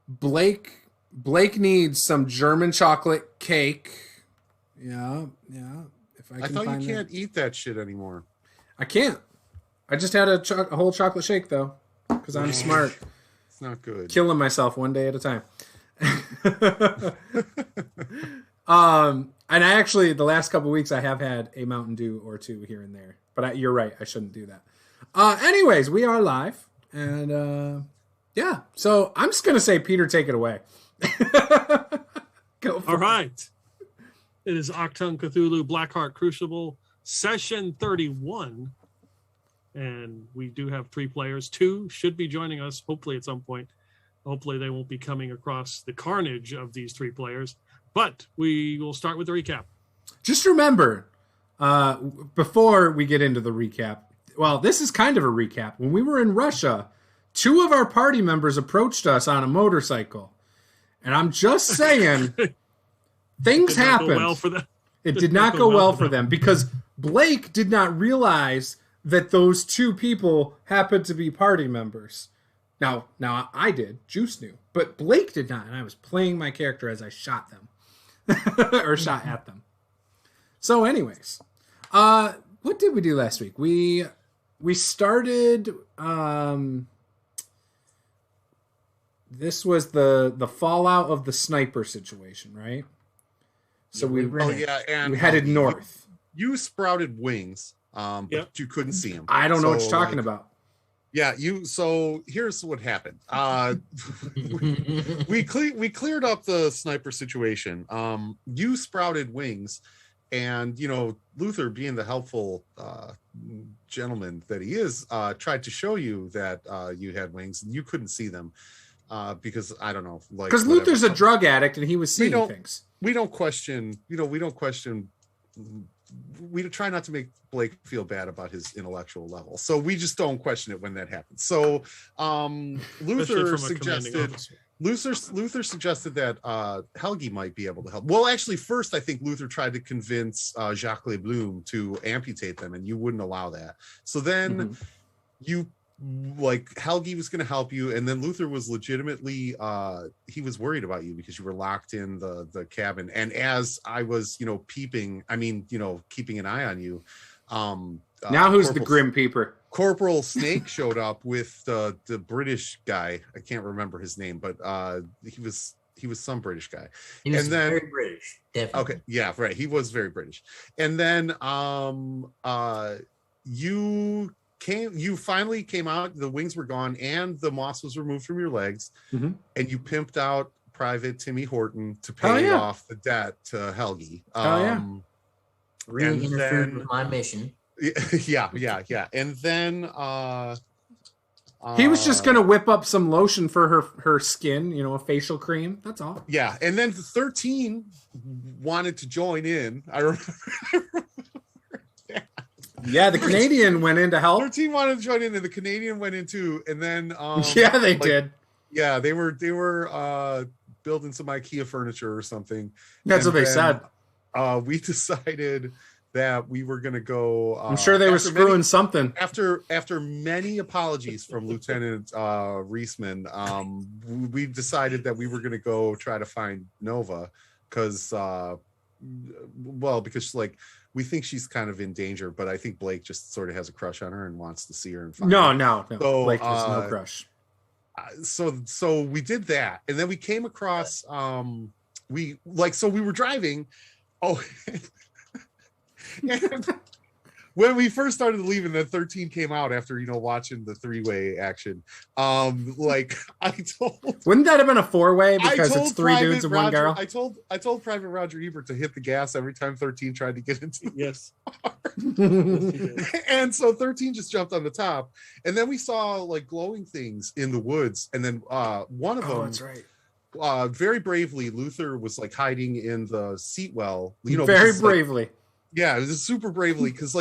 Blake needs some German chocolate cake. Yeah. If I thought you can't eat that shit anymore. I can't. I just had a whole chocolate shake though, because I'm smart. It's not good. Killing myself one day at a time. And I actually, the last couple of weeks, I have had a Mountain Dew or two here and there. But you're right, I shouldn't do that. Anyways, we are live, and yeah. So I'm just gonna say, Peter, take it away. Go for All right. It is Achtung Cthulhu Blackheart Crucible session 31. And we do have 3 players. 2 should be joining us, hopefully at some point. Hopefully they won't be coming across the carnage of these 3 players. But we will start with the recap. Just remember, before we get into the recap, well, this is kind of a recap. When we were in Russia, 2 of our party members approached us on a motorcycle. And I'm just saying, things happened. Well for them. It did not go well for them because Blake did not realize that those 2 people happened to be party members. Now I did. Juce knew. But Blake did not, and I was playing my character as I shot them. or shot at them. So anyways, what did we do last week? We started, this was the fallout of the sniper situation, right? So we headed north. You sprouted wings. But you couldn't see him. I don't know what you're talking about. Yeah, so here's what happened. We cleared up the sniper situation. You sprouted wings, and Luther, being the helpful gentleman that he is, tried to show you that you had wings, and you couldn't see them because I don't know, like because Luther's a drug addict and he was seeing things. We don't question. We try not to make Blake feel bad about his intellectual level, so we just don't question it when that happens. So Luther suggested that Helgi might be able to help. Well, actually, first I think Luther tried to convince Jacques Leblum to amputate them, and you wouldn't allow that. So then you Helgi was going to help you, and then Luther was legitimately he was worried about you because you were locked in the cabin, and as I was keeping an eye on you, now who's the grim peeper? Corporal Snake showed up with the British guy. I can't remember his name, but he was some British guy. He was very British, definitely. Okay, yeah, right. He was very British. And then you finally came out, the wings were gone, and the moss was removed from your legs, and you pimped out Private Timmy Horton to pay off the debt to Helgi. Really interfered with my mission. Yeah. And then he was just gonna whip up some lotion for her skin, a facial cream. That's all. Yeah, and then 13 wanted to join in. I remember. Yeah, the Canadian went in to help. 13 wanted to join in, and the Canadian went in too. And then they did. Yeah, they were building some IKEA furniture or something. That's what they said. We decided that we were going to go. I'm sure they were screwing something. After many apologies from Lieutenant Reisman, we decided that we were going to go try to find Nova because we think she's kind of in danger, but I think Blake just sort of has a crush on her and wants to see her and find her. No. So, Blake has no crush. So we did that, and then we came across we were driving. Oh, and when we first started leaving, the 13 came out after watching the 3-way action. I told. Wouldn't that have been a 4-way because it's 3 dudes and 1 girl? I told Private Roger Ebert to hit the gas every time 13 tried to get into the car. And so 13 just jumped on the top, and then we saw glowing things in the woods, and then one of them. That's right. Very bravely, Luther was hiding in the seat well. Very bravely. Yeah, it was super bravely because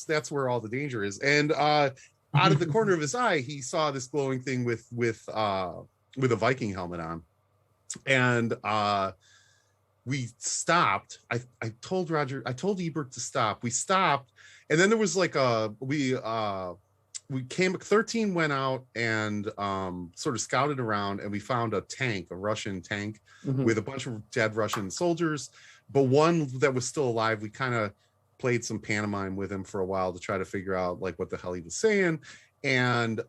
that's where all the danger is. And out of the corner of his eye, he saw this glowing thing with a Viking helmet on. And we stopped. I told Ebert to stop. We stopped, and then there was 13 went out and sort of scouted around, and we found a Russian tank with a bunch of dead Russian soldiers, but one that was still alive. We kind of played some pantomime with him for a while to try to figure out like what the hell he was saying. And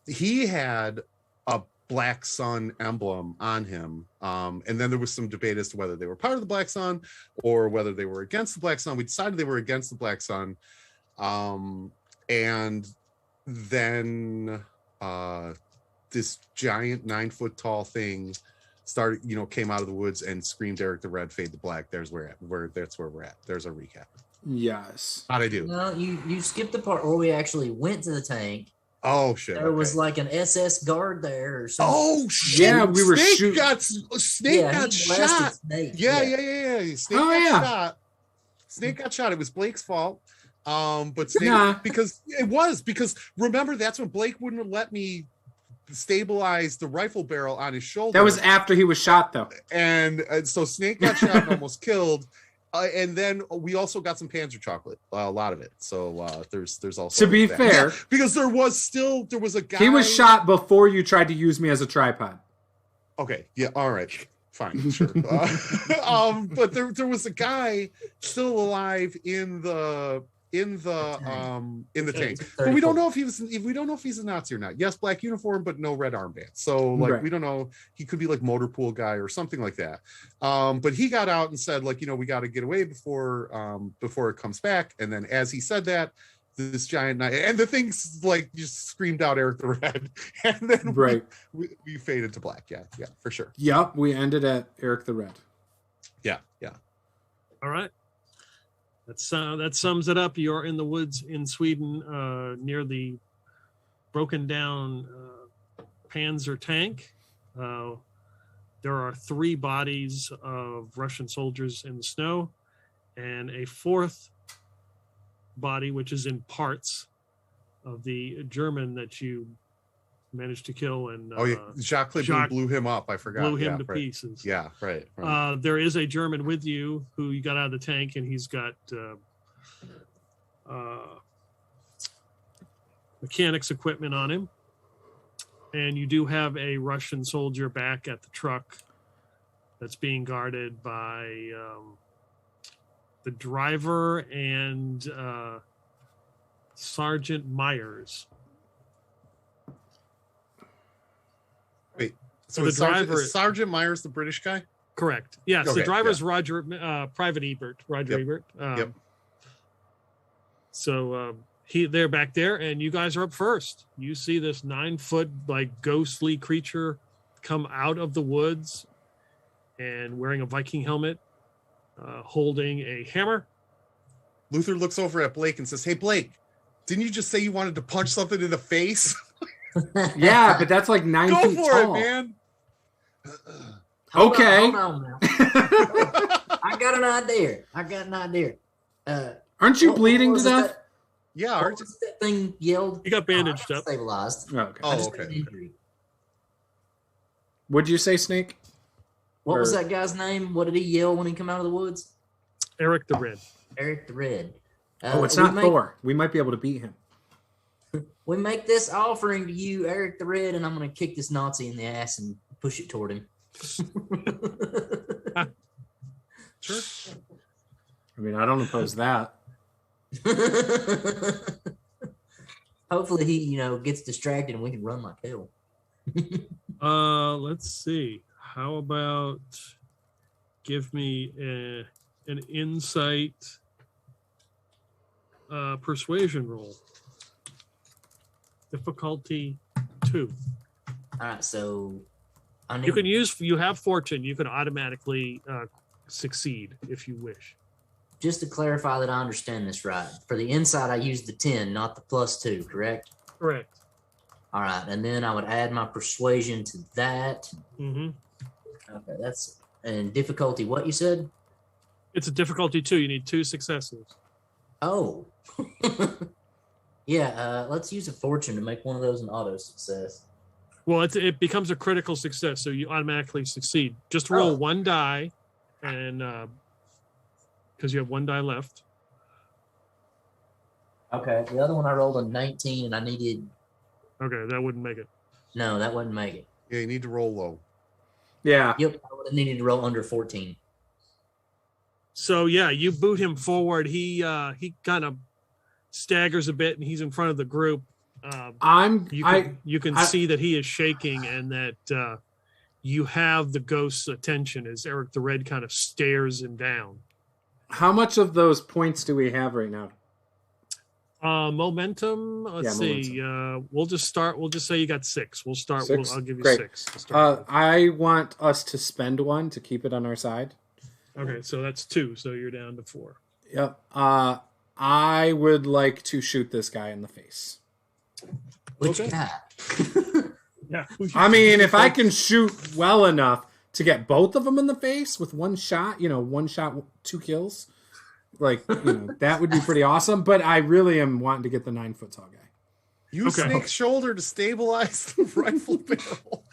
he had a Black Sun emblem on him. And then there was some debate as to whether they were part of the Black Sun or whether they were against the Black Sun. We decided they were against the Black Sun. And then this giant 9-foot tall thing came out of the woods and screamed Eric the Red, fade to black. That's where we're at. There's a recap. Yes. How'd I do? No, you skipped the part where we actually went to the tank. Oh shit! There was like an SS guard there or something. Oh shit! Yeah, we were Snake got shot. Snake. Yeah. Snake got shot. Snake got shot. It was Blake's fault. But Snake, because remember, that's when Blake wouldn't have let me stabilize the rifle barrel on his shoulder. That was after he was shot, though. And so Snake got shot and almost killed. And then we also got some Panzer chocolate, a lot of it. So there's also, to be fair, yeah, because there was a guy. He was shot before you tried to use me as a tripod. Okay, yeah, all right, fine, sure. But there was a guy still alive in the tank, but we don't know if he's a Nazi or not. Yes, black uniform, but no red armband. So we don't know. He could be like motor pool guy or something like that. But he got out and said we got to get away before it comes back. And then as he said that, this giant knife and the thing's just screamed out Eric the Red, and then we faded to black. Yeah, for sure. Yep, we ended at Eric the Red. Yeah. All right. That sums it up. You're in the woods in Sweden, near the broken down Panzer tank. There are 3 bodies of Russian soldiers in the snow, and a 4th body, which is in parts, of the German that you managed to kill. And Jacques blew him up. I forgot. Blew him to pieces. Yeah, right. There is a German with you who you got out of the tank, and he's got mechanics equipment on him. And you do have a Russian soldier back at the truck that's being guarded by the driver and Sergeant Myers. Wait, so is Sergeant Myers the British guy? Correct. Yes, okay, the driver's Roger, Private Ebert. Roger Ebert. Yep. So they're back there, and you guys are up first. You see this 9-foot ghostly creature come out of the woods, and wearing a Viking helmet, holding a hammer. Luther looks over at Blake and says, "Hey, Blake, didn't you just say you wanted to punch something in the face?" Yeah, but that's 9 feet tall. Go for it, man. Okay. Hold on now. I got an idea. Aren't you bleeding to death? Yeah, aren't you? That thing yelled. You got bandaged up. Stabilized. Okay. Okay. What'd you say, Snake? What was that guy's name? What did he yell when he came out of the woods? Eric the Red. Eric the Red. It's not Thor. We might be able to beat him. We make this offering to you, Eric the Red, and I'm going to kick this Nazi in the ass and push it toward him. Sure. I mean, I don't oppose that. Hopefully he, gets distracted and we can run like hell. Let's see. How about give me an insight persuasion roll. Difficulty 2. All right, so you have fortune. You can automatically succeed if you wish. Just to clarify that I understand this right, for the insight I used the 10, not the +2, correct? Correct. All right, and then I would add my persuasion to that. Mm-hmm. Okay, that's and difficulty. What you said? It's a difficulty 2. You need 2 successes. Oh, yeah. Let's use a fortune to make one of those an auto success. Well, it becomes a critical success, so you automatically succeed. Just roll 1 die, and because you have 1 die left. Okay, the other one I rolled a 19, and I needed. Okay, that wouldn't make it. No, that wouldn't make it. Yeah, you need to roll low. Yeah. Yep, I would have needed to roll under 14. So yeah, you boot him forward. He kind of staggers a bit, and he's in front of the group. You can see that he is shaking, and that you have the ghost's attention as Eric the Red kind of stares him down. How much of those points do we have right now? Momentum. Let's see. Momentum. We'll just say you got 6. We'll start. 6? I'll give you Great. 6. I want us to spend 1 to keep it on our side. Okay, so that's 2. So you're down to 4. Yep. I would like to shoot this guy in the face. Which guy? Yeah. I mean, if I can shoot well enough to get both of them in the face with one shot, 1 shot, 2 kills, that would be pretty awesome. But I really am wanting to get the 9-foot tall guy. Use Snake's shoulder to stabilize the rifle barrel.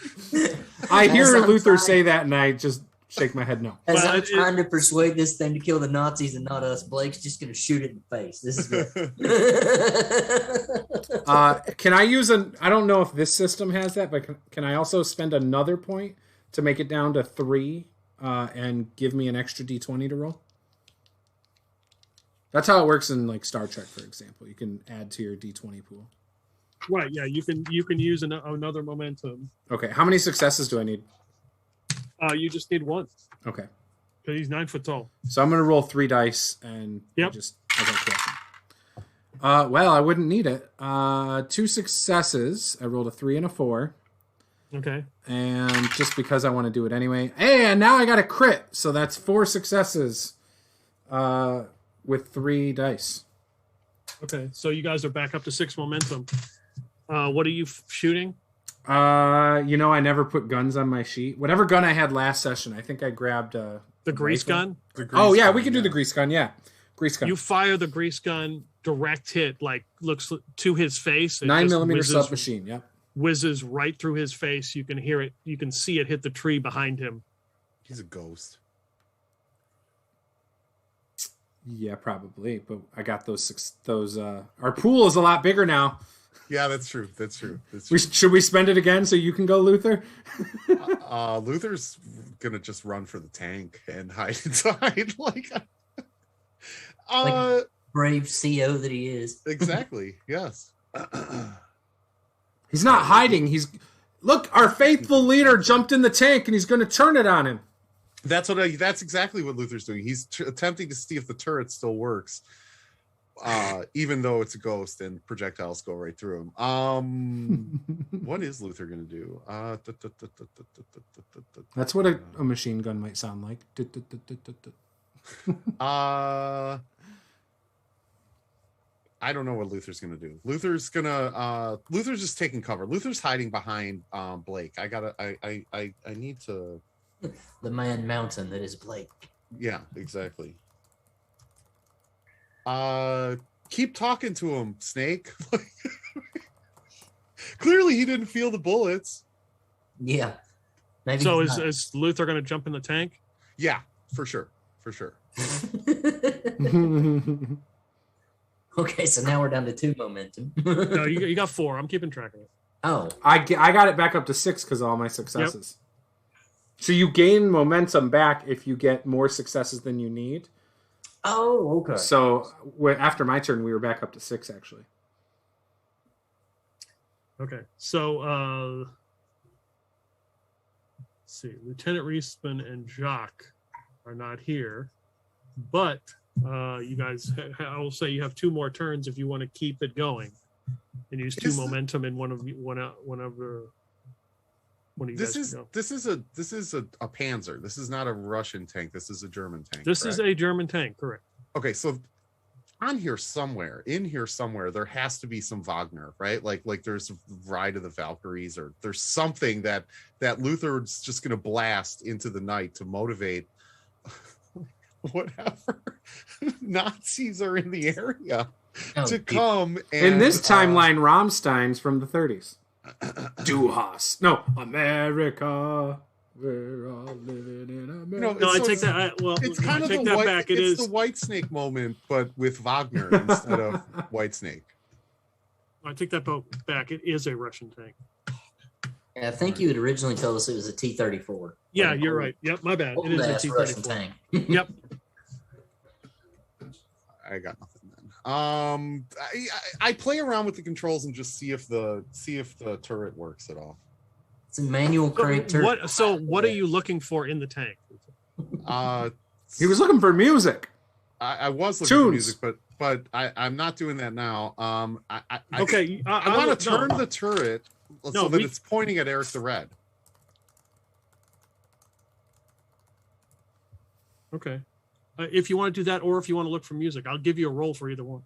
I hear Luther say that, and I just shake my head no. As I'm trying to persuade this thing to kill the Nazis and not us, Blake's just going to shoot it in the face. This is good. Can I use I don't know if this system has that, but can I also spend another point to make it down to 3 and give me an extra D20 to roll? That's how it works in Star Trek, for example. You can add to your D20 pool. Right. Yeah. You can use another momentum. Okay. How many successes do I need? You just need 1. Okay. Because he's 9 foot tall. So I'm going to roll 3 dice and just. Okay, cool. Well, I wouldn't need it. 2 successes. I rolled a 3 and a 4. Okay. And just because I want to do it anyway. And now I got a crit. So that's 4 successes with 3 dice. Okay. So you guys are back up to 6 momentum. What are you shooting? I never put guns on my sheet. Whatever gun I had last session, I think I grabbed the grease gun. We can do the grease gun. Yeah, grease gun. You fire the grease gun, direct hit, looks to his face. 9mm submachine. Yep. Whizzes right through his face. You can hear it. You can see it hit the tree behind him. He's a ghost. Yeah, probably. But I got those. Our pool is a lot bigger now. Yeah, that's true. Should we spend it again so you can go, Luther? Luther's gonna just run for the tank and hide inside, like brave CO that he is. Exactly. Yes. He's not hiding. Look. Our faithful leader jumped in the tank, and he's going to turn it on him. That's exactly what Luther's doing. He's attempting to see if the turret still works. Even though it's a ghost and projectiles go right through him. What is Luther going to do? That's what a machine gun might sound like. I don't know what Luther's going to do. Luther's just taking cover. Luther's hiding behind Blake. I need to. The man mountain that is Blake. Yeah, exactly. Keep talking to him, Snake. Clearly he didn't feel the bullets. Yeah. Maybe so is Luther going to jump in the tank? Yeah, for sure. Okay, so now we're down to 2 momentum. No, you got 4. I'm keeping track of it. Oh. I got it back up to 6 because of all my successes. Yep. So you gain momentum back if you get more successes than you need. Oh, okay. So after my turn, we were back up to 6, actually. Okay, so let's see. Lieutenant Reisman and Jacques are not here, but you guys, I will say you have 2 more turns if you want to keep it going, and use 2 momentum in one of you This is a Panzer. This is not a Russian tank. This is a German tank. This is a German tank, correct? Okay, so in here somewhere, there has to be some Wagner, right? Like there's Ride of the Valkyries, or there's something that Luther's just going to blast into the night to motivate whatever Nazis are in the area to come. And, in this timeline, Rammstein's from the 30s. Du hast no America. We're all living in America. You know, No, I take that. It's kind of take the that white, back. it's the White Snake moment, but with Wagner instead of White Snake. I take that back. It is a Russian tank. Yeah, I think you had originally told us it was a T-34. Yeah, you're right. Yep, my bad. It is a Old-ass Russian T-34. tank. Yep. I got nothing then. I play around with the controls and just see if the turret works at all. It's a manual crank turret. What are you looking for in the tank? He was looking for music. I was looking for music, but I'm not doing that now. Okay, I want to turn the turret so that it's pointing at Eric the Red. Okay. If you want to do that, or if you want to look for music, I'll give you a roll for either one.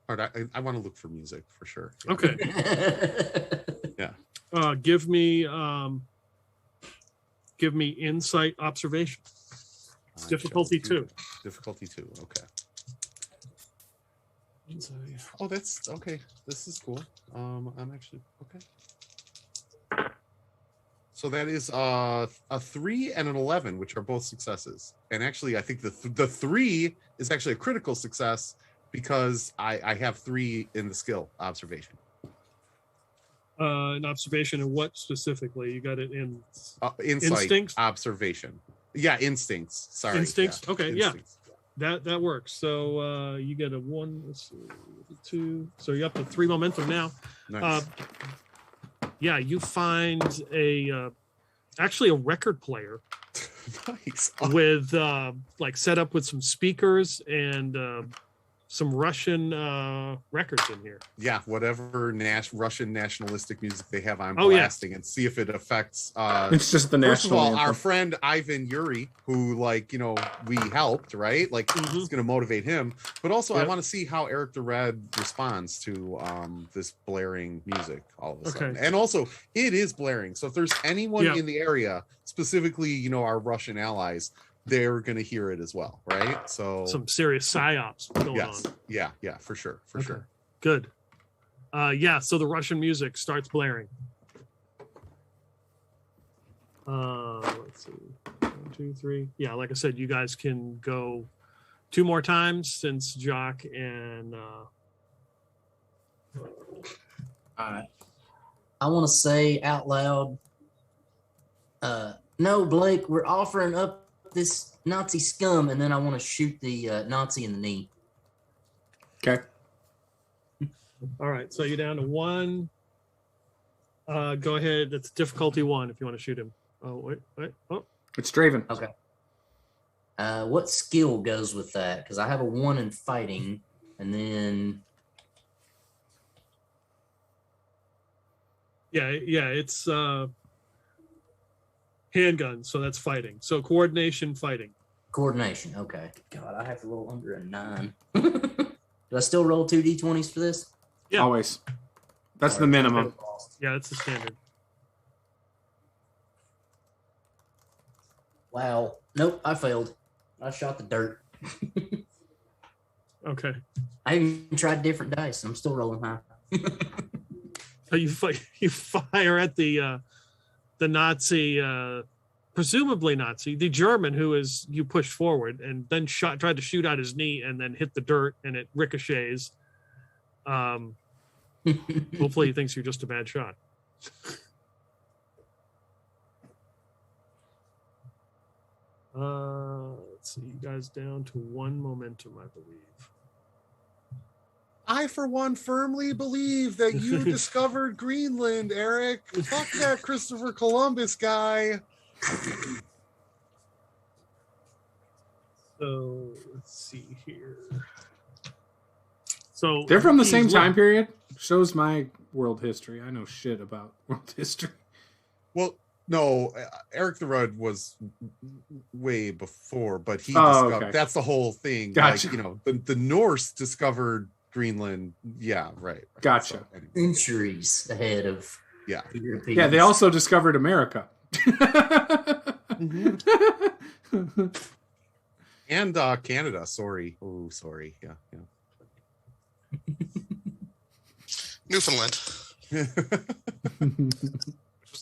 All right, I want to look for music for sure. Yeah. Okay. Yeah. Give me insight observation. It's difficulty 2. Difficulty 2. Okay. Oh, that's okay. This is cool. I'm actually okay. So that is a 3 and an 11, which are both successes. And actually, I think the 3 is actually a critical success because I have 3 in the skill observation. An observation in what specifically? You got it in Insight instincts? observation. Yeah, instincts. Sorry. Instincts. Yeah. Okay, Instincts. yeah. That works. So you get a 1, let's see, 2. So you're up to 3 momentum now. Nice. Yeah, you find actually a record player Nice. with like set up with some speakers and some Russian records in here. Yeah, whatever Russian nationalistic music they have, I'm Oh, yeah. blasting and see if it affects. It's just the First of national all, anthem. our friend Ivan Yuri, who we helped, right? Like it's going to motivate him. But also, I Yep. want to see how Eric the Red responds to this blaring music all of a sudden. Okay. And also, it is blaring. So if there's anyone Yeah. in the area, specifically, our Russian allies, they're going to hear it as well, right? So Some serious psyops going yes, on. yeah, for sure, for sure. Good. Yeah, so the Russian music starts blaring. Let's see. 1, 2, 3. Yeah, like I said, you guys can go 2 more times since Jock and All right. I want to say out loud, no, Blake, we're offering up this Nazi scum, and then I want to shoot the Nazi in the knee. Okay. all right, so you're down to 1. Go ahead. That's difficulty 1 if you want to shoot him. Oh, wait. Oh, It's Draven. Okay. What skill goes with that? Because I have a 1 in fighting, and then yeah, it's handgun, so that's fighting. So coordination, fighting. coordination. Okay. God, I have to roll under a 9. Do I still roll 2 d20s for this? Yeah. Always. That's the minimum. Yeah, that's the standard. Wow. Nope, I failed. I shot the dirt. Okay. I even tried different dice. I'm still rolling high. So you fire at the Nazi, presumably Nazi, the German who is you pushed forward and then tried to shoot out his knee and then hit the dirt and it ricochets. Hopefully he thinks you're just a bad shot. Let's see, you guys down to 1 momentum, I believe. I, for one, firmly believe that you discovered Greenland, Eric. Fuck that Christopher Columbus guy. So let's see here. So They're from the same he's time period. Shows my world history. I know shit about world history. Well, no, Eric the Red was way before, but he Oh, discovered okay. that's the whole thing. Gotcha. Like, the Norse discovered Greenland. Yeah, right. Gotcha. So, anyway. Centuries ahead of Yeah. the Europeans. Yeah, they also discovered America. And Canada. Sorry. Oh, sorry. Yeah. Newfoundland.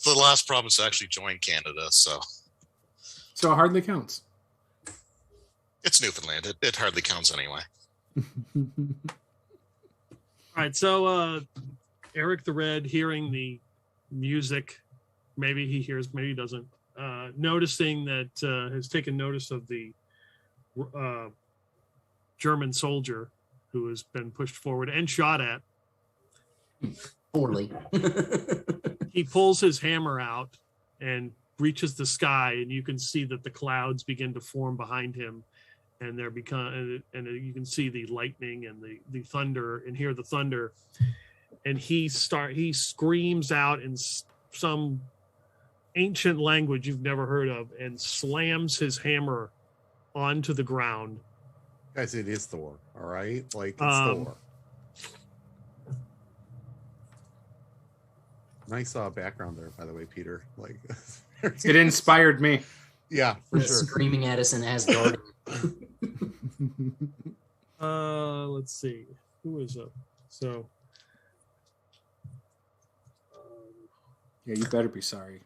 The last province to actually join Canada, so So it hardly counts. it's Newfoundland. It hardly counts anyway. All right, so Eric the Red, hearing the music, maybe he hears, maybe he doesn't, noticing that has taken notice of the German soldier who has been pushed forward and shot at. Poorly. He pulls his hammer out and reaches the sky, and you can see that the clouds begin to form behind him, and you can see the lightning and the thunder, and hear the thunder. And he screams out in some ancient language you've never heard of, and slams his hammer onto the ground. Guys, it is Thor. All right, like it's Thor. Nice background there, by the way, Peter. Like, It inspired me. yeah, for sure. Screaming at us in Asgard. Let's see. Who is up? So. Yeah, you better be sorry.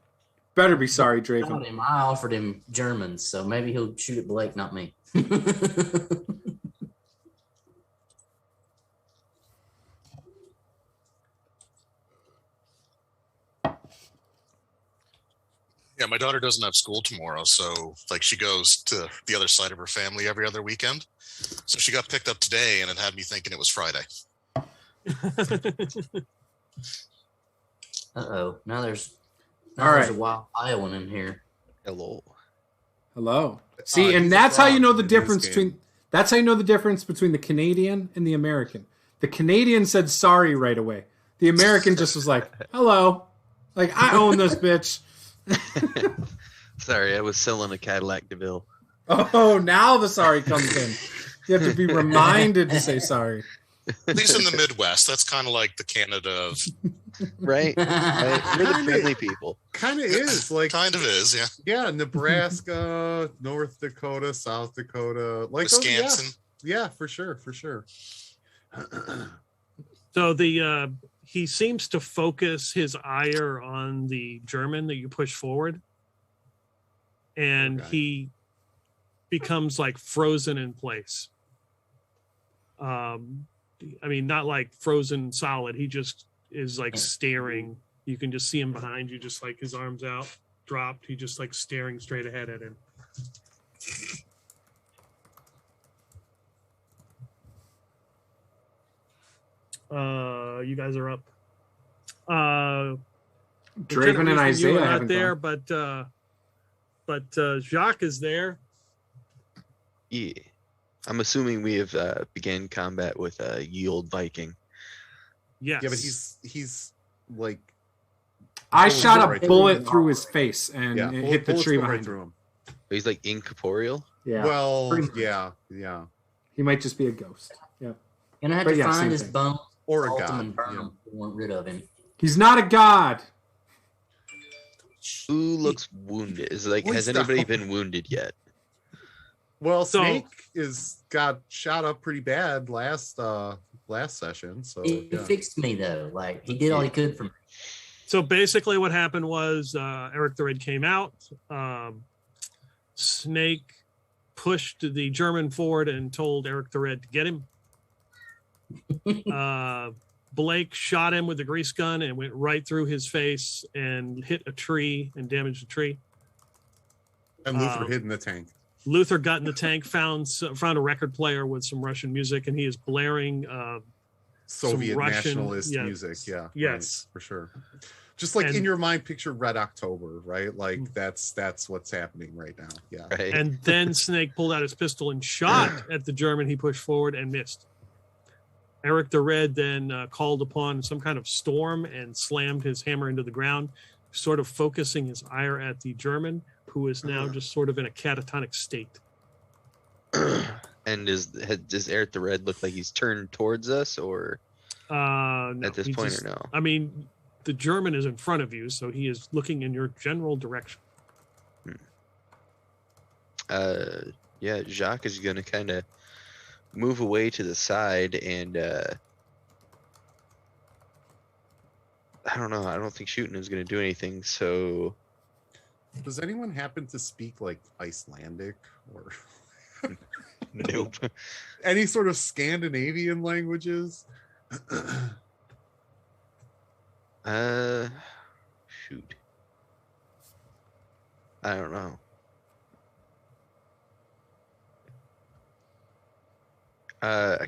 Better be sorry, I Draven. offered him Germans, so maybe he'll shoot at Blake, not me. Yeah, my daughter doesn't have school tomorrow, so like she goes to the other side of her family every other weekend. So she got picked up today, and it had me thinking it was Friday. Uh-oh. Now there's All right. there's a wild Iowan in here. Hello. Hello. See, and he's a that's how you frog know the in this difference game. between that's how you know the difference between the Canadian and the American. The Canadian said sorry right away. The American just was like, "Hello." Like, I own this bitch. Sorry, I was selling a Cadillac DeVille. Oh, now the sorry comes in. You have to be reminded to say sorry. At least in the Midwest, that's kind of like the Canada of Right? Right? We're the friendly people. Kind of is like kind of is, yeah. yeah, Nebraska, North Dakota, South Dakota, like those- Wisconsin. yeah, for sure, for sure. So he seems to focus his ire on the German that you push forward, and Okay. he becomes like frozen in place. I mean, not like frozen solid. He just is like staring. You can just see him behind you, just like his arms out, dropped. He just like staring straight ahead at him. You guys are up. Draven and You Isaiah are not haven't there, gone. but Jacques is there. Yeah. I'm assuming we have began combat with a ye old Viking. Yes. Yeah, but he's like I bullets shot go a right through bullet him. through his face and Yeah, it hit the bullets tree go right behind him. through him. He's like incorporeal. Yeah, Well, Pretty much. yeah, he might just be a ghost. Yeah, Gonna have But to yeah, same find his thing. bones, or a salt him, god. and burn Yeah. him. We want rid of him. he's not a god. Who looks wounded? Is like, Please has anybody stop. been wounded yet? Well, So- Snake got shot up pretty bad last session. So He yeah. fixed me though. Like he did all he could for me. So basically, what happened was Eric the Red came out. Snake pushed the German forward and told Eric the Red to get him. Blake shot him with a grease gun and went right through his face and hit a tree and damaged a tree. And Luther hid in the tank. Luther got in the tank, found a record player with some Russian music, and he is blaring. Soviet Russian- nationalist yeah. music. Yeah. Yes. right, for sure. Just like And- in your mind, picture Red October, right? Like that's what's happening right now. Yeah. Right. And then Snake pulled out his pistol and shot at the German he pushed forward and missed. Eric the Red then called upon some kind of storm and slammed his hammer into the ground, sort of focusing his ire at the German, who is now just sort of in a catatonic state. And does Eric the Red look like he's turned towards us, or No, at this he point, just- or no? I mean, the German is in front of you, so he is looking in your general direction. Yeah, Jacques is gonna kind of move away to the side and I don't know. I don't think shooting is going to do anything. So Does anyone happen to speak like Icelandic or nope. any sort of Scandinavian languages? Shoot. I don't know.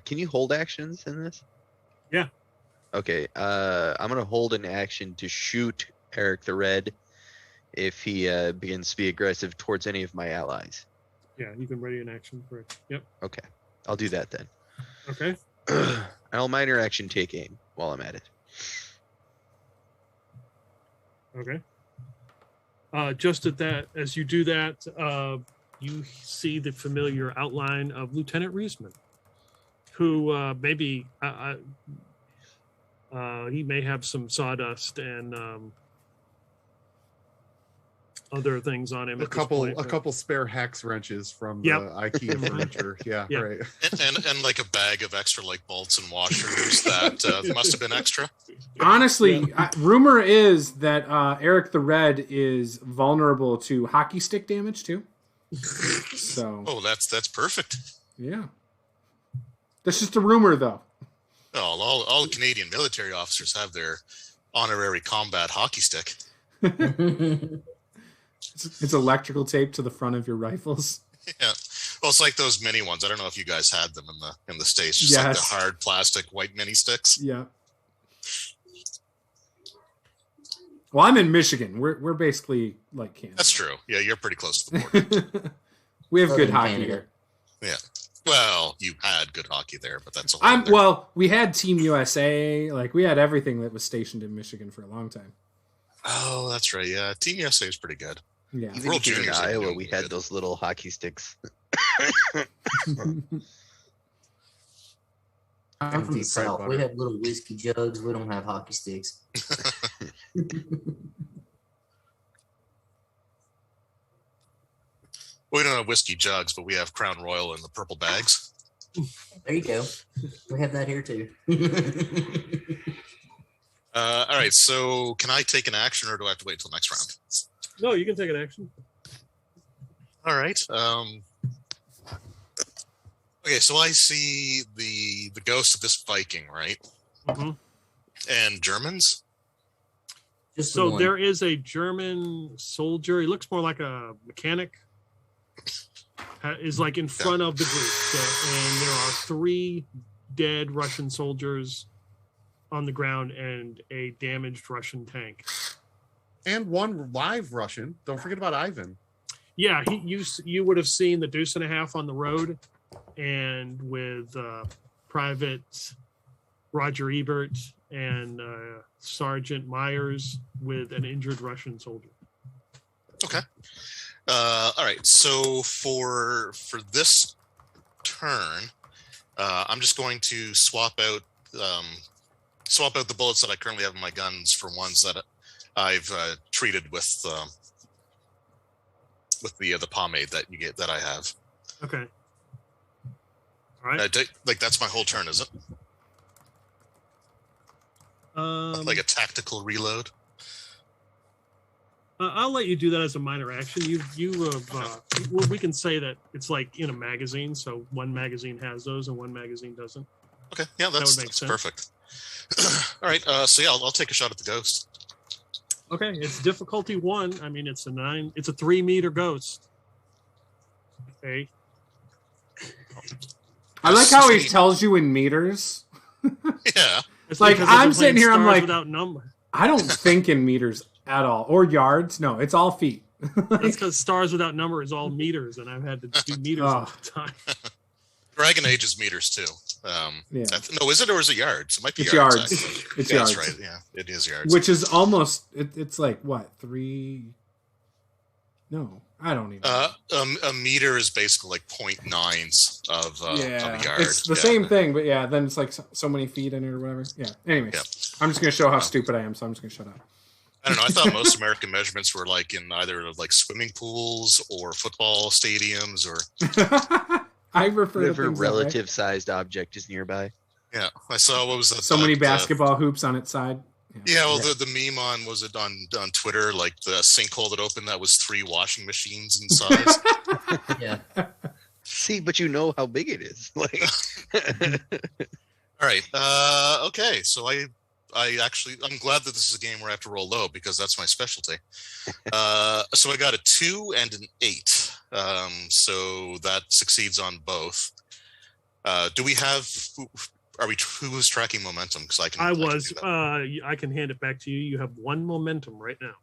Can you hold actions in this? Yeah. Okay. I'm gonna hold an action to shoot Eric the Red if he begins to be aggressive towards any of my allies. Yeah, you can ready an action for it. Yep. Okay. I'll do that then. Okay. I'll minor action take aim while I'm at it. Okay. Just at that, as you do that, you see the familiar outline of Lieutenant Reisman, who maybe he may have some sawdust and other things on him. A couple spare hex wrenches from the IKEA furniture. Yeah, Yep. right. And like a bag of extra like bolts and washers that must have been extra. Honestly, rumor is that Eric the Red is vulnerable to hockey stick damage too. So, Oh, that's perfect. yeah. That's just a rumor, though. Oh, all Canadian military officers have their honorary combat hockey stick. It's electrical tape to the front of your rifles. Yeah. Well, it's like those mini ones. I don't know if you guys had them in the States. Just like the Yes. hard plastic white mini sticks. Yeah. Well, I'm in Michigan. We're basically like Canada. That's true. Yeah, you're pretty close to the border. We have good Southern hockey Canada. here. Yeah. Well, you had good hockey there, but that's a whole other- Well, we had Team USA. Like, we had everything that was stationed in Michigan for a long time. Oh, that's right. Yeah, Team USA is pretty good. Yeah. Even World here in Juniors are Iowa, doing we had good. those little hockey sticks. I'm from Empty the South. pride We butter. have little whiskey jugs. We don't have hockey sticks. We don't have whiskey jugs, but we have Crown Royal in the purple bags. There you go. We have that here too. All right. So, can I take an action, or do I have to wait till next round? No, you can take an action. All right. Okay. So I see the ghost of this Viking, right? Mm-hmm. And Germans. Just the So one. there is a German soldier. He looks more like a mechanic. Is like in front of the group, and there are 3 dead Russian soldiers on the ground and a damaged Russian tank. And one live Russian. Don't forget about Ivan. Yeah, you would have seen the Deuce and a Half on the road, and with Private Roger Ebert and Sergeant Myers with an injured Russian soldier. Okay. All right. So for this turn, I'm just going to swap out the bullets that I currently have in my guns for ones that I've treated with the pomade that I have. Okay. All right. Like that's my whole turn, is it? Like a tactical reload. I'll let you do that as a minor action. You have well, we can say that it's like in a magazine, so one magazine has those and one magazine doesn't. Okay, yeah, would that's make sense. perfect. All right, so yeah, I'll take a shot at the ghost. Okay, it's difficulty 1. I mean, it's a 3-meter ghost. Okay. I like how he tells you in meters. Yeah, It's Like, because they've I'm been sitting playing here, I'm Stars like- without number. I don't think in meters at all. Or yards. No, it's all feet. That's because Stars Without Number is all meters, and I've had to do meters all the time. Dragon Age is meters too. Yeah. No, is it or is it yards? It might be It's yards. yards. Actually. It's Yeah, yards. that's right. Yeah, it is yards. Which is almost, it's like, what, 3? No, I don't even know. A meter is basically like 0.9s of a yard. It's the Yeah. same thing, but yeah, then it's like so many feet in it or whatever. Yeah. Anyway, Yeah. I'm just gonna show how stupid I am, so I'm just gonna shut up. I don't know. I thought most American measurements were like in either like swimming pools or football stadiums or I refer to Whatever things that way. relative sized object is nearby. yeah. I saw what was that? So many that, basketball hoops on its side. Yeah, well, the meme was it on Twitter, like the sinkhole that opened that was 3 washing machines in size. Yeah. See, but you know how big it is. Like, All right. Okay. So I'm glad that this is a game where I have to roll low because that's my specialty. So I got a 2 and an 8. So that succeeds on both. Do we have? Who was tracking momentum? Because I can hand it back to you. You have 1 momentum right now.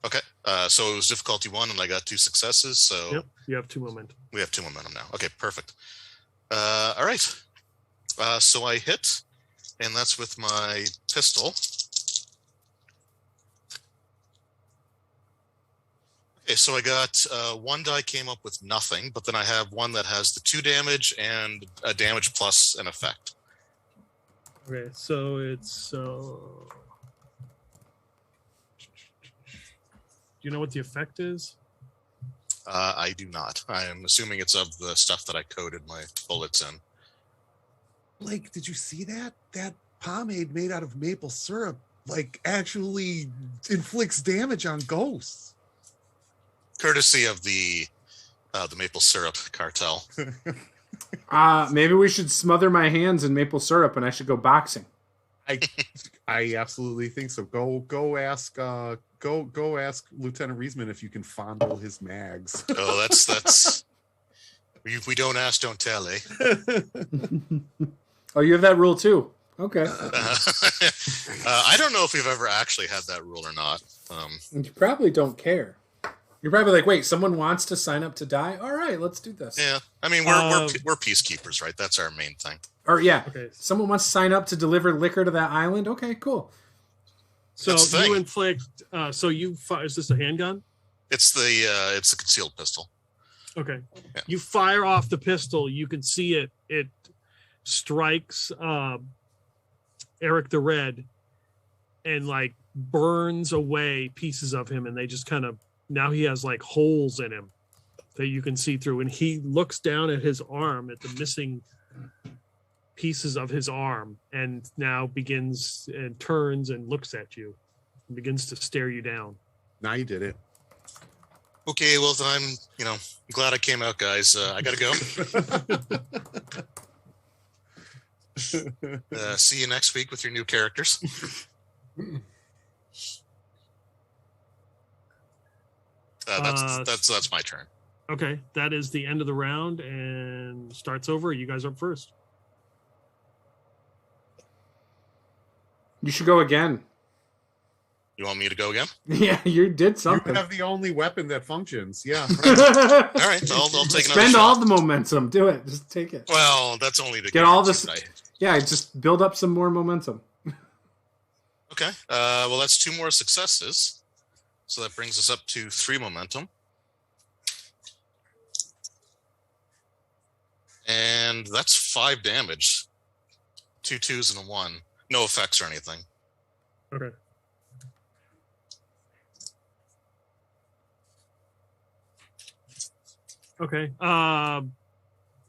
Okay. So it was difficulty 1, and I got 2 successes. So yep, you have 2 momentum. We have 2 momentum now. Okay, perfect. All right. So I hit, and that's with my pistol. Okay, so I got 1 die came up with nothing, but then I have 1 that has the 2 damage and a damage plus an effect. Okay, so it's. Do you know what the effect is? I do not. I am assuming it's of the stuff that I coded my bullets in. Blake, did you see that? That pomade made out of maple syrup, like, actually inflicts damage on ghosts. Courtesy of the maple syrup cartel. Maybe we should smother my hands in maple syrup, and I should go boxing. I absolutely think so. Go ask Lieutenant Reisman if you can fondle his mags. Oh, that's we don't ask, don't tell, eh? Oh, you have that rule too. Okay. I don't know if we've ever actually had that rule or not. You probably don't care. You're probably like, wait, someone wants to sign up to die? All right, let's do this. Yeah, I mean we're peacekeepers, right? That's our main thing. Or yeah, okay. Someone wants to sign up to deliver liquor to that island. Okay, cool. So you inflict. So you fire. Is this a handgun? It's the concealed pistol. Okay. Yeah. You fire off the pistol. You can see it. It strikes Eric the Red, and like burns away pieces of him, and they just kind of now he has like holes in him that you can see through, and he looks down at his arm at the missing pieces of his arm, and now begins and turns and looks at you and begins to stare you down. Now you did it. Okay, well I'm glad I came out, guys. I gotta go. See you next week with your new characters. That's my turn. Okay, that is the end of the round and starts over. You guys are up first. You should go again. You want me to go again? Yeah, you did something. You have the only weapon that functions. Yeah. All right, I'll take another Spend shot. all the momentum. Do it. Just take it. Well, that's only to get all this. Yeah, just build up some more momentum. Okay. Well, that's 2 more successes. So that brings us up to 3 momentum. And that's 5 damage. 2 2s and a 1. No effects or anything. Okay. Okay.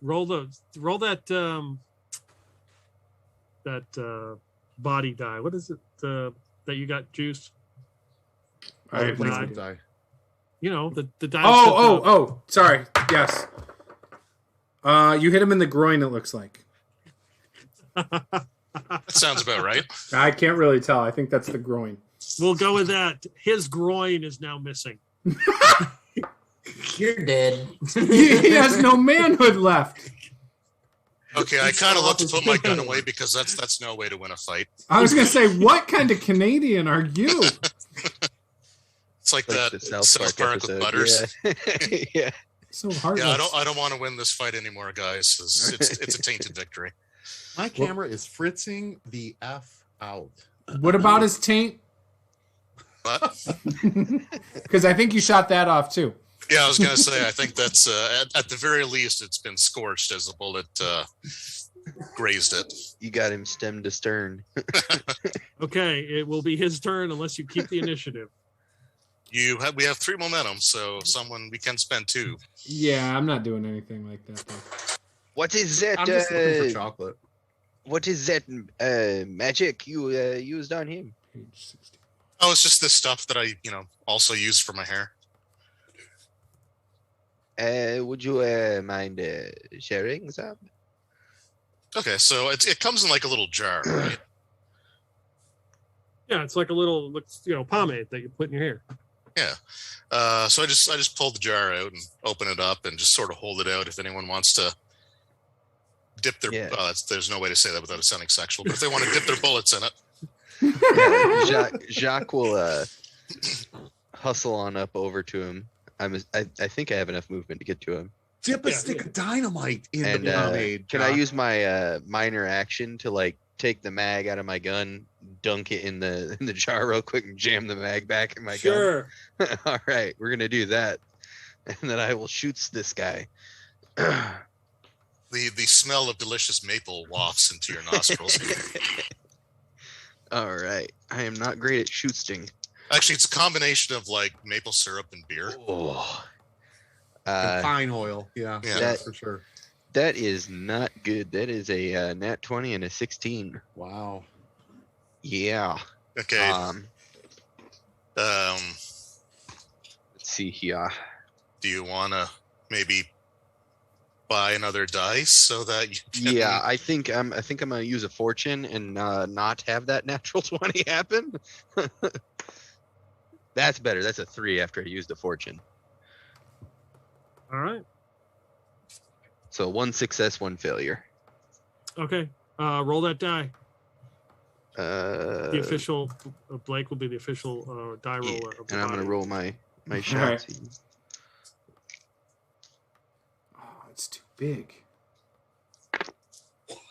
Roll that body die. What is it that you got, Juice? I have no Please idea. die. You know the die. Oh! Sorry. Yes. You hit him in the groin. It looks like. That sounds about right. I can't really tell. I think that's the groin. We'll go with that. His groin is now missing. You're dead. He has no manhood left. Okay, I kind of looked to put my gun away because that's no way to win a fight. I was going to say, what kind of Canadian are you? It's like that the South Park with Butters. Yeah. Yeah. So heartless. Yeah, I don't want to win this fight anymore, guys. It's a tainted victory. My camera is fritzing the F out. What about his taint? What? Because I think you shot that off too. Yeah, I was going to say, I think that's, at the very least, it's been scorched as the bullet grazed it. You got him stem to stern. Okay, it will be his turn unless you keep the initiative. We have 3 momentum, so we can spend 2. Yeah, I'm not doing anything like that. Though. What is that? I'm just looking for chocolate. What is that magic you used on him? Page 60. Oh, it's just this stuff that I, also use for my hair. Would you mind sharing some? Okay, so it comes in like a little jar, right? Yeah, it's like a little, pomade that you put in your hair. Yeah. So I just pull the jar out and open it up and just sort of hold it out if anyone wants to dip their. Yeah. There's no way to say that without it sounding sexual, but if they want to dip their bullets in it. Jacques will hustle on up over to him. I think I have enough movement to get to him. Dip a stick of dynamite in And the pomade. can I use my minor action to like take the mag out of my gun, dunk it in the jar real quick, and jam the mag back in my gun? All right, we're gonna do that, and then I will shoot this guy. The smell of delicious maple wafts into your nostrils. All right, I am not great at shooting. Actually, it's a combination of like maple syrup and beer. Oh. And pine oil. Yeah, That- for sure. That is not good. That is a nat 20 and a 16. Wow. Yeah. Okay. Let's see here. Do you want to maybe buy another dice so that you can... Yeah, I think I'm gonna use a fortune and not have that natural 20 happen. That's better. That's a 3 after I used a fortune. All right. So 1 success, 1 failure. Okay. Roll that die. The The official Blake will be the official die roller. Yeah, Of the and I'm body. gonna roll my shots. Oh, it's too big.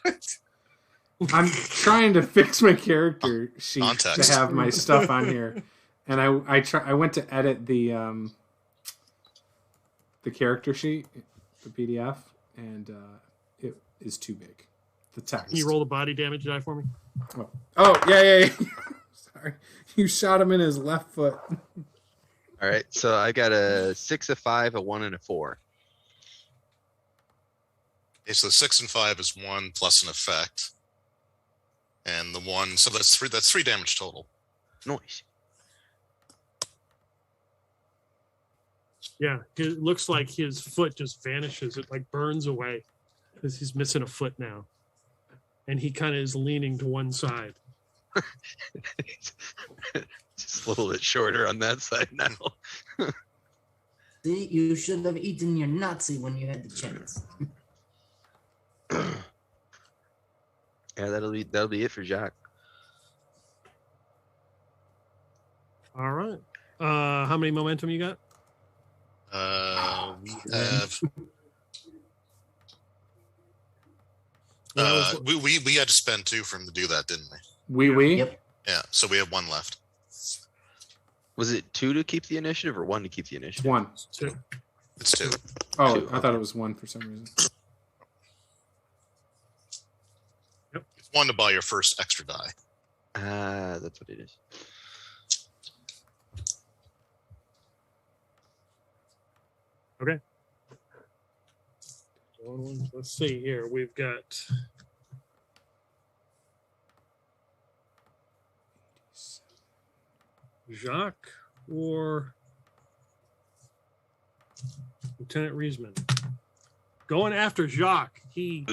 What? I'm trying to fix my character sheet Context. to have my stuff on here, and I went to edit the character sheet, the PDF, and it is too big. The text. Can you roll the body damage die for me? Oh yeah. Sorry, you shot him in his left foot. All right, so I got a 6, a 5, a 1, and a 4. Okay, so 6 and 5 is 1 plus an effect. And the 1, so that's 3 damage total. Nice. Yeah, it looks like his foot just vanishes. It like burns away because he's missing a foot now, and he kind of is leaning to one side. Just a little bit shorter on that side now. See, you should have eaten your Nazi when you had the chance. Yeah, that'll be it for Jacques. All right. How many momentum you got? We have. We had to spend 2 for him to do that, didn't we? We. Yep. Yeah, so we have 1 left. Was it 2 to keep the initiative or 1 to keep the initiative? 1. Two. It's 2. Oh, 2, I thought it was 1 for some reason. It's 1 to buy your first extra die. That's what it is. Okay. Let's see here. We've got Jacques or Lieutenant Riesman. Going after Jacques, he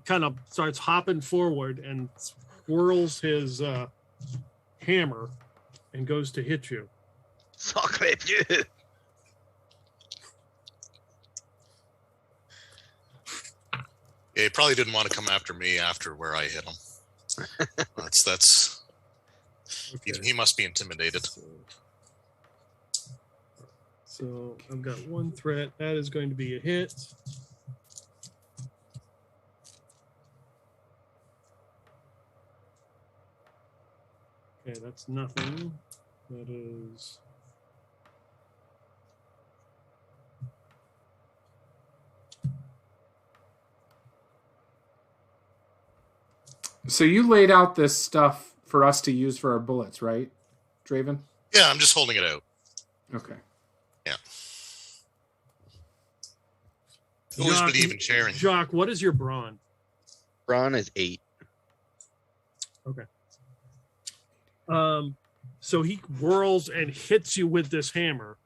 kind of starts hopping forward and swirls his hammer and goes to hit you. Sacre Dieu. Yeah, he probably didn't want to come after me after where I hit him. That's Okay. he must be intimidated. So I've got 1 threat. That is going to be a hit. Okay, that's nothing. That is. So you laid out this stuff for us to use for our bullets, right, Draven? Yeah, I'm just holding it out. Okay. Yeah. Always Jacques, believe in sharing. Jacques, what is your brawn? Brawn is 8. So he whirls and hits you with this hammer.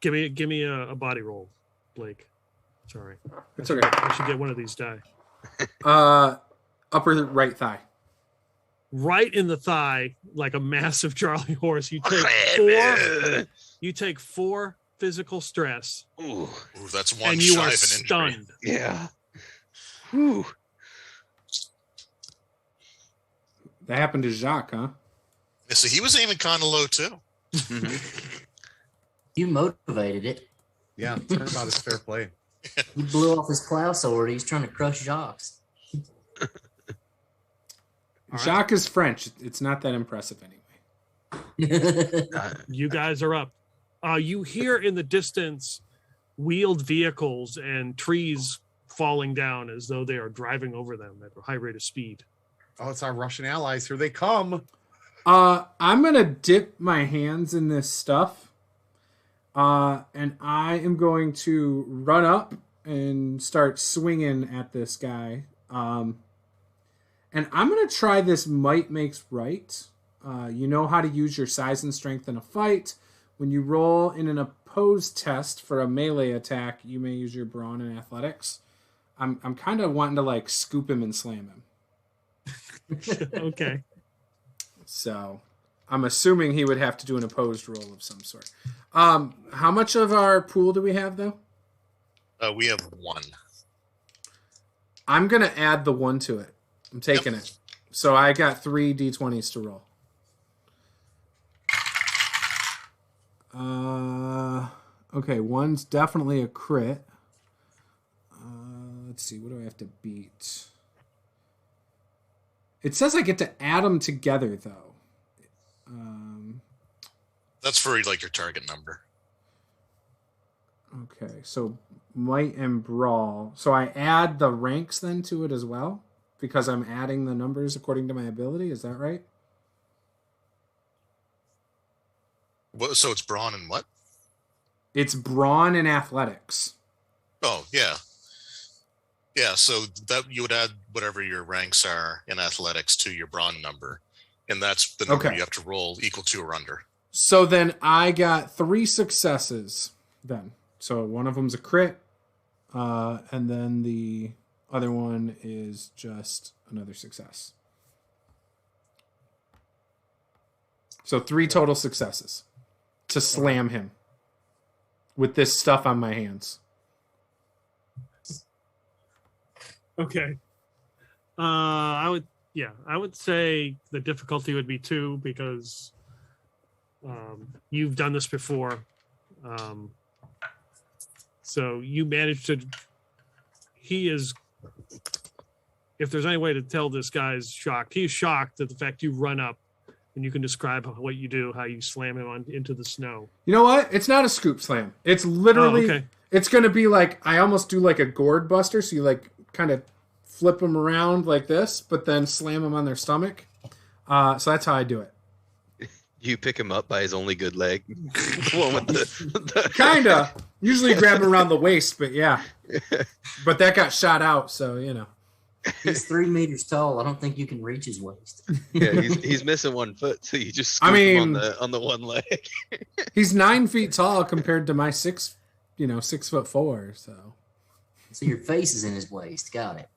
Give me a body roll, Blake. Sorry. It's okay. I should get one of these die. Upper right thigh. Right in the thigh, like a massive Charlie horse. You take 4 physical stress. Ooh, that's one and you shy are of an stunned. injury. Yeah. Whew. That happened to Jacques, huh? Yeah, so he was aiming kind of low too. You motivated it. Yeah, turnabout is fair play. He blew off his plow sword. He's trying to crush Jacques. Jacques is French. It's not that impressive anyway. You guys are up. You hear in the distance wheeled vehicles and trees falling down as though they are driving over them at a high rate of speed. Oh, it's our Russian allies. Here they come. I'm going to dip my hands in this stuff. And I am going to run up and start swinging at this guy. And I'm going to try this might makes right. You know how to use your size and strength in a fight. When you roll in an opposed test for a melee attack, you may use your brawn and athletics. I'm kind of wanting to like scoop him and slam him. Okay. So I'm assuming he would have to do an opposed roll of some sort. How much of our pool do we have, though? We have 1. I'm going to add the 1 to it. I'm taking it. So I got 3 d20s to roll. Okay, 1's definitely a crit. Let's see, what do I have to beat? It says I get to add them together, though. That's for like your target number. Okay, so might and brawl. So I add the ranks then to it as well? Because I'm adding the numbers according to my ability, is that right? So it's brawn and what? It's brawn and athletics. Oh, yeah. Yeah, so that you would add whatever your ranks are in athletics to your brawn number. And that's the number you have to roll equal to or under. So then I got 3 successes then. So one of them's a crit. And then the other one is just another success. So 3 total successes to slam him with this stuff on my hands. Okay. I would say the difficulty would be 2 because you've done this before. So you managed to. He is. If there's any way to tell this guy's shocked, he's shocked at the fact you run up, and you can describe what you do, how you slam him into the snow. You know what? It's not a scoop slam. It's literally. Oh, okay. It's going to be like I almost do like a gourd buster. So you like kind of flip them around like this, but then slam them on their stomach. So that's how I do it. You pick him up by his only good leg. The one with the Kinda. Usually grab him around the waist, but yeah. But that got shot out, so you know. He's 3 meters tall. I don't think you can reach his waist. Yeah, he's missing 1 foot, so you just scoop him on the one leg. He's 9 feet tall compared to my 6'4", so. So your face is in his waist. Got it.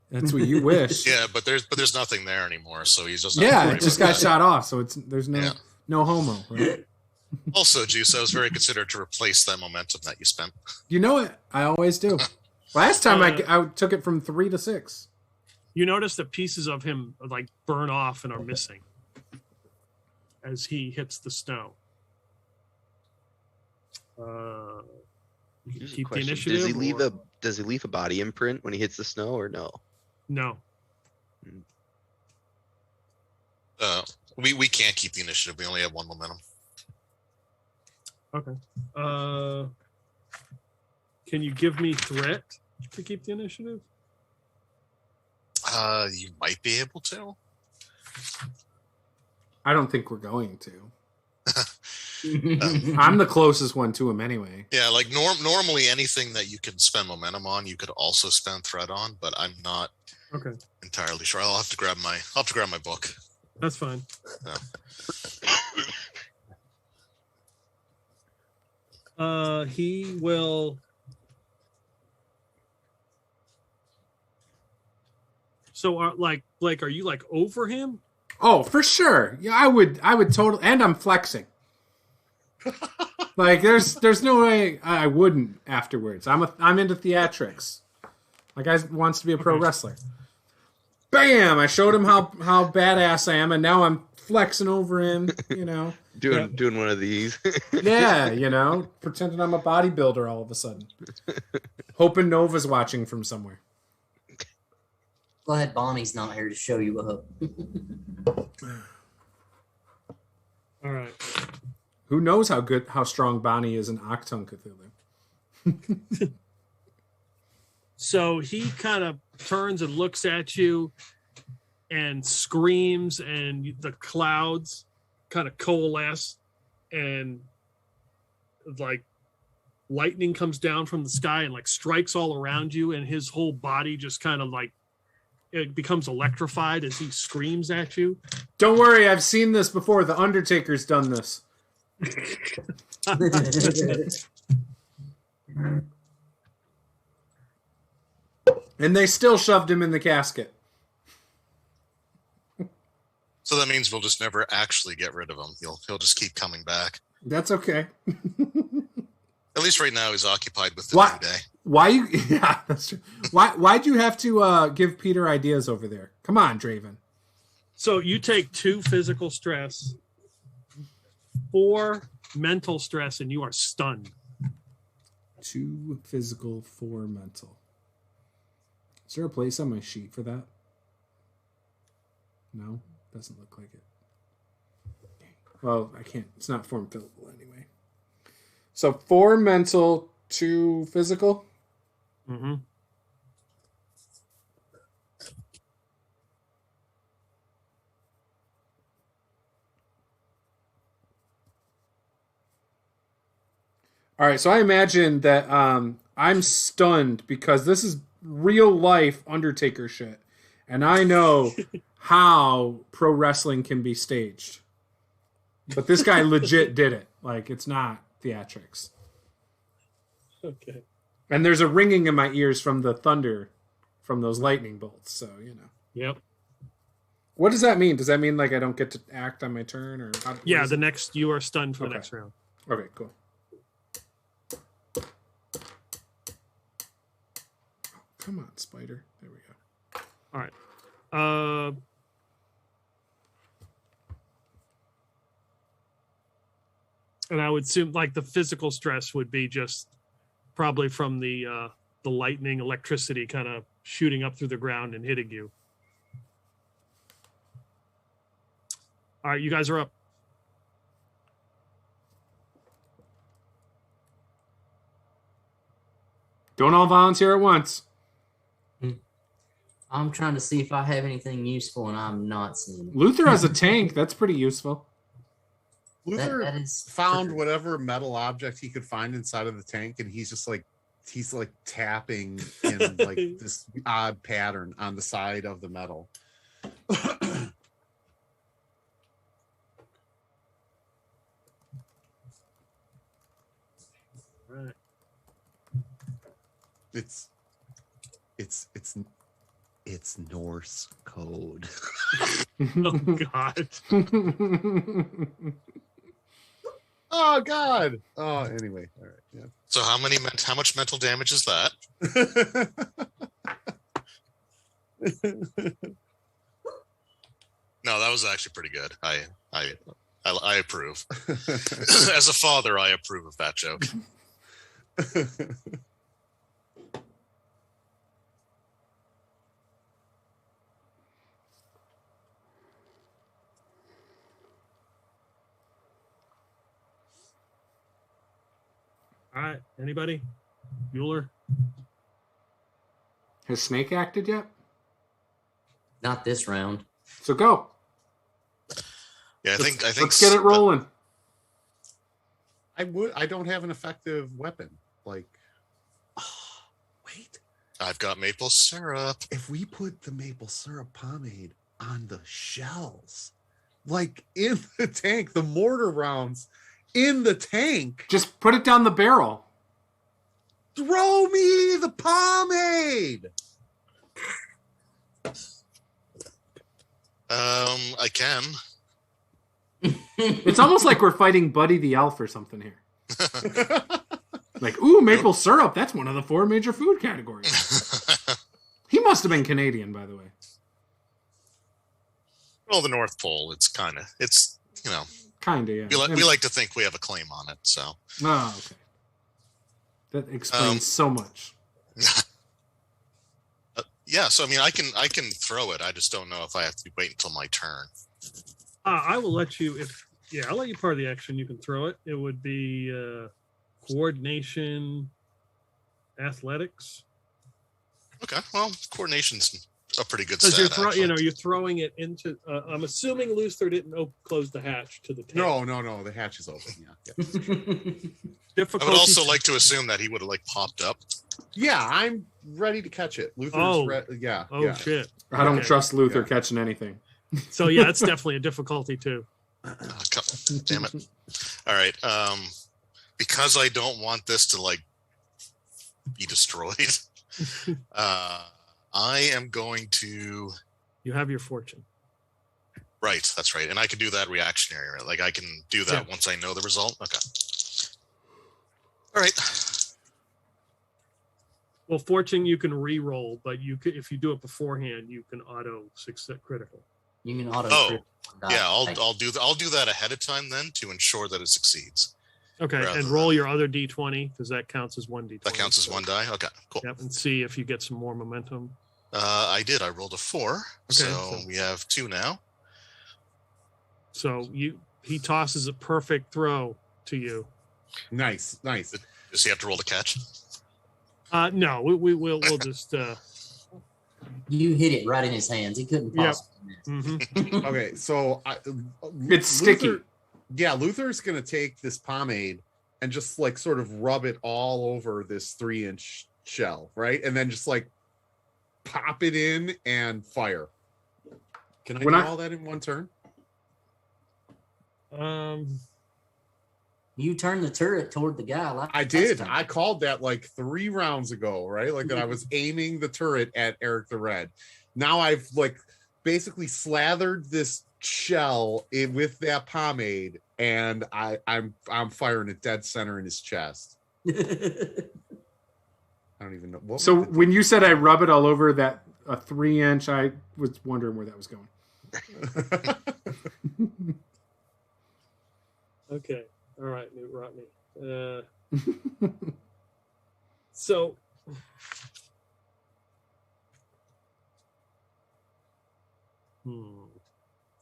That's what you wish. Yeah, but there's nothing there anymore, so he's just it just got shot off, so there's no homo. Right? Also, Juice, I was very considerate to replace that momentum that you spent. You know what? I always do. Last time I took it from 3 to 6. You notice that pieces of him like burn off and are missing as he hits the snow. You can keep the initiative. Does he leave a body imprint when he hits the snow, or no? No. We can't keep the initiative. We only have 1 momentum. Okay. Can you give me threat to keep the initiative? You might be able to. I don't think we're going to. I'm the closest one to him anyway. Yeah, like normally anything that you can spend momentum on, you could also spend threat on, but I'm not entirely sure. I'll have to grab my book. That's fine. He will. So, like Blake, are you like over him? Oh, for sure. Yeah, I would totally. And I'm flexing. Like, there's no way I wouldn't afterwards. I'm into theatrics. My guy wants to be a pro wrestler. Bam! I showed him how badass I am, and now I'm flexing over him. You know, doing one of these. Yeah, you know, pretending I'm a bodybuilder all of a sudden. Hoping Nova's watching from somewhere. Glad Bonnie's not here to show you up. All right. Who knows how strong Bonnie is in Achtung Cthulhu? So he kind of turns and looks at you and screams, and the clouds kind of coalesce, and like lightning comes down from the sky and like strikes all around you, and his whole body just kind of like it becomes electrified as he screams at you. Don't worry, I've seen this before. The Undertaker's done this. And they still shoved him in the casket. So that means we'll just never actually get rid of him. He'll just keep coming back. That's okay. At least right now he's occupied with the New Day. Why you? Yeah, that's true. Why'd you have to give Peter ideas over there? Come on, Draven. So you take 2 physical stress, 4 mental stress, and you are stunned. 2 physical, 4 mental. Is there a place on my sheet for that? No, doesn't look like it. Well, I can't. It's not form fillable anyway. So 4 mental, 2 physical. Mm-hmm. All right, so I imagine that I'm stunned because this is real life Undertaker shit, and I know how pro wrestling can be staged. But this guy legit did it. Like, it's not theatrics. Okay. And there's a ringing in my ears from the thunder from those lightning bolts, so, you know. Yep. What does that mean? Does that mean, like, I don't get to act on my turn? Or yeah, you are stunned for the next round. Okay, cool. Come on, spider. There we go. All right. And I would assume like the physical stress would be just probably from the lightning, electricity kind of shooting up through the ground and hitting you. All right, you guys are up. Don't all volunteer at once. I'm trying to see if I have anything useful, and I'm not seeing it. Luther has a tank. That's pretty useful. Luther That is found whatever metal object he could find inside of the tank, and he's like tapping in like this odd pattern on the side of the metal. Right. It's Norse code. Oh God. Oh God. Oh, anyway. All right. Yeah. So how much mental damage is that? No, that was actually pretty good. I approve. As a father, I approve of that joke. All right. Anybody? Bueller? Has Snake acted yet? not this round. So go. Yeah, I think let's get it rolling. I don't have an effective weapon. Like, oh, wait. I've got maple syrup. If we put the maple syrup pomade on the shells, like in the tank, the mortar rounds in the tank. Just put it down the barrel. Throw me the pomade. I can. It's almost like we're fighting Buddy the Elf or something here. Like, ooh, maple syrup. That's one of the 4 major food categories. He must have been Canadian, by the way. Well, the North Pole, it's you know. Kind of, yeah. We like to think we have a claim on it, so. Oh, okay. That explains so much. Yeah, so I mean, I can throw it. I just don't know if I have to wait until my turn. I will let you. I'll let you part of the action. You can throw it. It would be coordination, athletics. Okay, well, coordination's a pretty good Because stat. you're throwing it into. I'm assuming Luther didn't close the hatch to the tank. No, the hatch is open. Yeah. Difficulty. I would also like to assume that he would have popped up. Yeah, I'm ready to catch it. Luther's yeah. Oh shit! I don't trust Luther catching anything. So yeah, it's definitely a difficulty too. Damn it! All right, because I don't want this to be destroyed. I am going to. You have your fortune. Right, that's right, and I can do that reactionary. Right? Like I can do that once I know the result. Okay. All right. Well, fortune you can re-roll, but if you do it beforehand, you can auto success critical. You can auto. Oh, yeah. I'll do that ahead of time then to ensure that it succeeds. Okay, and roll your other d20 because that counts as 1 d20. That counts as 1 die. Okay, cool. Yep, and see if you get some more momentum. I did. I rolled a 4, okay, so we have 2 now. So he tosses a perfect throw to you. Nice. Does he have to roll to catch? No, we'll just. You hit it right in his hands. He couldn't possibly miss. Mm-hmm. Okay, so it's sticky. Yeah, Luther's gonna take this pomade and just sort of rub it all over this 3-inch shell, right? And then just pop it in and fire. Can I do all that in one turn? You turned the turret toward the guy. I did. I called that 3 rounds ago, right? That I was aiming the turret at Eric the Red. Now I've basically slathered this shell with that pomade, and I'm firing it dead center in his chest. I don't even know. So when you said I rub it all over that a 3-inch, I was wondering where that was going. Okay. All right, Newt Rodney. So,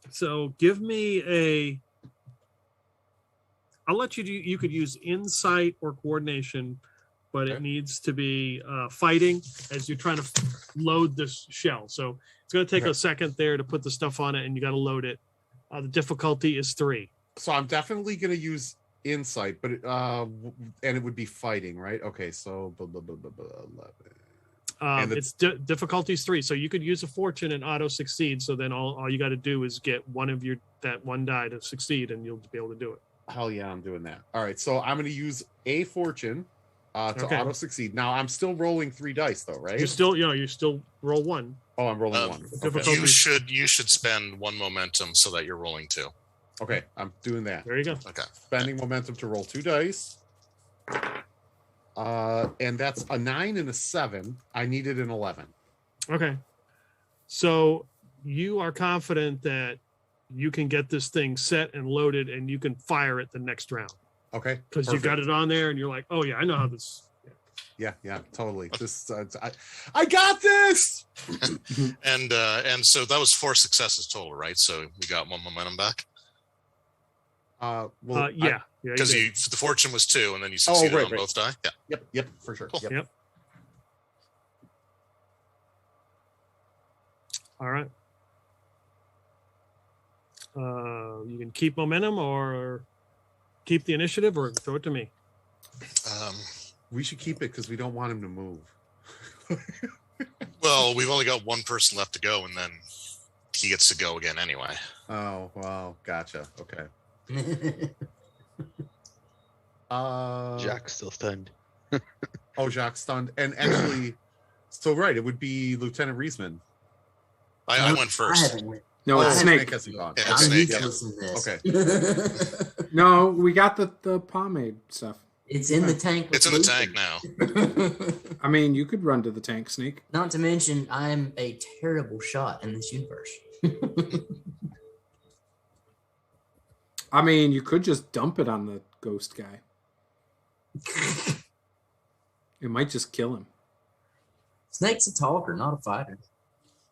so give me I'll let you do. You could use insight or coordination, but it needs to be fighting as you're trying to load this shell. So it's going to take a second there to put the stuff on it, and you got to load it. The difficulty is 3. So I'm definitely going to use insight, but and it would be fighting, right? Okay, so 11. It's difficulty is 3, so you could use a fortune and auto succeed. So then all you got to do is get one of that 1 die to succeed, and you'll be able to do it. Hell yeah, I'm doing that. All right, so I'm going to use a fortune to auto succeed. Now I'm still rolling 3 dice though, right? You still roll 1. Oh, I'm rolling 1. Okay. You should spend 1 momentum so that you're rolling 2. Okay, I'm doing that. There you go. Okay. Spending momentum to roll 2 dice. And that's a 9 and a 7. I needed an 11. Okay. So you are confident that you can get this thing set and loaded and you can fire it the next round. Okay. Because you got it on there and you're like, oh yeah, I know how this. Yeah, totally. This I got this. And so that was 4 successes total, right? So we got 1 momentum back. Yeah, because the fortune was 2, and then you succeeded on both die. Yeah. Yep, for sure. Cool. Yep. All right. You can keep momentum, or keep the initiative or throw it to me? We should keep it because we don't want him to move. Well, we've only got one person left to go, and then he gets to go again anyway. Oh, wow. Gotcha. Okay. Jack's still stunned. Oh, Jacques stunned. And actually, so right, it would be Lieutenant Reisman. I went I first. haven't went. No, it's Snake. Hasn't gone. Yeah, I'm Snake, useless in this. Okay. No, we got the pomade stuff. It's in the tank. It's in the tank now. I mean, you could run to the tank, Snake. Not to mention, I'm a terrible shot in this universe. I mean, you could just dump it on the ghost guy. It might just kill him. Snake's a talker, not a fighter.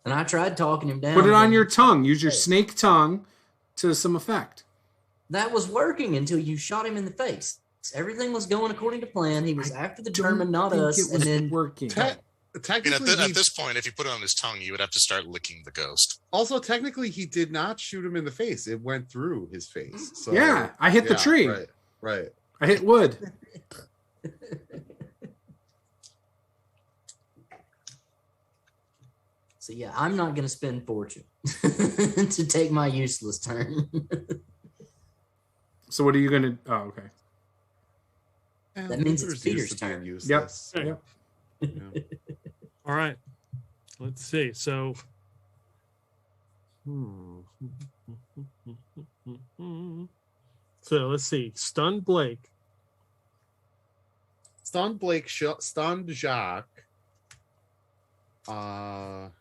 And I tried talking him down. Put it on your tongue. Use your snake tongue to some effect. That was working until you shot him in the face. Everything was going according to plan. He was after the German, not us. It was And then working. Technically, at this point, if you put it on his tongue, you would have to start licking the ghost. also technically, he did not shoot him in the face. It went through his face. So, Yeah, I hit the tree. Right. I hit wood. So yeah, I'm not going to spend fortune to take my useless turn. So what are you gonna? Oh, okay. That means it's Peter's turn. Useless. Yep. Yeah. All right. Let's see. So, so let's see. Stunned Blake. Stunned Blake, stunned Jacques. Lieutenant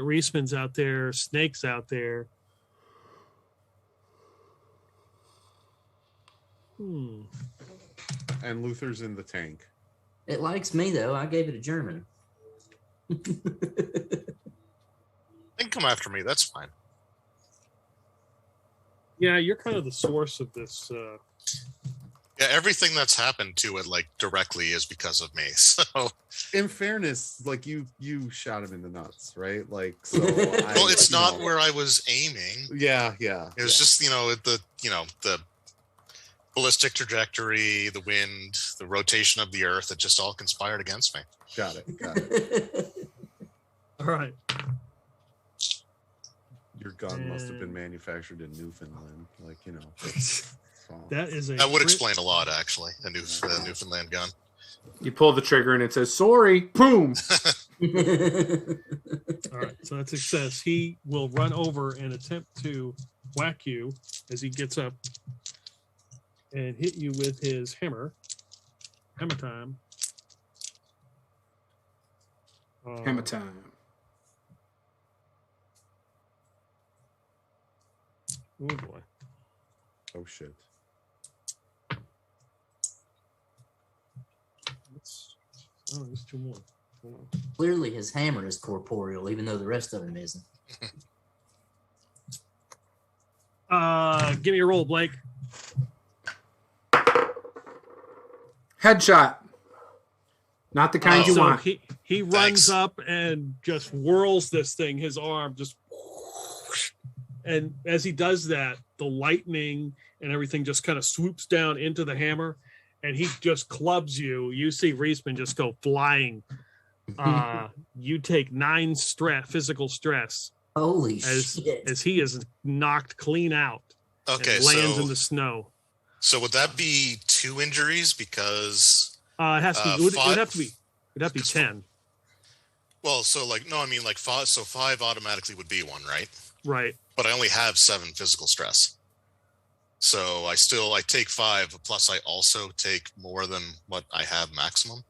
Reisman's out there. Snake's out there. And Luther's in the tank. It likes me though. I gave it a German. They can come after me. That's fine. Yeah, you're kind of the source of this. Yeah, everything that's happened to it, like directly, is because of me. So, In fairness, like you shot him in the nuts, right? Like, so. well, it's not where I was aiming. Yeah. It was just the ballistic trajectory, the wind, the rotation of the earth. It just all conspired against me. Got it. All right. Your gun must have been manufactured in Newfoundland, like That is a. That would explain a lot, actually. A Newfoundland gun. You pull the trigger and it says sorry. Boom. All right, so that's success. He will run over and attempt to whack you as he gets up and hit you with his hammer. Hammer time. Hammer time. Oh boy. Oh shit. There's two more. Hold on. Clearly, his hammer is corporeal, even though the rest of him isn't. Give me a roll, Blake. Headshot. Not the kind you So want. he runs up and just whirls this thing, his arm just, and as he does that, the lightning and everything just kind of swoops down into the hammer, and he just clubs you. You see Reisman just go flying. You take 9 physical stress Holy shit. as he is knocked clean out. Okay, and lands so in the snow. So would that be 2 injuries? Because It has to be. It'd have to be. It'd have to be 10. well, so no, I mean 5. So 5 automatically would be 1, right? Right. But I only have 7 physical stress. So I take 5, plus I also take more than what I have maximum.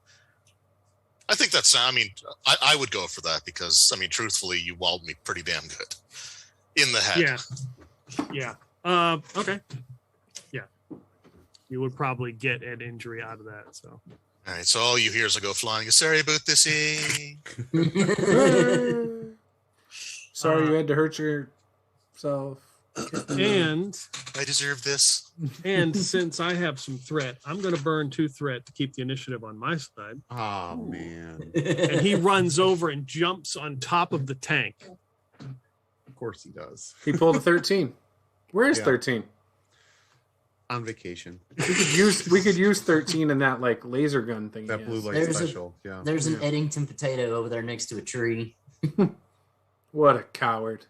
I think that's, I would go for that because, truthfully, you walled me pretty damn good in the head. Yeah. Okay. Yeah. You would probably get an injury out of that. So. All right. So all you hear is I go flying. Sorry about this. Sorry you had to hurt yourself. And I deserve this. And since I have some threat, I'm going to burn 2 threat to keep the initiative on my side. Oh man. And he runs over and jumps on top of the tank. Of course he does. He pulled a 13. Where is Yeah. 13? On vacation. We could use 13 in that like laser gun thing. That blue light There's special. There's an Eddington potato over there next to a tree. What a coward.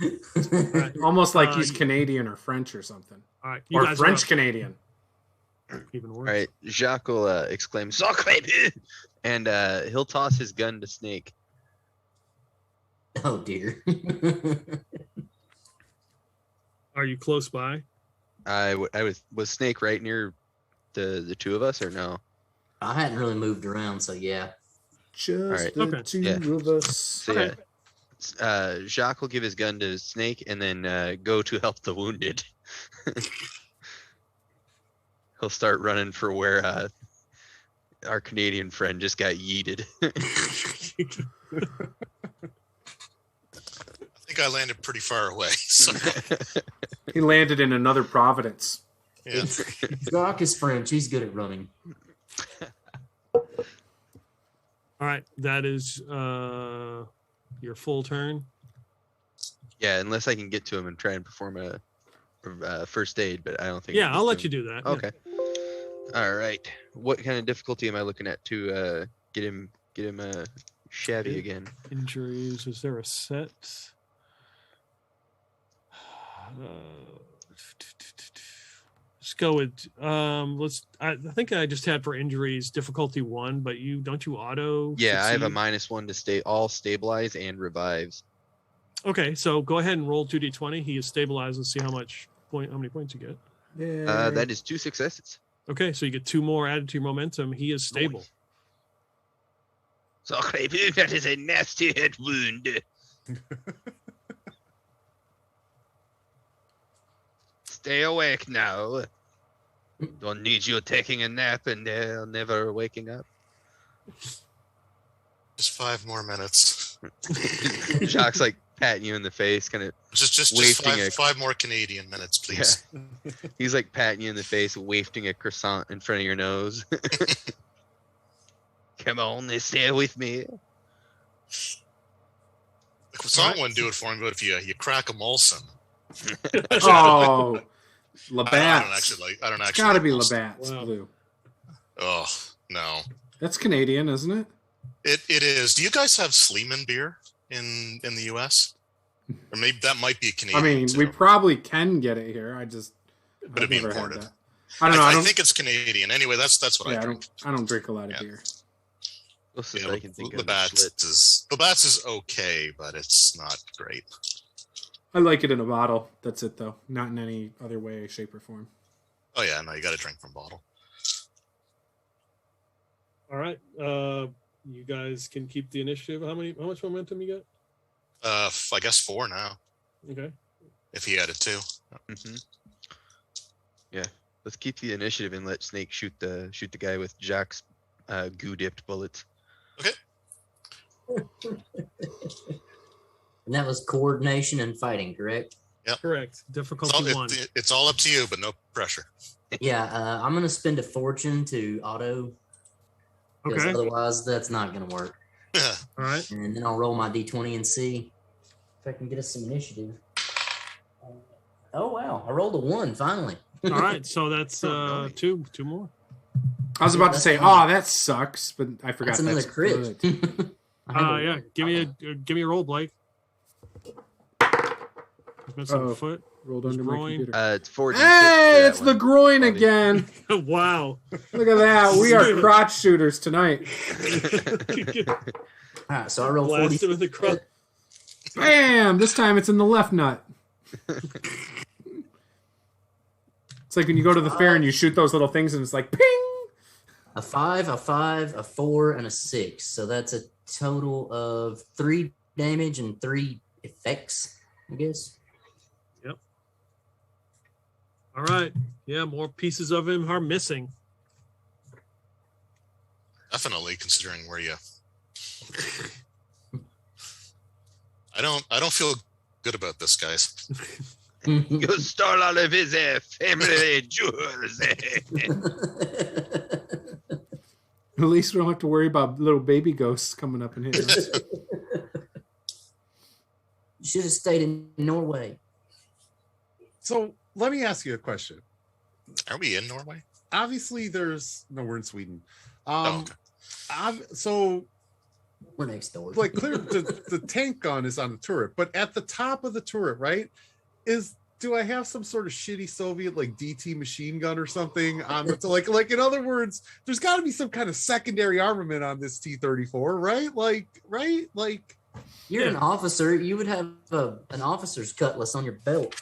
Right. Almost like he's Canadian or French or something. All right, Or French Canadian. Even worse. All right, Jacques will exclaim "Sacre bleu!" and he'll toss his gun to Snake. Oh dear. Are you close by? I was Snake right near the two of us or no? I hadn't really moved around, so yeah. Just right. the Okay. two of us. So Okay. yeah, Jacques will give his gun to Snake and then go to help the wounded. He'll start running for where our Canadian friend just got yeeted. I think I landed pretty far away. So, He landed in another Providence. yeah. Doc is French. He's good at running. All right, that is your full turn. Yeah, unless I can get to him and try and perform a first aid, but I don't think. Yeah, I'll let you do that. yeah. Okay. All right. What kind of difficulty am I looking at to get him shabby Okay. again? Injuries. Is there a set? Let's go with I think I just had for injuries difficulty 1, but don't you auto? Yeah, I have a succeed? -1 to stay all stabilize and revives. Okay, so go ahead and roll 2d20. He is stabilized. Let's see how many points you get. Yeah. That is 2 successes. Okay, so you get 2 more added to your momentum. He is stable. Sacre bleu, that is a nasty head wound. Stay awake now. Don't need you taking a nap and never waking up. Just 5 more minutes. Jacques like patting you in the face, kind of. Just Wafting five more Canadian minutes, please. He's like patting you in the face, wafting a croissant in front of your nose. Come on, stay with me. The croissant wouldn't do it for me, but if you crack a Molson, Oh, I Labatt's. don't actually. It's got to like be Molson. Labatt's Wow. blue. Oh no, That's Canadian, isn't it? it is. Do you guys have Sleeman beer in the U.S.? Or maybe that might be Canadian. I mean, too. we probably can get it here. But I've it'd be never had imported. that. I don't know. I think it's Canadian. Anyway, that's what yeah, I drink. I don't drink a lot of Yeah. beer. Closest Yeah, I can think of. Labatt's is okay, but it's not great. I like it in a bottle. That's it, though. Not in any other way, shape, or form. Oh yeah, no, you got to drink from bottle. All right. You guys can keep the initiative. How much momentum you I guess 4 now. got? Okay. If he added 2. Mm-hmm. Yeah, let's keep the initiative and let Snake shoot the guy with Jack's goo dipped bullets. And that was coordination and fighting, correct? Correct. Difficulty 1. It's all up to you, but no pressure. Yeah, I'm gonna spend a fortune to auto. Because Okay. otherwise, that's not gonna work. All right. And then I'll roll my d20 and see if I can get us some initiative. Oh wow! I rolled a 1 finally. All right. So that's Oh, two more. I was about to say, oh, that sucks, but I forgot That's another crit. good. Yeah. Give me a roll, Blake. Missing Oh. a foot. Rolled His under my groin. computer. It's 4d6 for Hey, that it's the one. groin Buddy. again. Wow. Look at that. We are crotch shooters tonight. All right, so I rolled Blasted 40. with the cross. Bam! This time it's in the left nut. It's like when you go to the fair and you shoot those little things and it's like ping! A 5, a 5, a 4, and a 6. So that's a total of 3 damage and 3 effects, I guess. All right. Yeah, more pieces of him are missing. Definitely, considering where you. I don't feel good about this, guys. You stole all of his family jewels. At least we don't have to worry about little baby ghosts coming up and hitting us. You should have stayed in Norway. So let me ask you a question. Are we in Norway? Obviously, we're in Sweden. Okay. So We're next door. like clear the tank gun is on the turret, but at the top of the turret, right, do I have some sort of shitty Soviet like DT machine gun or something on the like in other words, there's got to be some kind of secondary armament on this T-34, right? Like You're an officer. You would have an officer's cutlass on your belt.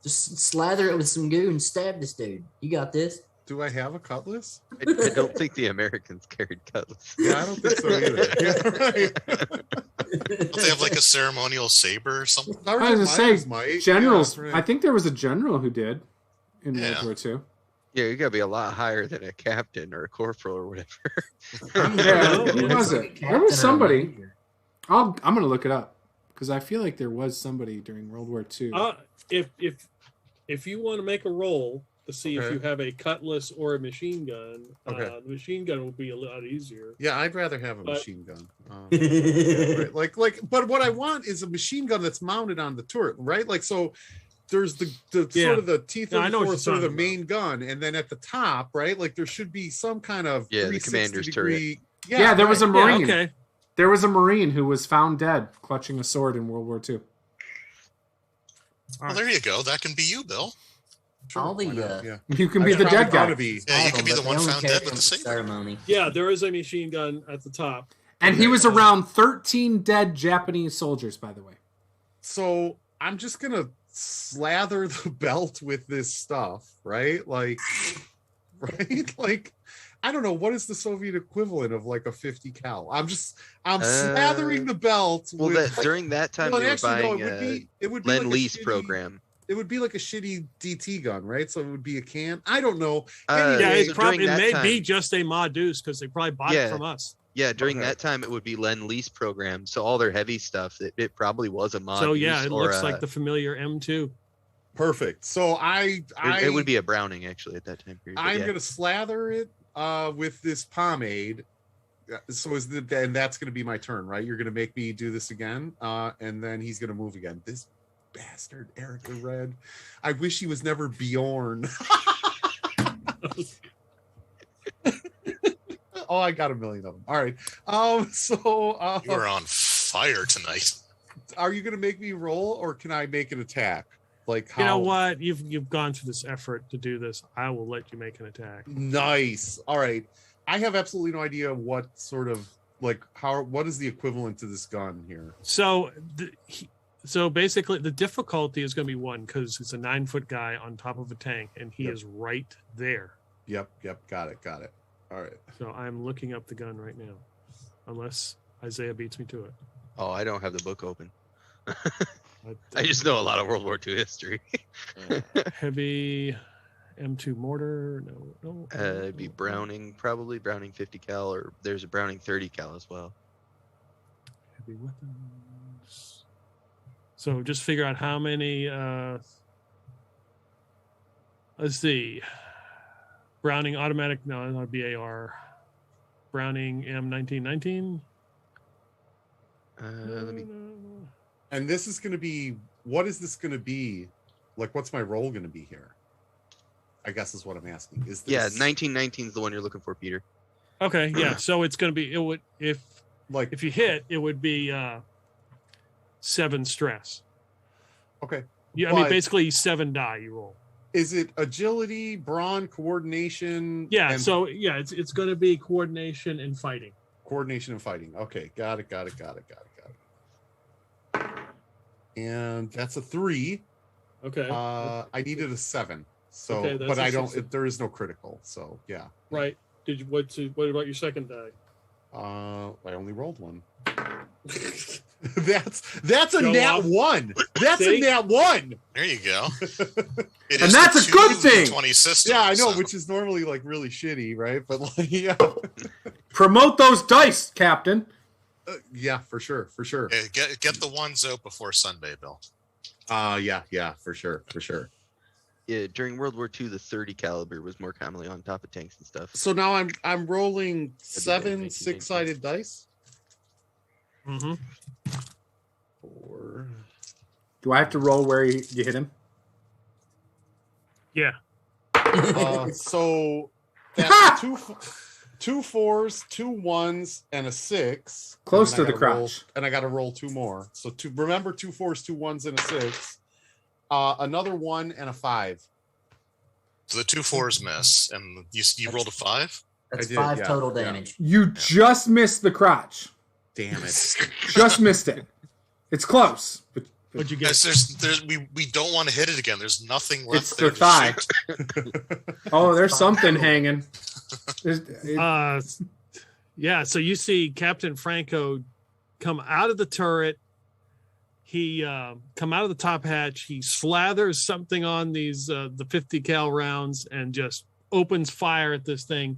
Just slather it with some goo and stab this dude. You got this. Do I have a cutlass? I don't think the Americans carried cutlass. Yeah, I don't think so either. Yeah, right. Don't they have like a ceremonial saber or something? I was going to say, generals. Yeah, right. I think there was a general who did in World War II. Yeah, you got to be a lot higher than a captain or a corporal or whatever. Yeah, who was it? There was somebody. I'm going to look it up because I feel like there was somebody during World War II. If you want to make a roll to see if you have a cutlass or a machine gun, the machine gun will be a lot easier. Yeah, I'd rather have a machine gun. Yeah, right. Like, but what I want is a machine gun that's mounted on the turret, right? Like, so there's the sort of the T-34, sort of the main gun, and then at the top, right? Like, there should be some kind of the commander's turret. Yeah, there was a Marine. Yeah, okay. There was a Marine who was found dead clutching a sword in World War II. Well, there you go. That can be you, Bill. All the You can be the dead guy. Yeah, you can be the one found dead with the saber. ceremony. Yeah, there is a machine gun at the top. And he was around 13 dead Japanese soldiers, by the way. So I'm just gonna slather the belt with this stuff, right? Like, right? Like, I don't know, what is the Soviet equivalent of like a 50 cal? I'm slathering the belt. Well, during that time, they were buying it would be Lend-Lease program. It would be like a shitty DT gun, right? So it would be a can. I don't know. It may be just a Modus because they probably bought it from us. Yeah, during that time, it would be Lend-Lease program. So all their heavy stuff, it probably was a Modus. So yeah, it looks like the familiar M2. Perfect. So it would be a Browning actually at that time period. I'm gonna slather it with this pomade. So and that's gonna be my turn, right? You're gonna make me do this again, and then he's gonna move again. This bastard Erica Red. I wish he was never Bjorn. Oh, I got a million of them. All right. You are on fire tonight. Are you gonna make me roll, or can I make an attack? Like, how? You know what? You've gone through this effort to do this. I will let you make an attack. Nice. All right. I have absolutely no idea what sort of what is the equivalent to this gun here. So basically, the difficulty is going to be 1 because it's a 9-foot guy on top of a tank, and he is right there. Yep. Got it. All right. So I'm looking up the gun right now, unless Isaiah beats me to it. Oh, I don't have the book open. I just know a lot of World War II history. Heavy M2 mortar. No. It'd be Browning, probably Browning 50 cal, or there's a Browning 30 cal as well. Heavy weapons. So just figure out how many. Let's see. Browning automatic. No, not BAR. Browning M1919. Let me. And this is going to be. What is this going to be? Like, what's my role going to be here? I guess is what I'm asking. Is this... 1919 is the one you're looking for, Peter. Okay, yeah. So it's going to be. It would if you hit, it would be 7 stress. Okay. Yeah, I mean basically 7 die you roll. Is it agility, brawn, coordination? Yeah. So yeah, it's going to be coordination and fighting. Coordination and fighting. Okay, got it. And that's a 3. Okay. I needed a 7. So, okay, but I don't. There is no critical. So yeah. Right. Did you what about your second die? I only rolled 1. that's a nat 1. That's a nat 1. There you go. And that's a good thing. 20 systems, yeah, I know, which is normally like really shitty, right? But like, yeah. Promote those dice, Captain. Yeah, for sure. Get the ones out before Sunday, Bill. Yeah, for sure. Yeah, during World War II, the 30 caliber was more commonly on top of tanks and stuff. So now I'm rolling 7 6-sided dice. Mm-hmm. 4. Do I have to roll where you hit him? Yeah. So that's two 4s, 2 1s, and a 6. Close And to I the gotta roll- crotch. and I got to roll 2 more. So remember 2 4s, 2 1s, and a 6. Another 1 and a 5. So the 2 4s miss, and you rolled a 5. That's I did, 5 yeah, total yeah. damage. You just missed the crotch. Damn it. Just missed it. It's close. But What'd you get? We don't want to hit it again. There's nothing left it's there the to thigh. shoot. Oh, there's something hanging. Yeah, so you see Captain Franco come out of the turret. He come out of the top hatch. He slathers something on these the 50 cal rounds and just opens fire at this thing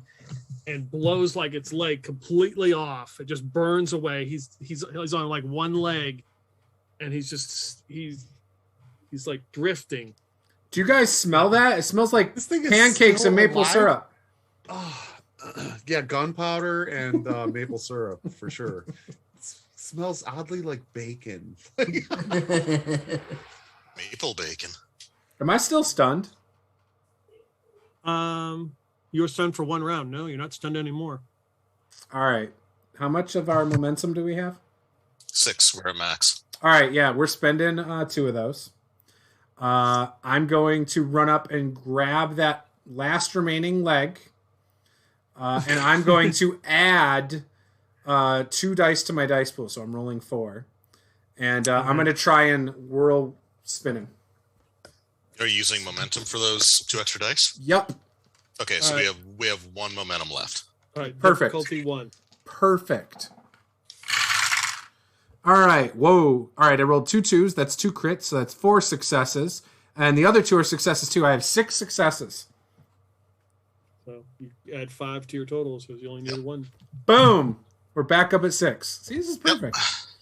and blows like its leg completely off. It just burns away. He's on like one leg, and he's like drifting. Do you guys smell that? It smells like This thing is pancakes still and maple alive? syrup. Oh, yeah, gunpowder and maple syrup for sure. Smells oddly like bacon. Maple bacon. Am I still stunned? You were stunned for 1 round. No, you're not stunned anymore. All right. How much of our momentum do we have? 6. We're at max. All right. Yeah, we're spending 2 of those. I'm going to run up and grab that last remaining leg. And I'm going to add 2 dice to my dice pool. So I'm rolling 4. And I'm going to try and whirl spinning. Are you using momentum for those 2 extra dice? Yep. Okay, so All right. we have 1 momentum left. All right, Perfect. difficulty 1. Perfect. All right. Whoa. All right. I rolled 2 2s. That's 2 crits. So that's 4 successes. And the other 2 are successes too. I have 6 successes. So you add 5 to your total, so you only need 1. Boom. We're back up at 6. See, this is perfect.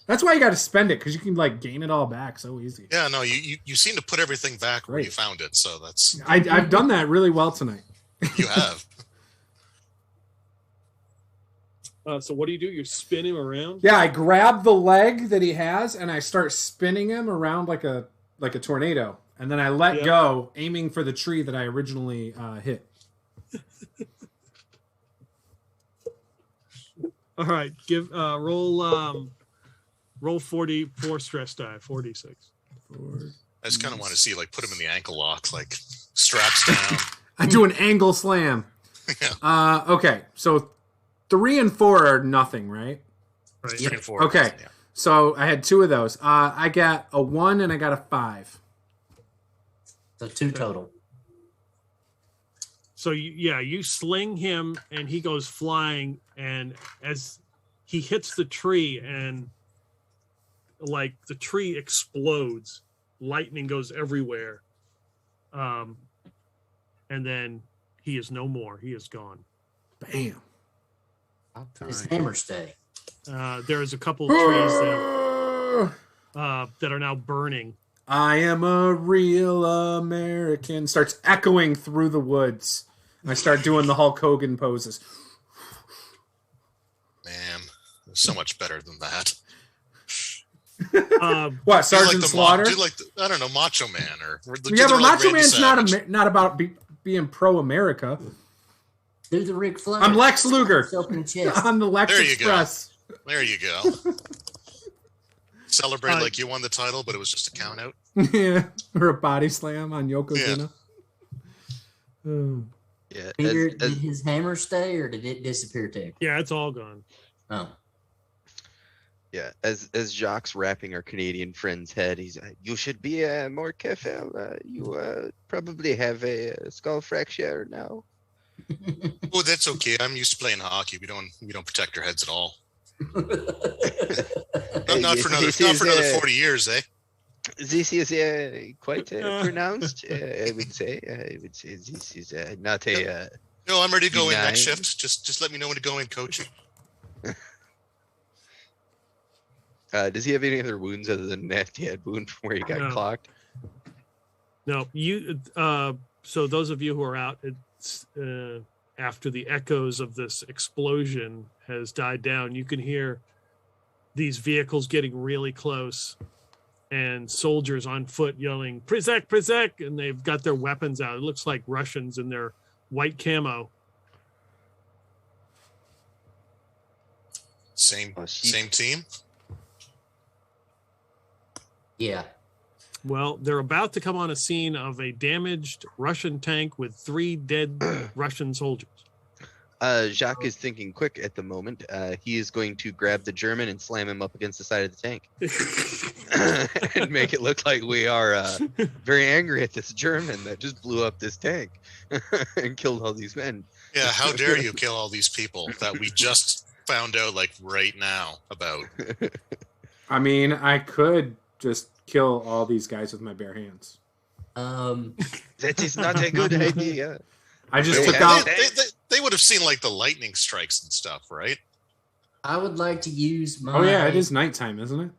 That's why you got to spend it, because you can like gain it all back so easy. Yeah, no, you seem to put everything back where Great. you found it, so that's I've done that really well tonight. you have. So what do? You spin him around? Yeah, I grab the leg that he has and I start spinning him around like a tornado, and then I let go, aiming for the tree that I originally hit. All right, give roll 44 stress die, 4d6. I just kind of want to see, like, put him in the ankle lock, like straps down. I do an angle slam. Yeah. Okay, so 3 and 4 are nothing, right? Right. 3 and 4. Okay. Yeah. So I had 2 of those. I got a 1 and I got a 5. So 2 total. So you sling him and he goes flying, and as he hits the tree and like the tree explodes, lightning goes everywhere. And then he is no more. He is gone. Bam. His hammer stay. There is a couple of trees that are now burning. I am a real American. Starts echoing through the woods. I start doing the Hulk Hogan poses. Man, so much better than that. What, Sergeant Do you Slaughter? do you like I don't know, Macho Man or Yeah, but Macho Randy Man's Savage? not about being pro-America. Do the Ric Flair. I'm Lex Luger. Yourself in the chest. On the Lex There you go. Express. There you go. Celebrate like you won the title, but it was just a count out. Yeah, or a body slam on Yokozuna. Oh. Yeah. Peter, did his hammer stay or did it disappear too? Yeah, it's all gone. Oh. Yeah, as Jacques rapping our Canadian friend's head, he's you should be more careful. You probably have a skull fracture now. Oh, that's okay. I'm used to playing hockey. We don't protect our heads at all. Not for another 40 years, eh? This is quite pronounced. I would say this is not a. No, I'm ready to go in benign. next shift. Just let me know when to go in, coach. Does he have any other wounds other than that head wound from where he got No. clocked? No, you. So those of you who are out, it's after the echoes of this explosion has died down, you can hear these vehicles getting really close, and soldiers on foot yelling "Prizek, Prizek," and they've got their weapons out. It looks like Russians in their white camo. Same team. Yeah. Well, they're about to come on a scene of a damaged Russian tank with 3 dead Russian soldiers. Jacques is thinking quick at the moment. He is going to grab the German and slam him up against the side of the tank and make it look like we are very angry at this German that just blew up this tank and killed all these men. Yeah, how dare you kill all these people that we just found out like right now about. I mean, I could just kill all these guys with my bare hands. That is not a good idea. I just took out. They would have seen like the lightning strikes and stuff, right? I would like to use my. Oh yeah, it is nighttime, isn't it?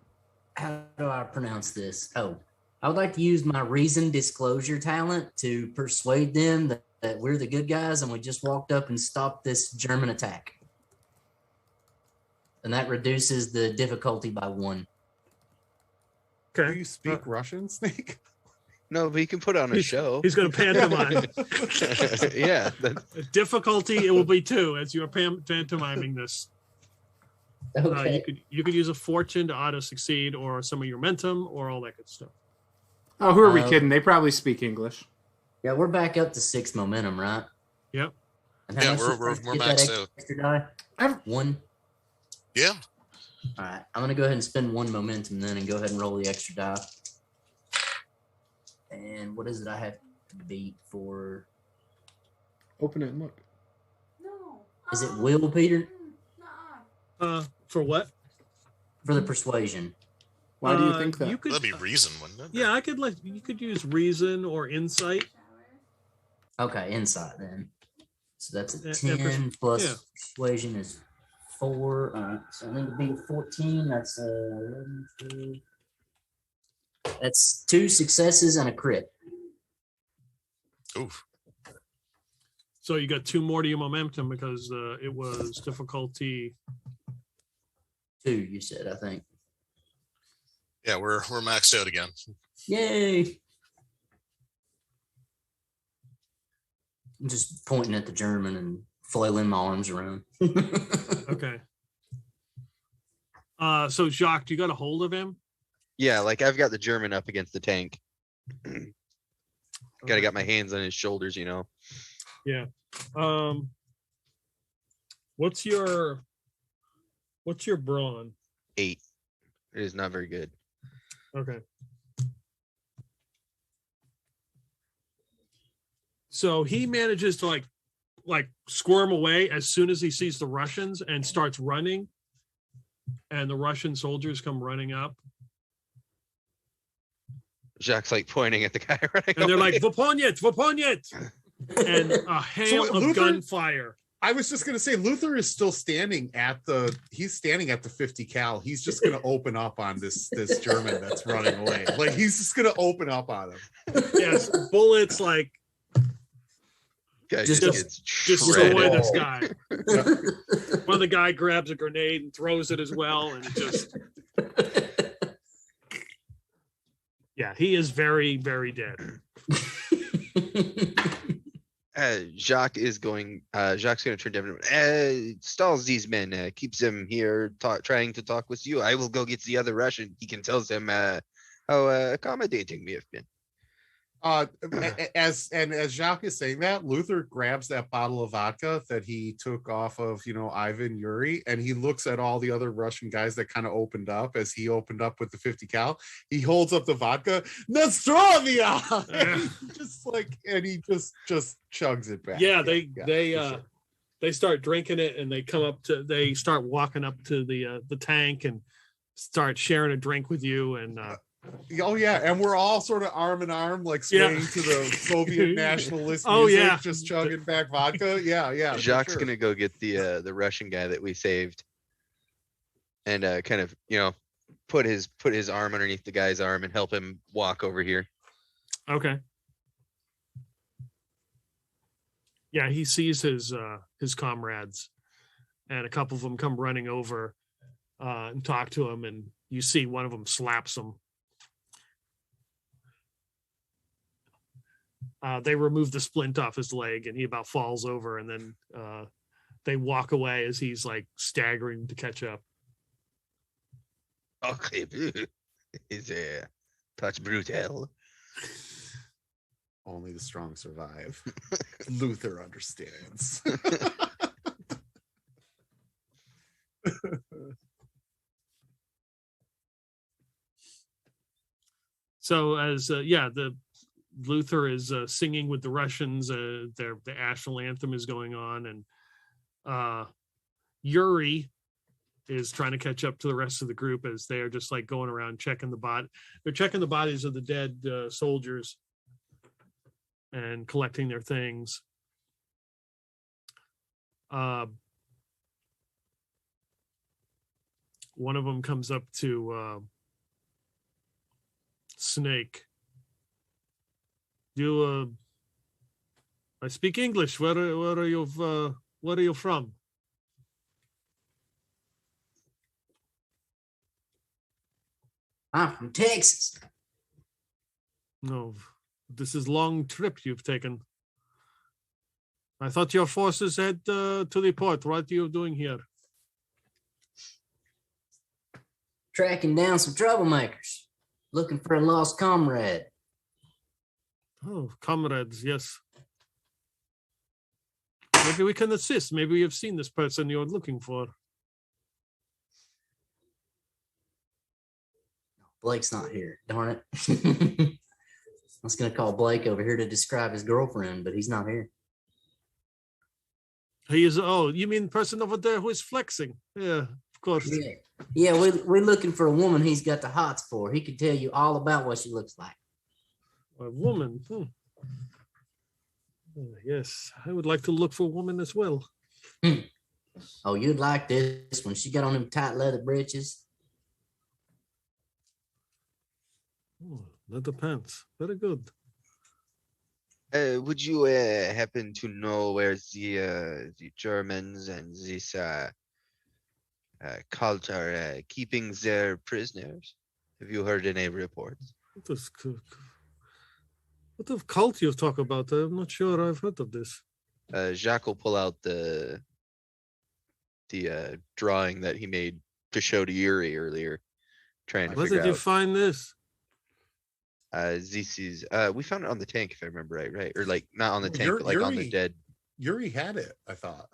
How do I pronounce this? Oh, I would like to use my reason disclosure talent to persuade them that we're the good guys and we just walked up and stopped this German attack. And that reduces the difficulty by 1. Do you speak Russian, Snake? No, but he can put on a show. He's going to pantomime. Yeah. Difficulty, it will be 2 as you're pantomiming this. Okay. You could use a fortune to auto succeed, or some of your momentum, or all that good stuff. Oh, who are we kidding? They probably speak English. Yeah, we're back up to 6 momentum, right? Yep. And how much we're does get maxed that out. extra die? 1. Yeah. All right, I'm gonna go ahead and spend 1 momentum then, and go ahead and roll the extra die. And what is it I have to beat for? Open it and look. No. Is it will, Peter? For what? For the persuasion. Why do you think that? That'd be reason, wouldn't it? Yeah, you could use reason or insight. Okay, insight then. So that's a Yeah, 10 plus persuasion is 4. So I need to beat 14. That's 11, 2. That's 2 successes and a crit. Oof. So you got 2 more to your momentum because it was difficulty 2. You said, I think. Yeah, we're maxed out again. Yay! I'm just pointing at the German and flailing my arms around. Okay. So Jacques, you got a hold of him? Yeah, like I've got the German up against the tank. Gotta got my hands on his shoulders, you know. Yeah. What's your brawn? 8. It is not very good. Okay. So he manages to like squirm away as soon as he sees the Russians and starts running, and the Russian soldiers come running up. Jacques like pointing at the guy running and they're away. like, "Voponyet, Voponyet!" and a hail of gunfire. I was just gonna say Luther is still standing at the 50 cal. He's just gonna open up on this German that's running away. Like he's just gonna open up on him. Yes, bullets like Guy just gets destroy this Oh. guy. One of the guy grabs a grenade and throws it as well, and just he is very, very dead. Jacques is going. Jacques going to turn to everyone. Stalls these men. Keeps them here, trying to talk with you. I will go get the other Russian. He can tell them how accommodating we have been. As Jacques is saying that, Luther grabs that bottle of vodka that he took off of, Ivan Yuri, and he looks at all the other Russian guys that kind of opened up as he opened up with the 50 cal. He holds up the vodka, Nostrovia, and he just chugs it back. Yeah, they start drinking it, and they start walking up to the tank and start sharing a drink with you, and oh yeah, and we're all sort of arm in arm, like swaying to the Soviet nationalist music, Oh, yeah. just chugging back vodka. Yeah. Jacques gonna go get the Russian guy that we saved, and kind of put his arm underneath the guy's arm and help him walk over here. Okay. Yeah, he sees his comrades, and a couple of them come running over and talk to him, and you see one of them slaps him. They remove the splint off his leg, and he about falls over, and then they walk away as he's like staggering to catch up. Okay, is a touch brutal. Only the strong survive. Luther understands. So as the Luther is singing with the Russians, the national anthem is going on, and Yuri is trying to catch up to the rest of the group as they are just like going around checking the body. They're checking the bodies of the dead soldiers and collecting their things. One of them comes up to Snake. I speak English. Where are you from? I'm from Texas. No, this is long trip you've taken. I thought your forces had to the port. What are you doing here? Tracking down some troublemakers. Looking for a lost comrade. Oh, comrades, yes. Maybe we can assist. Maybe you've seen this person you're looking for. Blake's not here. Darn it. I was going to call Blake over here to describe his girlfriend, but he's not here. He is, oh, you mean the person over there who is flexing? Yeah, of course. Yeah, we're looking for a woman he's got the hots for. He could tell you all about what she looks like. A woman? Yes, I would like to look for a woman as well. Oh, you'd like this when she got on them tight leather breeches. Oh, leather pants. Very good. Would you happen to know where the Germans and this cult are keeping their prisoners? Have you heard any reports? What of cult you talk about? I'm not sure I've heard of this. Jacques will pull out the drawing that he made to show to Yuri earlier, trying to Where figure did you out. find this? This is we found it on the tank, if I remember right? Or like not on the tank, Yuri, but like on the dead. Yuri had it, I thought.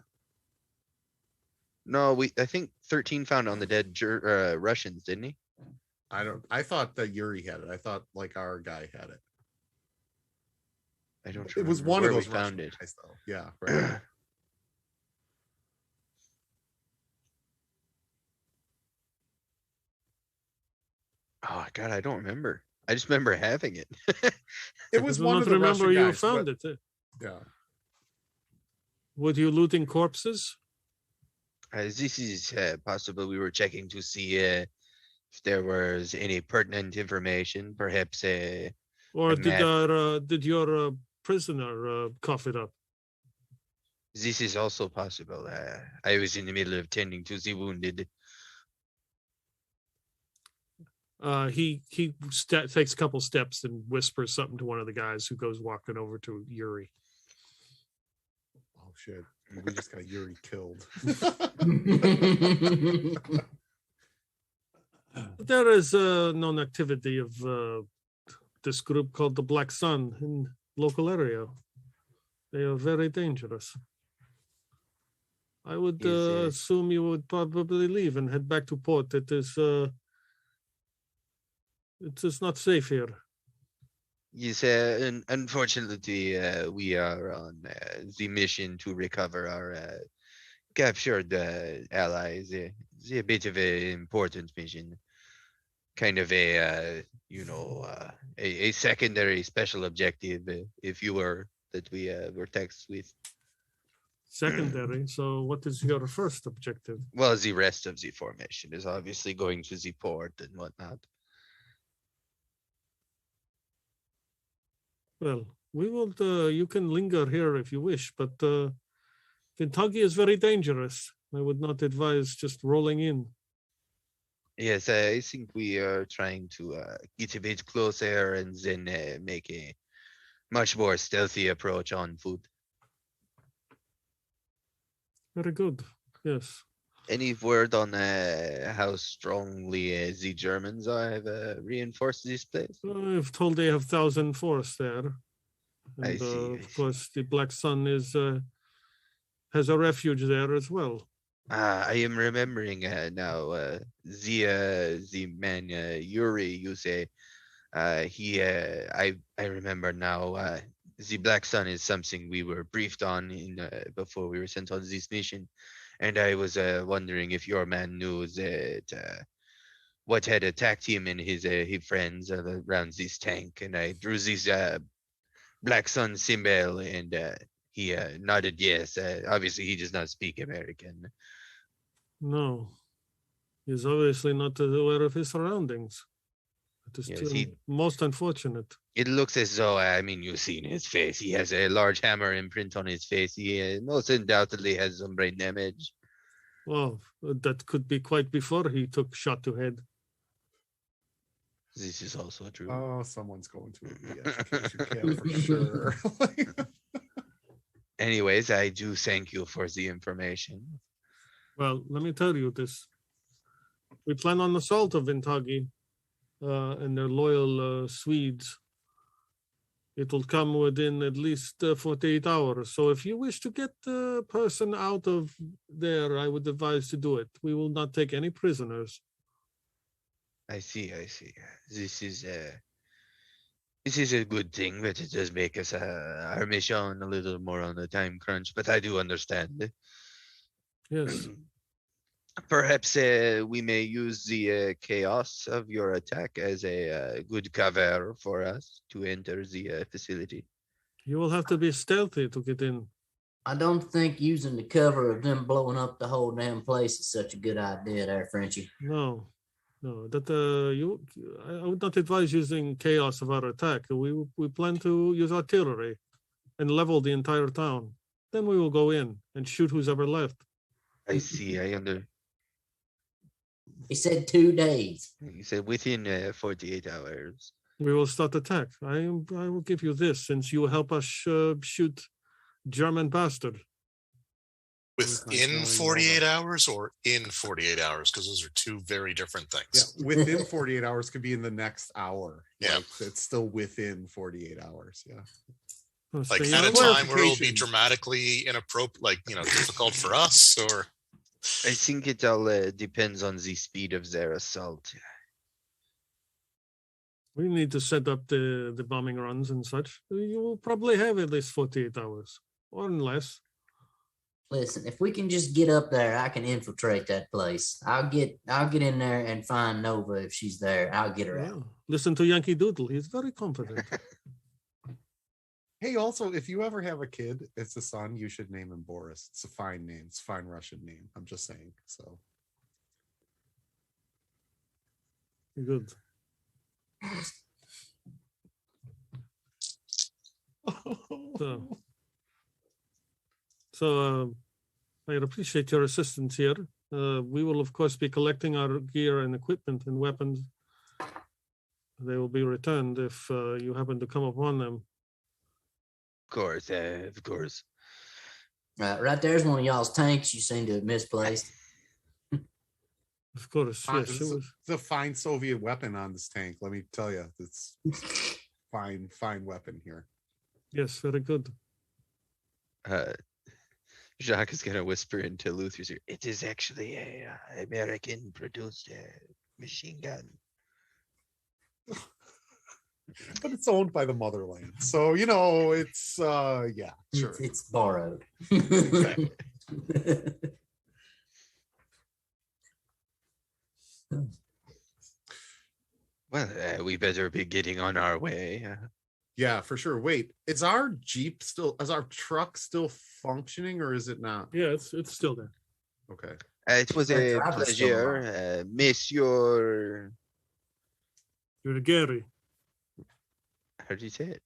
No, I think 13 found it on the dead Russians, didn't he? I thought that Yuri had it. I thought like our guy had it. I don't. It was one of those we found it. guys, though. Yeah, right. Oh God, I don't remember. I just remember having it. It was I one don't of the remember Russian you guys, found but- it. Yeah. Were you looting corpses? This is possible. We were checking to see if there was any pertinent information, perhaps. Or A did your prisoner cough it up? This is also possible. I was in the middle of tending to the wounded. He takes a couple steps and whispers something to one of the guys who goes walking over to Yuri. Oh shit! We just got Yuri killed. There is known activity of this group called the Black Sun in local area. They are very dangerous. I would assume you would probably leave and head back to port. It is not safe here. Yes, and unfortunately, we are on the mission to recover our captured allies. It's a bit of an important mission, kind of a a secondary special objective, if you were, that we were tasked with. Secondary. So, what is your first objective? Well, the rest of the formation is obviously going to the port and whatnot. Well, we will. You can linger here if you wish, but Kentucky is very dangerous. I would not advise just rolling in. Yes, I think we are trying to get a bit closer and then make much more stealthy approach on foot. Very good. Yes. Any word on how strongly the Germans have reinforced this place? I've told they have 1,000 force there. And, I see. of course, the Black Sun has a refuge there as well. I am remembering now. The man Yuri, you say, I remember now. The Black Sun is something we were briefed on before we were sent on this mission, and I was wondering if your man knew that what had attacked him and his friends around this tank, and I drew this Black Sun symbol, and he nodded yes. Obviously, he does not speak American. No. He's obviously not aware of his surroundings. It is Yes, most unfortunate. It looks as though, I mean, you've seen his face. He has a large hammer imprint on his face. He most undoubtedly has some brain damage. Well, that could be quite before he took shot to head. This is also true. Oh, someone's going to a education camp for sure. Anyways, I do thank you for the information. Well, let me tell you this. We plan on assault of Vintagi and their loyal Swedes. It will come within at least 48 hours. So if you wish to get the person out of there, I would advise to do it. We will not take any prisoners. I see. This is a good thing, but it does make us our mission a little more on the time crunch. But I do understand. Yes. Perhaps we may use the chaos of your attack as a good cover for us to enter the facility. You will have to be stealthy to get in. I don't think using the cover of them blowing up the whole damn place is such a good idea there, Frenchie. No. That I would not advise using chaos of our attack. We plan to use artillery and level the entire town. Then we will go in and shoot who's ever left. I see. He said 2 days. You said within 48 hours. We will start attack. I will give you this since you help us shoot German bastard. Within 48 hours or in 48 hours? Because those are two very different things. Yeah, within 48 hours could be in the next hour. Yeah. Like, it's still within 48 hours. Yeah. Like at a time where it will be dramatically inappropriate, difficult for us, or? I think it all depends on the speed of their assault. We need to set up the bombing runs and such. You will probably have at least 48 hours or less. Listen, if we can just get up there, I can infiltrate that place. I'll get in there and find Nova if she's there. I'll get her out. Listen to Yankee Doodle. He's very confident. Hey, also, if you ever have a kid, it's a son, you should name him Boris. It's a fine name. It's a fine Russian name. I'm just saying. So good. So I appreciate your assistance here. We will, of course, be collecting our gear and equipment and weapons. They will be returned if you happen to come upon them. Of course. Right there's one of y'all's tanks you seem to have misplaced. Of course, yes. It's a fine Soviet weapon on this tank. Let me tell you, it's fine weapon here. Yes, very good. Jacques is gonna whisper into Luther's ear. It is actually a American-produced machine gun. But it's owned by the motherland, so it's yeah, sure. It's borrowed. Exactly. Well, we better be getting on our way. Yeah, for sure. Wait, is our truck still funcking, or is it not? Yeah, it's still there. Okay. It was a pleasure, Monsieur. Gary. How do you say it?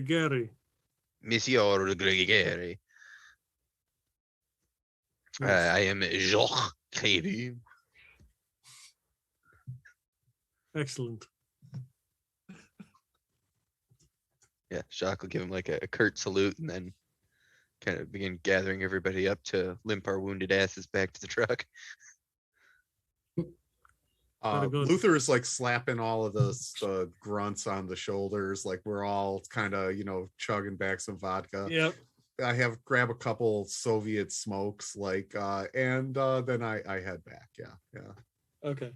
Gary. Monsieur Gregary. I am Jacques Crébu. Excellent. Yeah, Jacques will give him like a curt salute and then kind of begin gathering everybody up to limp our wounded asses back to the truck. Luther is like slapping all of the grunts on the shoulders, like we're all kind of, chugging back some vodka. Yep. I grab a couple Soviet smokes, and then I head back. Yeah. Okay.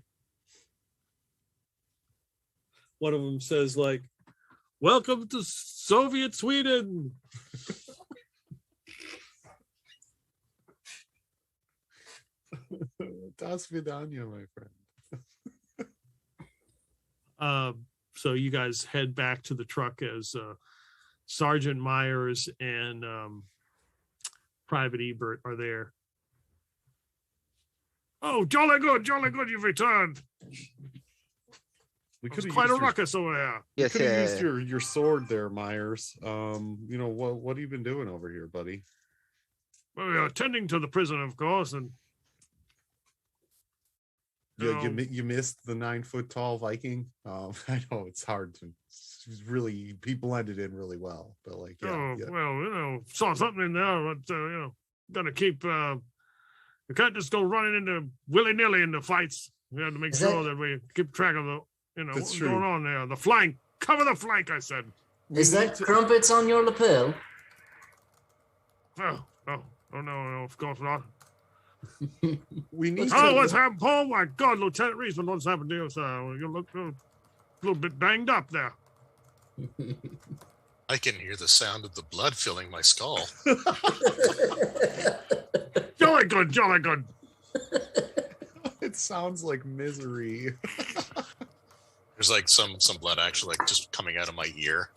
One of them says, "Welcome to Soviet Sweden." Das vidanya, my friend. So you guys head back to the truck as Sergeant Myers and Private Ebert are there. Oh, jolly good, you've returned. We It was could quite a ruckus over there. Yes, could have used your sword there, Myers. What have you been doing over here, buddy? Well, we are attending to the prison, of course, and you missed the 9-foot tall Viking. I know it's hard to. He blended in really well, but well, saw something in there, but gotta keep. We can't just go running into willy-nilly into fights. We have to make sure that we keep track of the, what's going on there. The flank, cover the flank. I said. Is that crumpets on your lapel? Oh no, of course not. We need. What's happened, Paul? My God, Lieutenant Reisman, what's happened to you, sir? You look a little bit banged up there. I can hear the sound of the blood filling my skull. Jolly good. It sounds like misery. There's some blood actually just coming out of my ear.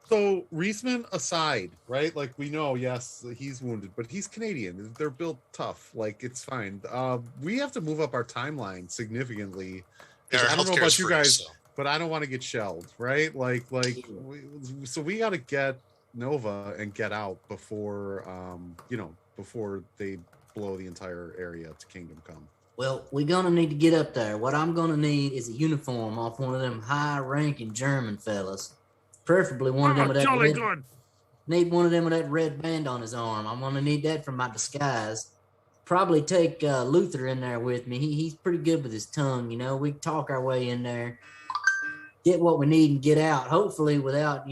So Reisman aside, right? We know, yes, he's wounded, but he's Canadian. They're built tough. It's fine. We have to move up our timeline significantly. Yeah, I don't know about you guys, so. But I don't want to get shelled, right? So we got to get Nova and get out before, before they blow the entire area to Kingdom Come. Well, we're going to need to get up there. What I'm going to need is a uniform off one of them high-ranking German fellas. Preferably one of them with that red, need one of them with that red band on his arm. I'm going to need that for my disguise. Probably take Luther in there with me. He's pretty good with his tongue, We can talk our way in there, get what we need, and get out. Hopefully without,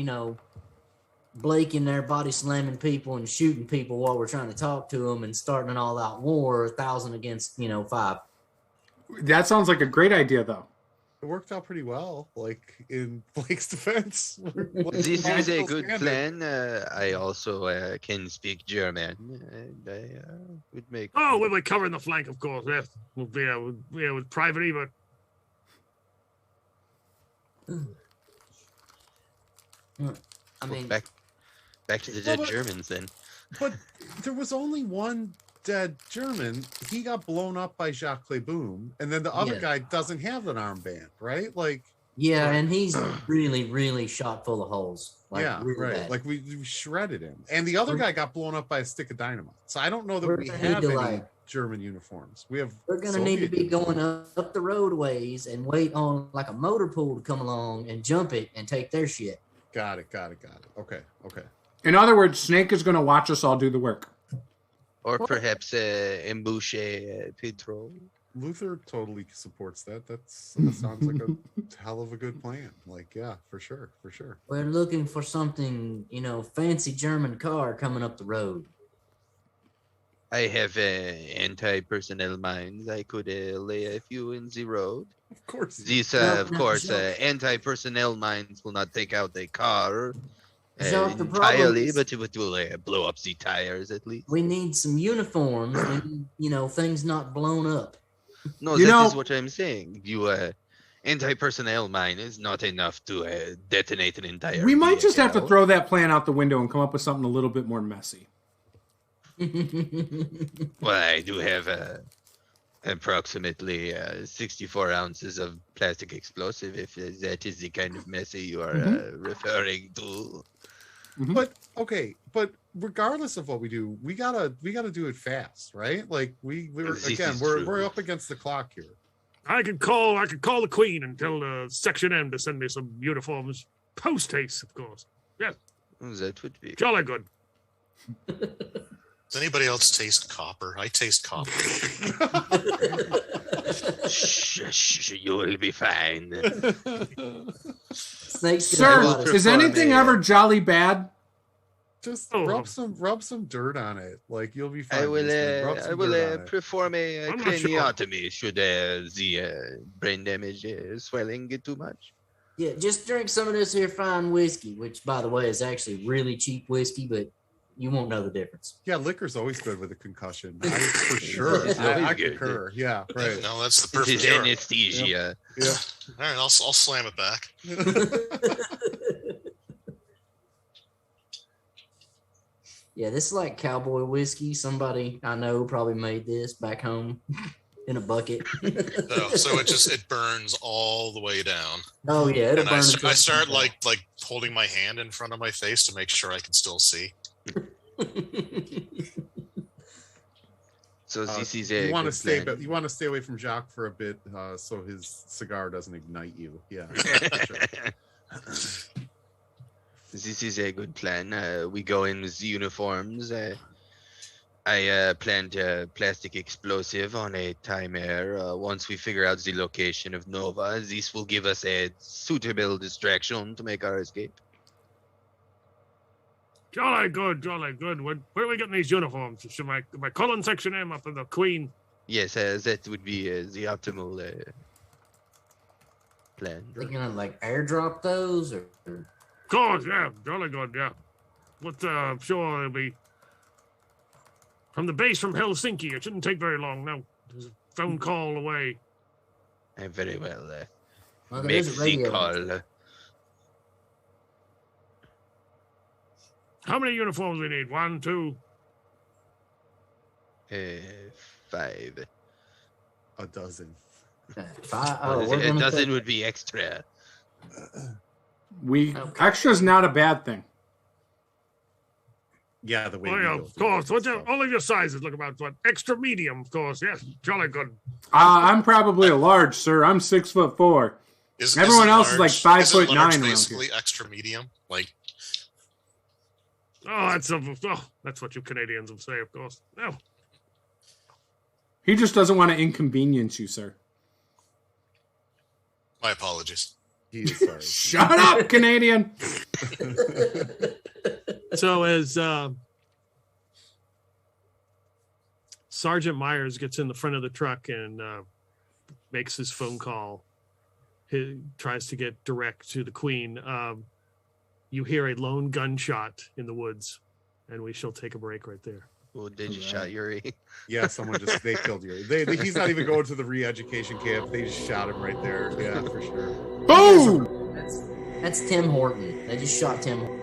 Blake in there body slamming people and shooting people while we're trying to talk to them and starting an all-out war, 1,000 against 5. That sounds like a great idea, though. It worked out pretty well, in Blake's defense. This is a good plan. I also can speak German. And I would make. Oh, we're covering the flank, of course. Yes, with Private Ebert. I mean, back to the dead Germans then. But there was only one dead German. He got blown up by Jacques Boom, and then the other guy doesn't have an armband, right? And he's really, really shot full of holes. Really right. bad. We shredded him, and the other guy got blown up by a stick of dynamite. So I don't know that we have any German uniforms. We're going to need to be going up the roadways and wait on a motor pool to come along and jump it and take their shit. Got it. Okay. In other words, Snake is going to watch us all do the work. Or perhaps ambush a patrol. Luther totally supports that. That sounds like a hell of a good plan. For sure. We're looking for something, fancy German car coming up the road. I have anti-personnel mines. I could lay a few in the road. Of course. These, anti-personnel mines will not take out the car entirely, but it will blow up the tires at least. We need some uniforms. We need, things not blown up. No, that is what I'm saying. Anti-personnel mine is not enough to detonate an entire. We might just have to throw that plan out the window and come up with something a little bit more messy. Well, I do have approximately 64 ounces of plastic explosive, if that is the kind of messy you are referring to. Mm-hmm. But regardless of what we do, we gotta do it fast, right? We're up against the clock here. I could call the Queen and tell Section M to send me some uniforms post haste, of course. Yes. That would be jolly good. Does anybody else taste copper? I taste copper. Shh, you will be fine. Sir, is anything ever jolly bad? Just rub some dirt on it. Like you'll be fine. I will perform a craniotomy should the brain damage swelling get too much. Yeah, just drink some of this here fine whiskey, which, by the way, is actually really cheap whiskey, but you won't know the difference. Yeah, liquor's always good with a concussion. For sure. I concur. Yeah, right. No, that's the perfect cure. Anesthesia. Yeah. All right, I'll slam it back. Yeah, this is like cowboy whiskey. Somebody I know probably made this back home in a bucket. So it burns all the way down. Oh yeah, and I start like holding my hand in front of my face to make sure I can still see. So this is you want to stay away from Jacques for a bit, so his cigar doesn't ignite you. Yeah. Sure. This is a good plan. We go in with uniforms. I plant a plastic explosive on a timer. Once we figure out the location of Nova, this will give us a suitable distraction to make our escape. Jolly good, jolly good. Where are we getting these uniforms? Should my Cullen section M up in the Queen? Yes, that would be the optimal plan. They're gonna like airdrop those, or? Of course, yeah, jolly good, yeah. But I'm sure it'll be from the base from Helsinki. It shouldn't take very long now. There's a phone call away. Very well. Well, make the call. How many uniforms we need? 1, 2? 5. A dozen. 5. A dozen would be extra. Extra's not a bad thing. Yeah, the way. Oh, yeah, of course. All of your sizes look about what? Extra medium, of course. Yes, jolly good. I'm probably a large, sir. I'm 6'4". Everyone else is like 5'9" around basically here. extra medium, like. Oh, that's what you Canadians would say, of course. No. He just doesn't want to inconvenience you, sir. My apologies. He is sorry. Shut up, Canadian. So as Sergeant Myers gets in the front of the truck and makes his phone call, he tries to get direct to the Queen. You hear a lone gunshot in the woods, and we shall take a break right there. Oh, did you shot Yuri? Yeah, they killed Yuri. He's not even going to the re-education camp. They just shot him right there. Yeah, for sure. Boom! That's Tim Horton. They just shot Tim Horton.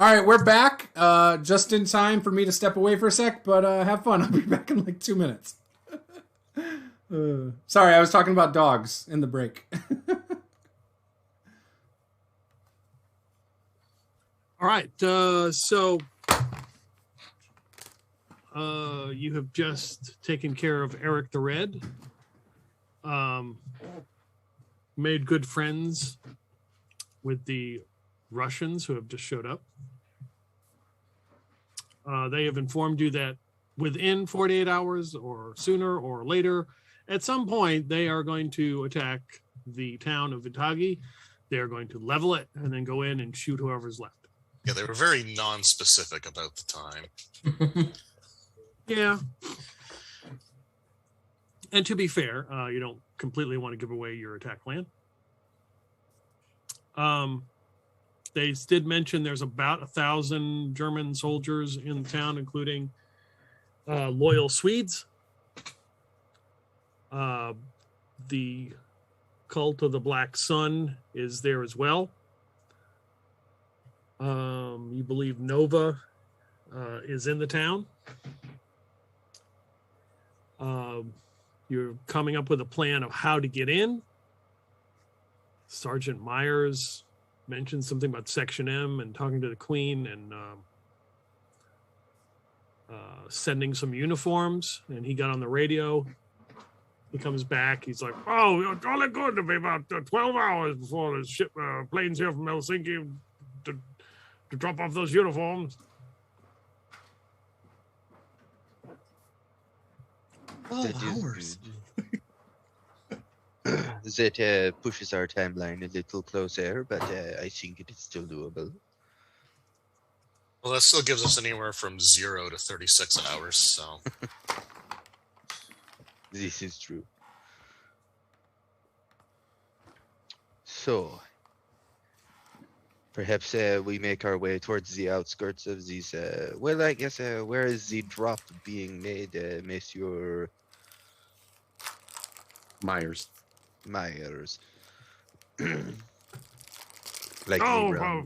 All right, we're back. Just in time for me to step away for a sec, but have fun. I'll be back in like 2 minutes. Sorry, I was talking about dogs in the break. All right, so you have just taken care of Eric the Red. Made good friends with the Russians who have just showed up. They have informed you that within 48 hours or sooner or later, at some point, they are going to attack the town of Vitagi. They are going to level it and then go in and shoot whoever's left. Yeah, they were very non-specific about the time. Yeah. And to be fair, you don't completely want to give away your attack plan. They did mention there's about 1,000 German soldiers in the town, including loyal Swedes. The cult of the Black Sun is there as well. You believe Nova is in the town. You're coming up with a plan of how to get in. Sergeant Myers mentioned something about Section M and talking to the Queen and sending some uniforms. And he got on the radio. He comes back. He's like, "Oh, it's only going to be about 12 hours before the ship planes here from Helsinki to drop off those uniforms." 12 hours. That pushes our timeline a little closer, but I think it is still doable. Well, that still gives us anywhere from 0 to 36 hours, so. This is true. So, perhaps we make our way towards the outskirts of these. Well, I guess where is the drop being made, Monsieur Myers? Like we'll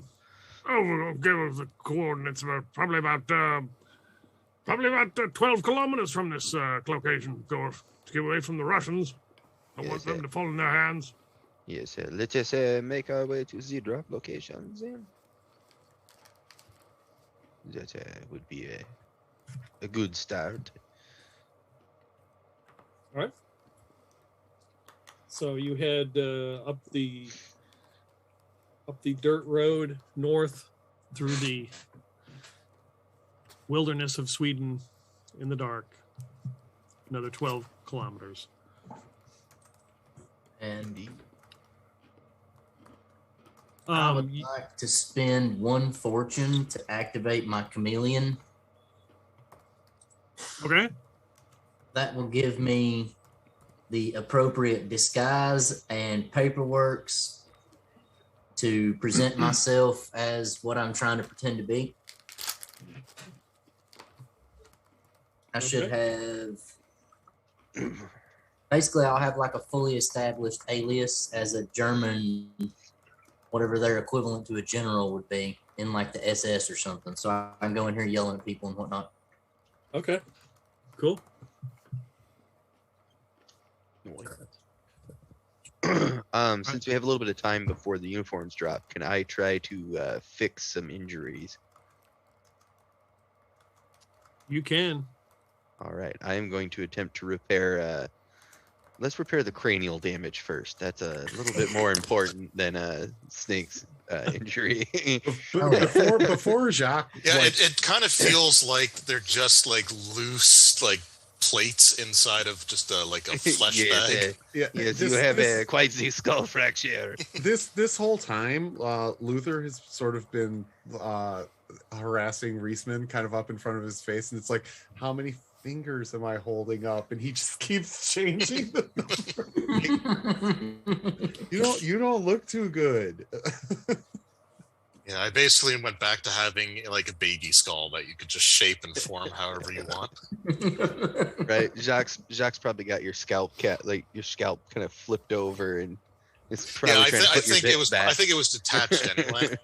give us the coordinates. Probably about 12 kilometers from this location, of course, to get away from the Russians. I want them to fall in their hands. Yes, let us make our way to the drop locations. That would be a good start. All right. So you head up the dirt road north through the wilderness of Sweden in the dark. Another 12 kilometers. And I would like to spend 1 fortune to activate my chameleon. Okay. That will give me the appropriate disguise and paperworks to present myself as what I'm trying to pretend to be. I should have... Basically, I'll have like a fully established alias as a German, whatever their equivalent to a general would be, in like the SS or something. So I can go in here yelling at people and whatnot. Okay. Cool. Since we have a little bit of time before the uniforms drop, can I try to fix some injuries? You can. All right, I am going to attempt to repair. Let's repair the cranial damage first. That's a little bit more important than Snake's injury. before Jacques. Yeah, it kind of feels like they're just like loose, like plates inside of just a flesh bag. Yes, you have quite the skull fracture. This whole time, Luther has sort of been harassing Reisman kind of up in front of his face, and it's like, how many fingers am I holding up? And he just keeps changing the number. You don't look too good. Yeah, I basically went back to having like a baby skull that you could just shape and form however you want. Right, Jacques probably got your scalp your scalp kind of flipped over, and it's probably I think it was detached anyway.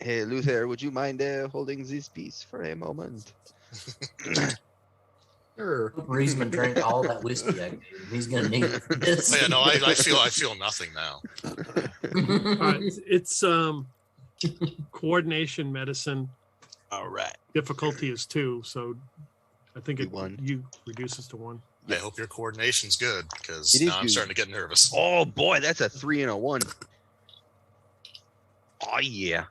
Hey, Luther, would you mind holding this piece for a moment? Sure. Reisman drank all that whiskey I gave him. He's gonna need it for this. Oh, yeah, no, I feel nothing now. All right, it's coordination medicine. All right. Difficulty is 2, so I think You reduces to 1. I hope your coordination's good because It is now I'm good. starting to get nervous. Oh boy, that's a 3 and a 1. Oh yeah.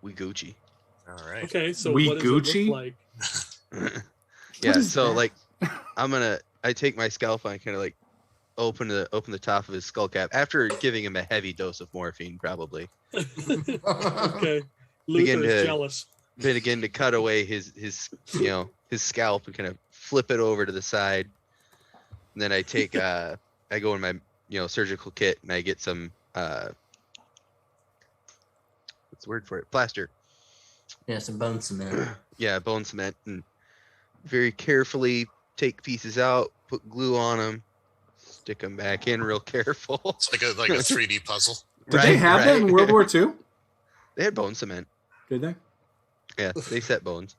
We Gucci. All right. Okay, so We what does Gucci? it look like? Yeah, is so that? like I take my scalpel and kind of like open the top of his skull cap after giving him a heavy dose of morphine, probably. Okay, Luther Begin is to- jealous. Begin to cut away his his scalp and kind of flip it over to the side. And then I take I go in my surgical kit and I get some what's the word for it? Plaster. Yeah, some bone cement. Yeah, bone cement, and very carefully take pieces out, put glue on them, stick them back in real careful. It's like a 3D puzzle. Did they have that in World War II? They had bone cement. Did they? Yeah, they set bones.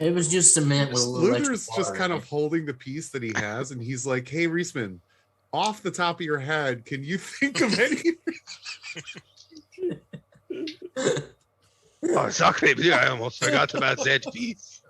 It was just cement with a little Luther's extra just water kind in of it. holding the piece that he has, and he's like, "Hey, Reisman, off the top of your head, can you think of anything?" Oh, sorry, I almost forgot about that piece.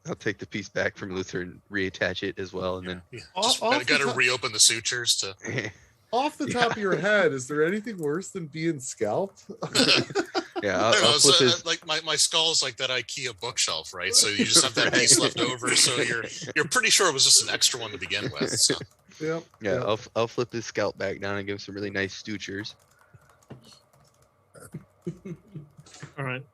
I'll take the piece back from Luther and reattach it as well, and Yeah. Off Got the to top- reopen the sutures to. then Off the top of your head, is there anything worse than being scalped? yeah, I don't know, I'll flip so, his. like my skull is like that IKEA bookshelf, right? So you just have that piece left over, so you're pretty sure it was just an extra one to begin with. So. Yep. Yeah, yep. I'll flip his scalp back down and give him some really nice sutures. All right.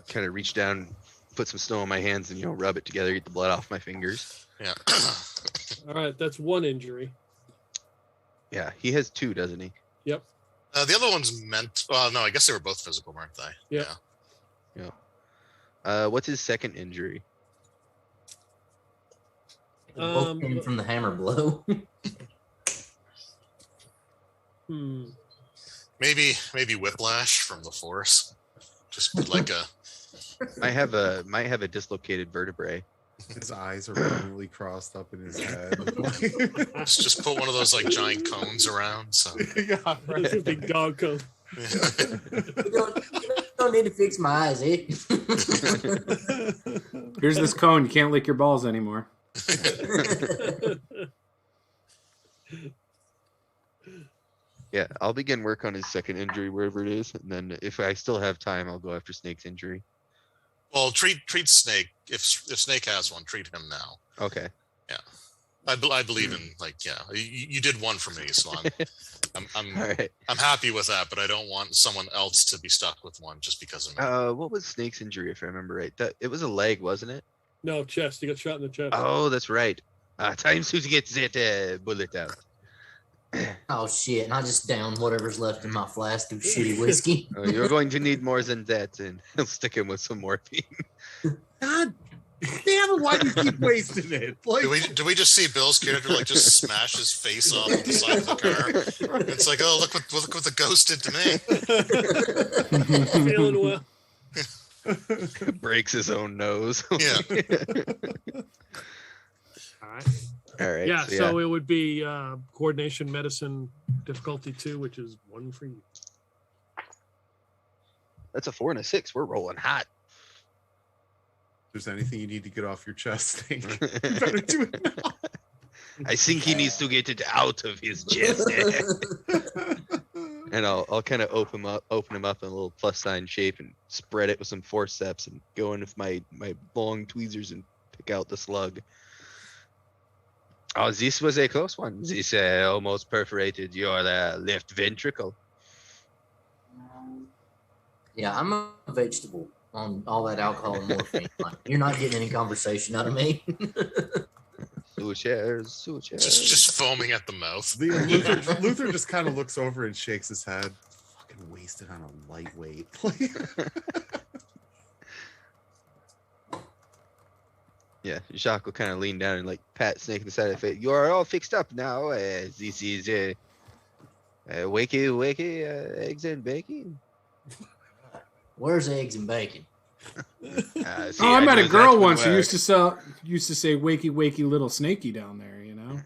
Kind of reach down, put some snow on my hands, and rub it together, get the blood off my fingers. Yeah. All right, that's 1 injury. Yeah, he has 2, doesn't he? Yep. The other one's meant. Well, no, I guess they were both physical, weren't they? Yeah. What's his second injury? Both came from the hammer blow. Maybe whiplash from the force. Just like a. Might have a dislocated vertebrae. His eyes are permanently crossed up in his head. Just put one of those like giant cones around. So. Yeah, It's a right. big dog coat. You don't need to fix my eyes, eh? Here's this cone. You can't lick your balls anymore. Yeah, I'll begin work on his second injury wherever it is, and then if I still have time, I'll go after Snake's injury. Well, treat Snake if Snake has one. Treat him now. Okay. I believe in you did one for me, so I'm All right. I'm happy with that. But I don't want someone else to be stuck with one just because of me. What was Snake's injury, if I remember right? It was a leg, wasn't it? No, chest. You got shot in the chest. Oh, that's right. Time to get that bullet out. Oh shit! And I just down whatever's left in my flask of shitty whiskey. Oh, you're going to need more than that, and he'll stick him with some morphine. God damn it! Why do you keep wasting it? Like, Do we just see Bill's character like just smash his face off the side of the car? It's like, oh, look what the ghost did to me. Feeling well. Breaks his own nose. Yeah. All right. All right. Yeah, so it would be coordination medicine difficulty 2, which is 1 for you. That's a 4 and a 6. We're rolling hot. if there's anything you need to get off your chest, Snake, you better do it now. I think he needs to get it out of his chest. And I'll kind of open him up in a little plus sign shape and spread it with some forceps and go in with my long tweezers and pick out the slug. Oh, this was a close one. This almost perforated your left ventricle. Yeah, I'm a vegetable on all that alcohol and morphine. Like, you're not getting any conversation out of me. Sutures. Just foaming at the mouth. Luther just kind of looks over and shakes his head. Fucking wasted on a lightweight. Yeah, Jacques will kind of lean down and like pat Snake in the side of the face. You are all fixed up now. This is Wakey, eggs and bacon. Where's eggs and bacon? I met a girl once who used to say wakey little snaky down there, you know.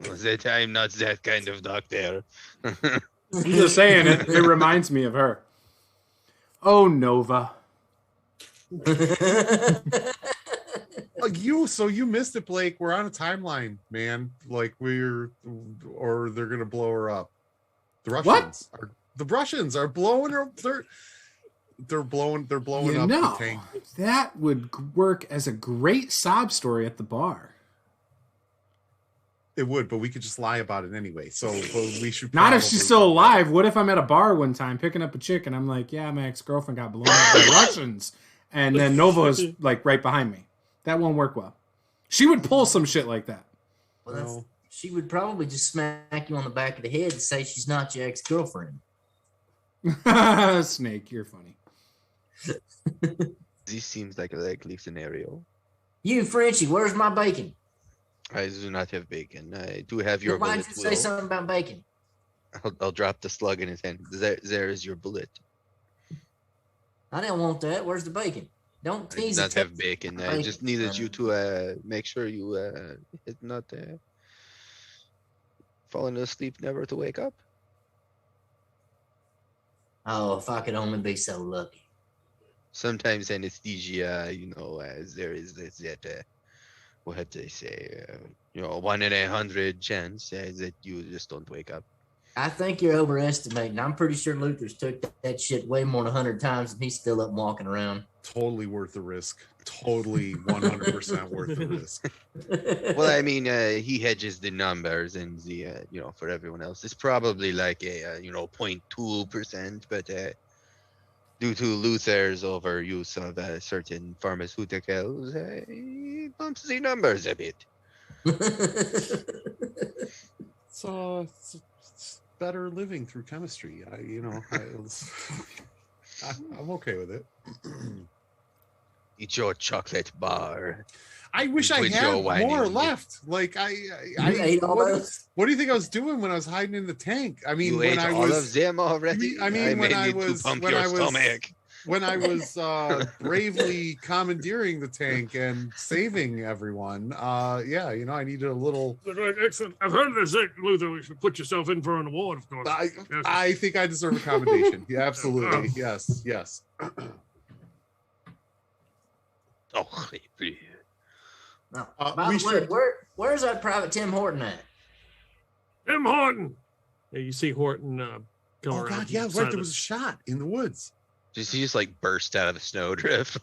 That I'm not that kind of doctor. I'm just saying it reminds me of her. Oh, Nova. So you missed it, Blake. We're on a timeline, man. Like or they're gonna blow her up. The Russians are blowing her. They're blowing up the tank. That would work as a great sob story at the bar. It would, but we could just lie about it anyway. So we should not if she's still alive. What if I'm at a bar one time picking up a chick and I'm like, yeah, my ex-girlfriend got blown up by Russians, and then Nova is like right behind me. That won't work well. She would pull some shit like that. Well, she would probably just smack you on the back of the head and say she's not your ex-girlfriend. Snake, you're funny. This seems like a likely scenario. You, Frenchie, where's my bacon? I do not have bacon. I do have your bullet. Why did you say something about bacon? I'll drop the slug in his hand. There is your bullet. I didn't want that. Where's the bacon? Don't tease it. I do not have bacon. I just needed you to make sure you not falling asleep, never to wake up. Oh, if I could only be so lucky. Sometimes anesthesia, there is that what they say, 1 in 100 chance that you just don't wake up. I think you're overestimating. I'm pretty sure Luther's took that shit way more than 100 times and he's still up and walking around. Totally worth the risk. Totally 100% worth the risk. Well, I mean, he hedges the numbers, and the for everyone else, it's probably like a 0.2%, but due to Luther's overuse of certain pharmaceuticals, he bumps the numbers a bit. So it's better living through chemistry. I'm okay with it. Eat your chocolate bar. I wish I had more left. Like I ate all those. What do you think I was doing when I was hiding in the tank? I mean, you ate all of them already. I mean, when I was bravely commandeering the tank and saving everyone. I needed a little. Excellent. I've heard this, Luther. We should put yourself in for an award, of course. I think I deserve a commendation. Yeah, absolutely. Yes. Oh, no. By the way, where's that Private Tim Horton at? Tim Horton. Yeah, you see Horton come around. Oh God, yeah, right. There was a shot in the woods. He just like burst out of the snowdrift.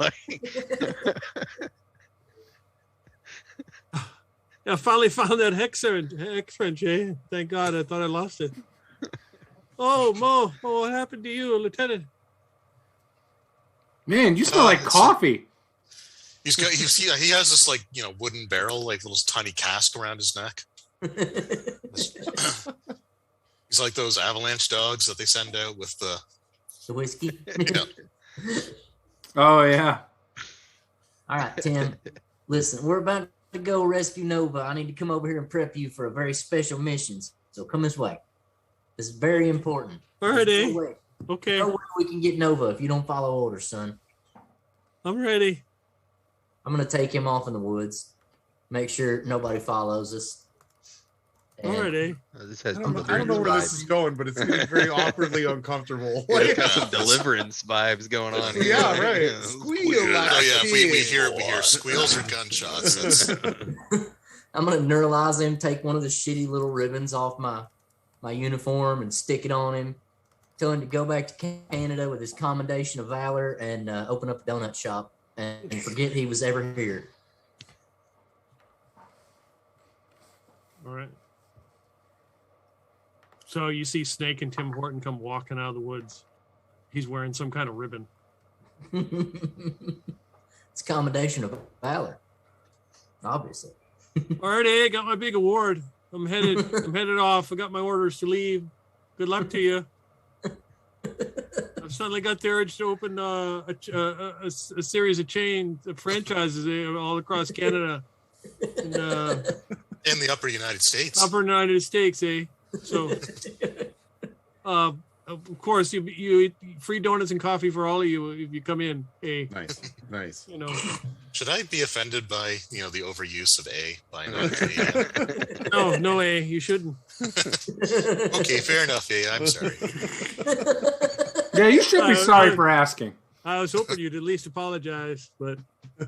I finally found that hex wrench, eh? Thank God, I thought I lost it. Oh, Mo, what happened to you, Lieutenant? Man, you smell like coffee. He has this wooden barrel, like little tiny cask around his neck. He's like those avalanche dogs that they send out with the whiskey. Yeah. Oh yeah. All right, Tim. Listen, we're about to go rescue Nova. I need to come over here and prep you for a very special mission. So come this way. This is very important. All right, okay. No way we can get Nova if you don't follow orders, son. I'm ready. I'm going to take him off in the woods. Make sure nobody follows us. All right, I don't know where this is going, but it's getting very awkwardly uncomfortable. It's got some deliverance vibes going on here. Yeah, right. Squeal. We hear squeals or gunshots. I'm going to neuralize him, take one of the shitty little ribbons off my uniform and stick it on him. Tell him to go back to Canada with his commendation of valor and open up a donut shop and forget he was ever here. All right. So you see Snake and Tim Horton come walking out of the woods. He's wearing some kind of ribbon. It's a commendation of valor, obviously. All right, I got my big award. I'm headed off. I got my orders to leave. Good luck to you. I've suddenly got the urge to open a series of franchises all across Canada. And, in the upper United States. Upper United States, eh? So Of course, you eat free donuts and coffee for all of you if you come in. Nice. You know. Should I be offended by the overuse of A by non-Canadian? No, A. You shouldn't. Okay, fair enough, A. I'm sorry. Yeah, you should be sorry for asking. I was hoping you'd at least apologize, but.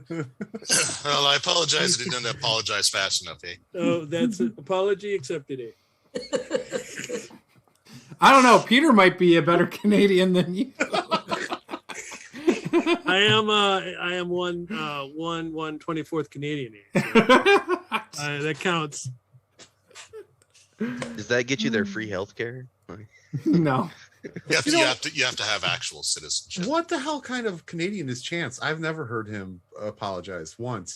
Well, I apologize. I didn't apologize fast enough, A. Oh, that's an apology accepted, A. I don't know. Peter might be a better Canadian than you. I am 1/24th Canadian. So, that counts. Does that get you their free health care? No. You have to have actual citizenship. What the hell kind of Canadian is Chance? I've never heard him apologize once.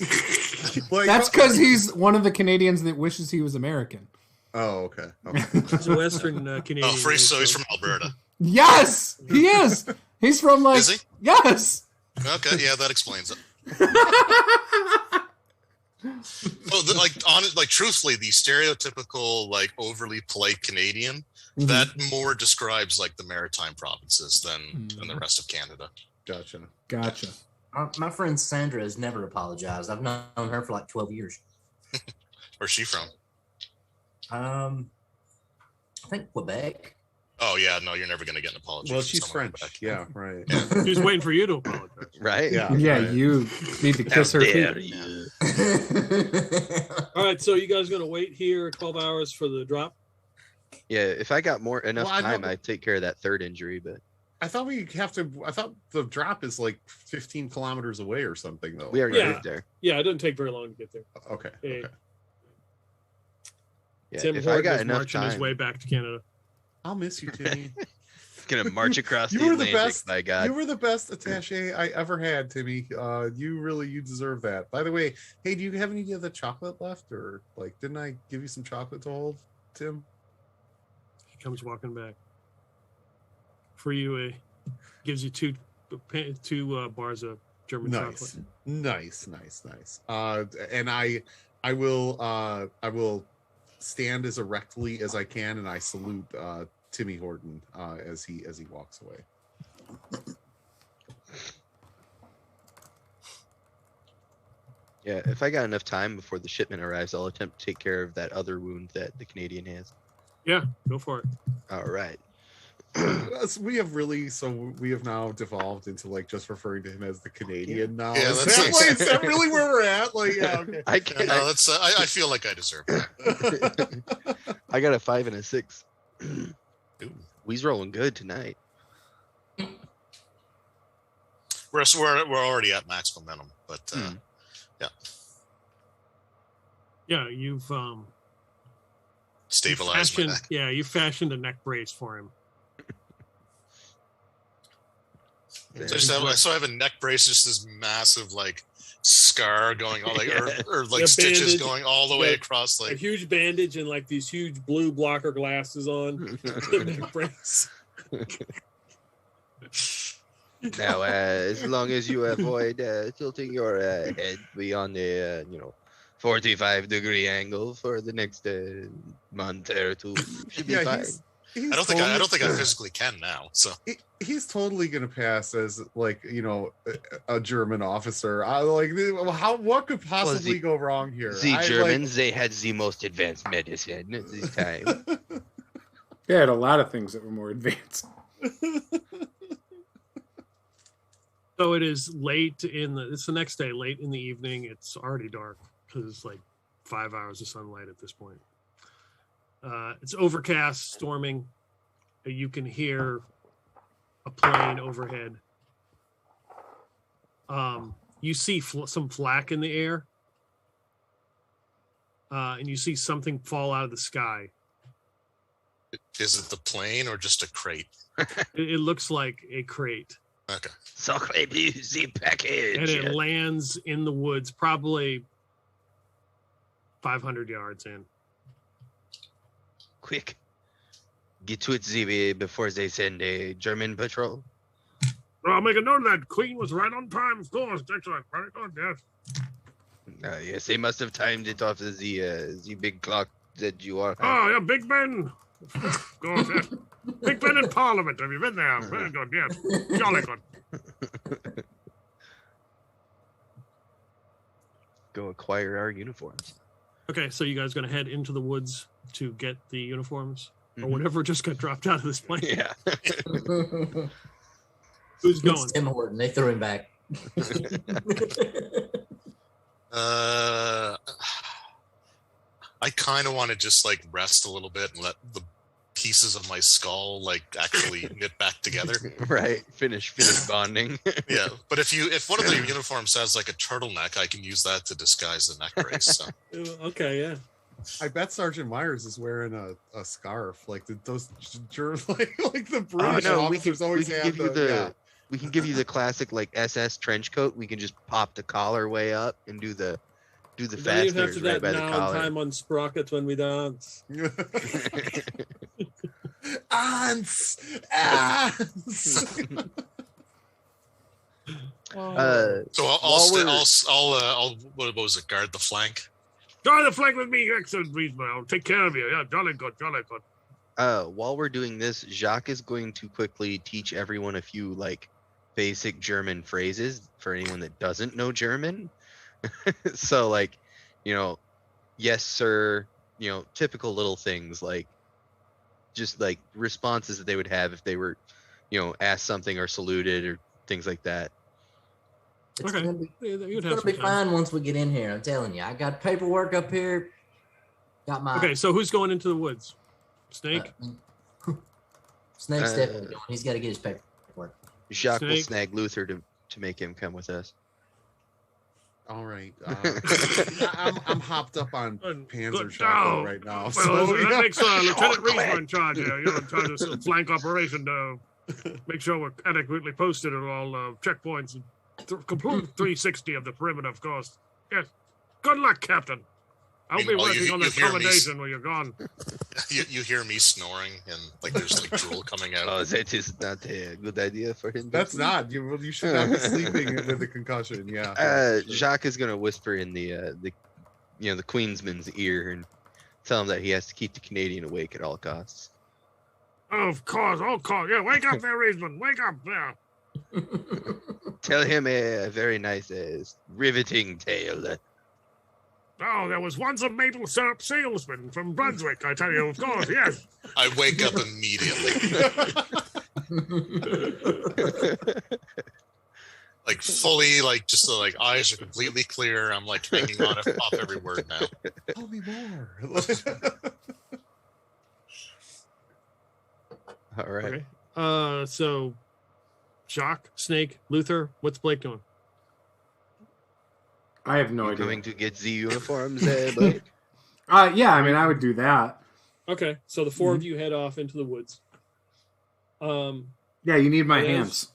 That's because he's one of the Canadians that wishes he was American. Oh, okay. He's a Western Canadian. Oh, so he's from Alberta. Yes, he is. He's from Is he? Yes. Okay, yeah, that explains it. Truthfully, the stereotypical overly polite Canadian that more describes the maritime provinces than the rest of Canada. Gotcha. My friend Sandra has never apologized. I've known her for 12 years. Where's she from? I think Quebec. Oh yeah, no, you're never gonna get an apology. Well, she's French. Yeah, right. She's waiting for you to apologize. Right? Yeah, right. You need to kiss her feet. All right, so you guys gonna wait here 12 hours for the drop? Yeah, if I got enough Well, time, I'd take care of that third injury, but I thought the drop is 15 kilometers away or something, though. we already lived there. Yeah, it doesn't take very long to get there. Okay. Hey. Yeah, Tim if Horton I got is enough marching his time, way back to Canada. I'll miss you, Timmy. gonna march across You the were the Atlantic. best. My God, You were the best attaché I ever had, Timmy. You deserve that. By the way, hey, do you have any of the chocolate left, or didn't I give you some chocolate to hold, Tim? He comes walking back. For you, gives you two bars of German chocolate. Nice. And I will stand as erectly as I can, and I salute Timmy Horton as he walks away. yeah. If I got enough time before the shipment arrives, I'll attempt to take care of that other wound that the Canadian has. Yeah, go for it. All right. We have now devolved into just referring to him as the Canadian now. Yeah, is that's that really where we're at? Yeah, okay. I can't. No, that's I feel like I deserve that. I got a 5 and a 6. Ooh. We's rolling good tonight. We're already at max momentum, but Yeah, you've stabilized my neck. Yeah, you fashioned a neck brace for him. So I have a neck brace, just this massive scar going all or stitches bandage, going all the way across a huge bandage and these huge blue blocker glasses on. Neck brace. Now, as long as you avoid tilting your head beyond the 45-degree angle for the next month or two, should be fine. I don't think I physically can now. So he's totally gonna pass as a German officer. What could possibly go wrong here? The Germans, they had the most advanced medicine at this time. They had a lot of things that were more advanced. So it is it's the next day, late in the evening. It's already dark because it's 5 hours of sunlight at this point. It's overcast, storming. You can hear a plane overhead. You see some flak in the air. And you see something fall out of the sky. is it the plane or just a crate? It looks like a crate. Okay. Sacre bleu, the package. And it lands in the woods, probably 500 yards in. Quick. Get to it, ZB, before they send a German patrol. I'll make a note of that. Queen was right on time, of course. Excellent. Very good, yes. Yes, they must have timed it off of the big clock that you are. Oh, yeah, Big Ben. Of course, yes. Big Ben in Parliament. Have you been there? Very good. Yes. Jolly good. Go acquire our uniforms. Okay, so you guys going to head into the woods to get the uniforms or Mhm. whatever just got dropped out of this plane. Yeah. Who's going? It's Tim Horton. They threw him back. I kind of want to just like rest a little bit and let the pieces of my skull like actually knit back together. Right. Finish bonding. Yeah, but if one of the uniforms has like a turtleneck, I can use that to disguise the neck brace. So. Okay, yeah. I bet Sergeant Myers is wearing a scarf, like those germs, like the British officers always have. We can give you the classic like SS trench coat. We can just pop the collar way up and do the fasteners right by the collar. Time on sprockets when we dance. Ants. So I'll what was it? Guard the flank. Guard the flank with me, excellent Reesman. I'll take care of you. Yeah, jolly good, jolly good. While we're doing this, Jacques is going to quickly teach everyone a few like basic German phrases for anyone that doesn't know German. So like, yes, sir, typical little things like just like responses that they would have if they were, asked something or saluted or things like that. It's Okay. gonna be, You'd it's have gonna be some time. fine once we get in here. I'm telling you. I got paperwork up here. Got my Okay, so who's going into the woods? Snake? Snake's definitely going. He's got to get his paperwork. Jacques will Snake. snag Luther to make him come with us. All right. I'm hopped up on Panzer Good chocolate job. right now. Well, So, that yeah. makes Lieutenant Reesman in charge here. You're in charge of some flank operation to make sure we're adequately posted at all checkpoints and complete 360 of the perimeter, of course. Yes. Good luck, Captain. I'll be Meanwhile, working on the you hear me accommodation when you're gone. You hear me snoring and like there's like drool coming out. Oh, that is not a good idea for him. That's not. You should not be sleeping with a concussion. Yeah. Jacques is gonna whisper in the Queensman's ear and tell him that he has to keep the Canadian awake at all costs. Of course. Yeah, wake up there, Reesman. Wake up there. Tell him a very nice, riveting tale. Oh, there was once a maple syrup salesman from Brunswick, I tell you, of course, yes. I wake up immediately, like fully, like just like eyes are completely clear. I'm like hanging on off every word now. Tell me more. All right. Okay. So, Jacques, Snake, Luther, what's Blake doing? I have no You idea. going to get the uniforms, Blake? Yeah, I mean, I would do that. Okay, so the 4 of you head off into the woods. Yeah, you need my Yes. hands.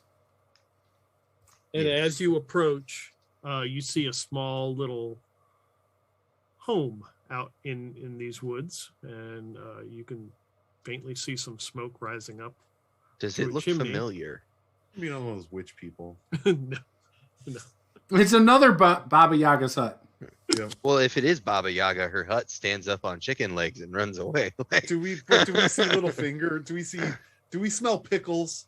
And as you approach, you see a small little home out in these woods, and you can faintly see some smoke rising up. Does Through it a look chimney. familiar? You know those witch people. No. It's another Baba Yaga's hut. Well, if it is Baba Yaga, her hut stands up on chicken legs and runs away. Do we see Littlefinger? Do we smell pickles?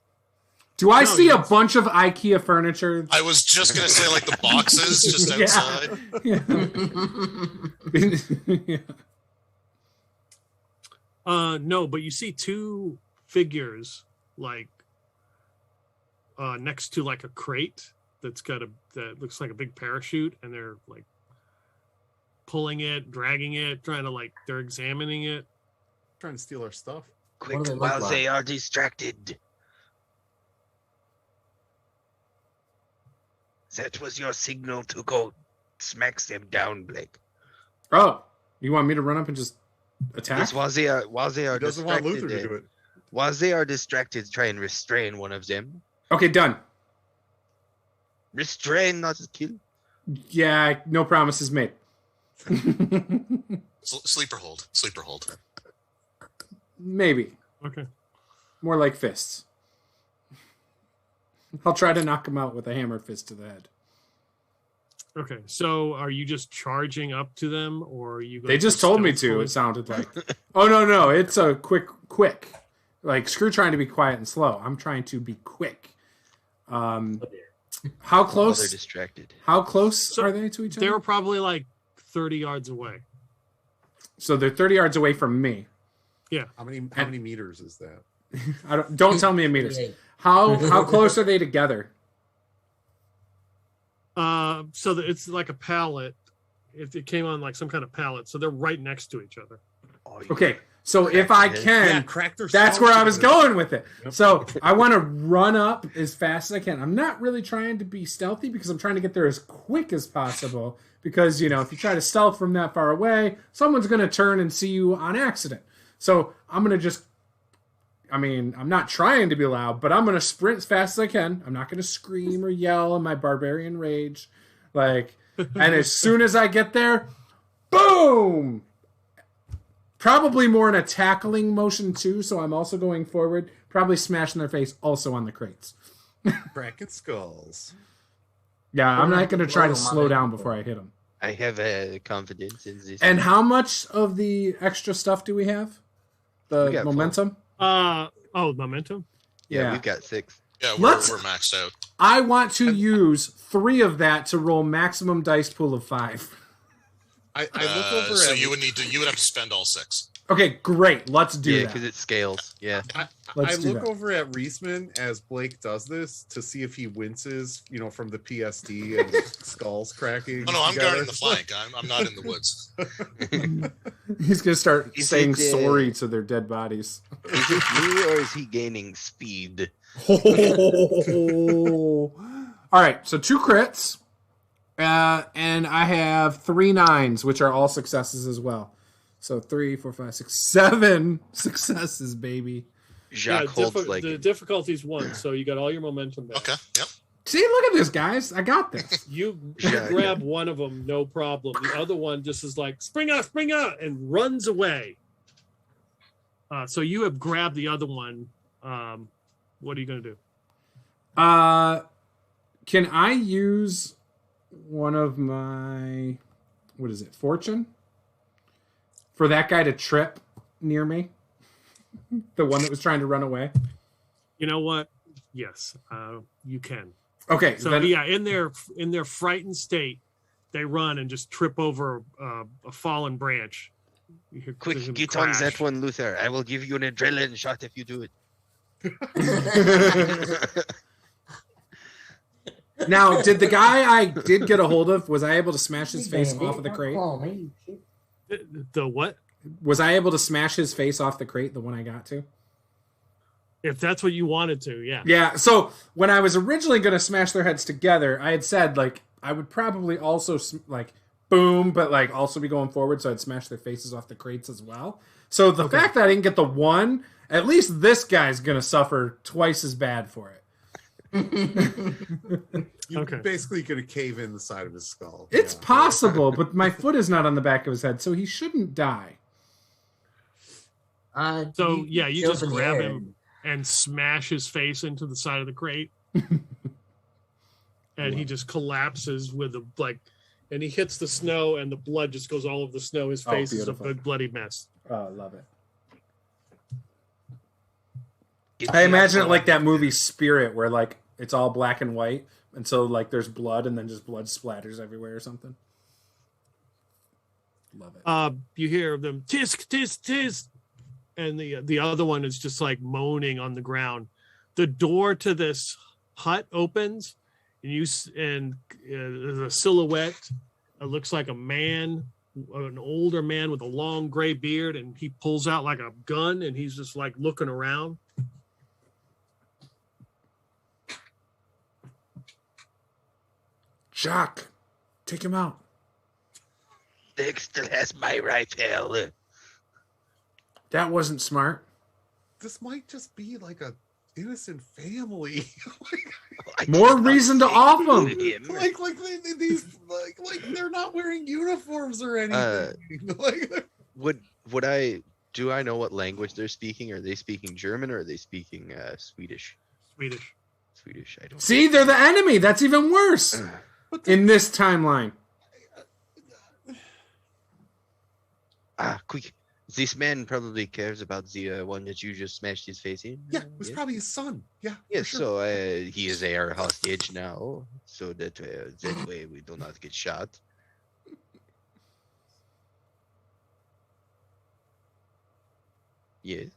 Do I No, see you a don't. bunch of IKEA furniture? I was just gonna say like the boxes just outside. Yeah. No, but you see 2 figures like next to like a crate that looks like a big parachute, and they're like pulling it, dragging it, they're examining it. Trying to steal our stuff. Quick, What do they look while like? they are distracted. That was your signal to go smack them down, Blake. Oh, you want me to run up and just attack? Yes, while they are He doesn't want distracted, Luther to do it. while they are distracted, try and restrain one of them. Okay, done. Restrain, not kill. Yeah, no promises made. Sleeper hold. Maybe. Okay. More like fists. I'll try to knock him out with a hammered fist to the head. Okay. So are you just charging up to them, or are you? They just told me to. It sounded like. Oh no, it's a quick. Like, screw trying to be quiet and slow. I'm trying to be quick. How Oh, close? they're distracted. How close are they to each other? They were probably like 30 yards away. So they're 30 yards away from me. Yeah. How many meters is that? Don't tell me in meters. How close are they together? So it's like a pallet. It came on like some kind of pallet, so they're right next to each other. Okay, so if I can, that's where I was going with it. Yep. So I want to run up as fast as I can. I'm not really trying to be stealthy because I'm trying to get there as quick as possible. Because, if you try to stealth from that far away, someone's going to turn and see you on accident. So I'm going to I'm not trying to be loud, but I'm going to sprint as fast as I can. I'm not going to scream or yell in my barbarian rage. And as soon as I get there, boom! Probably more in a tackling motion too, so I'm also going forward, probably smashing their face also on the crates. Cracking skulls. Yeah, I'm not going to try to slow down before I hit them. I have confidence in this. And how much of the extra stuff do we have? The momentum? Momentum? Yeah, we've got 6. Yeah, we're maxed out. I want to use 3 of that to roll maximum dice pool of 5. I look over so at you would have to spend all 6. Okay, great. Let's do that. because it scales. Yeah. I Let's do look that. over at Reisman as Blake does this to see if he winces, from the PSD and the skulls cracking. Oh no, I'm together. guarding the flank. I'm not in the woods. He's going to start Is saying it, sorry to their dead bodies. Is it me or is he gaining speed? All right, so 2 crits. And I have 3 9s, which are all successes as well. So 3, 4, 5, 6, 7 successes, baby. Jacques holds like the difficulty's 1, so you got all your momentum back. Okay. Yep. See, look at this, guys. I got this. You grab one of them, no problem. The other one just is like, spring out, and runs away. So you have grabbed the other one. What are you going to do? Can I use one of my, fortune? For that guy to trip near me? The one that was trying to run away? You know what? Yes, you can. Okay. So in their frightened state, they run and just trip over a fallen branch. Quick, get on that one, Luther. I will give you an adrenaline shot if you do it. Now, did the guy I did get a hold of, was I able to smash his face off of the crate? The what? Was I able to smash his face off the crate, the one I got to? If that's what you wanted to, yeah. Yeah, so when I was originally going to smash their heads together, I had said, I would probably also, boom, but, also be going forward, so I'd smash their faces off the crates as well. So the fact that I didn't get the one, at least this guy's going to suffer twice as bad for it. You're basically going to cave in the side of his skull. It's possible, but my foot is not on the back of his head, so he shouldn't die. You just grab him and smash his face into the side of the crate. And he just collapses with and he hits the snow and the blood just goes all over the snow. His face is a big bloody mess. Oh, I love it. I imagine it like that movie Spirit, where it's all black and white, and so there's blood, and then just blood splatters everywhere or something. Love it. You hear them tisk tisk tisk, and the other one is just moaning on the ground. The door to this hut opens, and there's a silhouette. It looks like a man, an older man with a long gray beard, and he pulls out a gun, and he's just looking around. Jacques, take him out. Dick still has my rifle. That wasn't smart. This might just be a innocent family. More reason to off them. They're not wearing uniforms or anything. Do I know what language they're speaking? Are they speaking German or are they speaking Swedish? Swedish. I don't. See, they're the enemy. That's even worse. In this timeline. Quick. This man probably cares about the one that you just smashed his face in. Yeah, it was probably his son. Yeah. Yes, for sure. so he is our hostage now, so that way we do not get shot. Yes.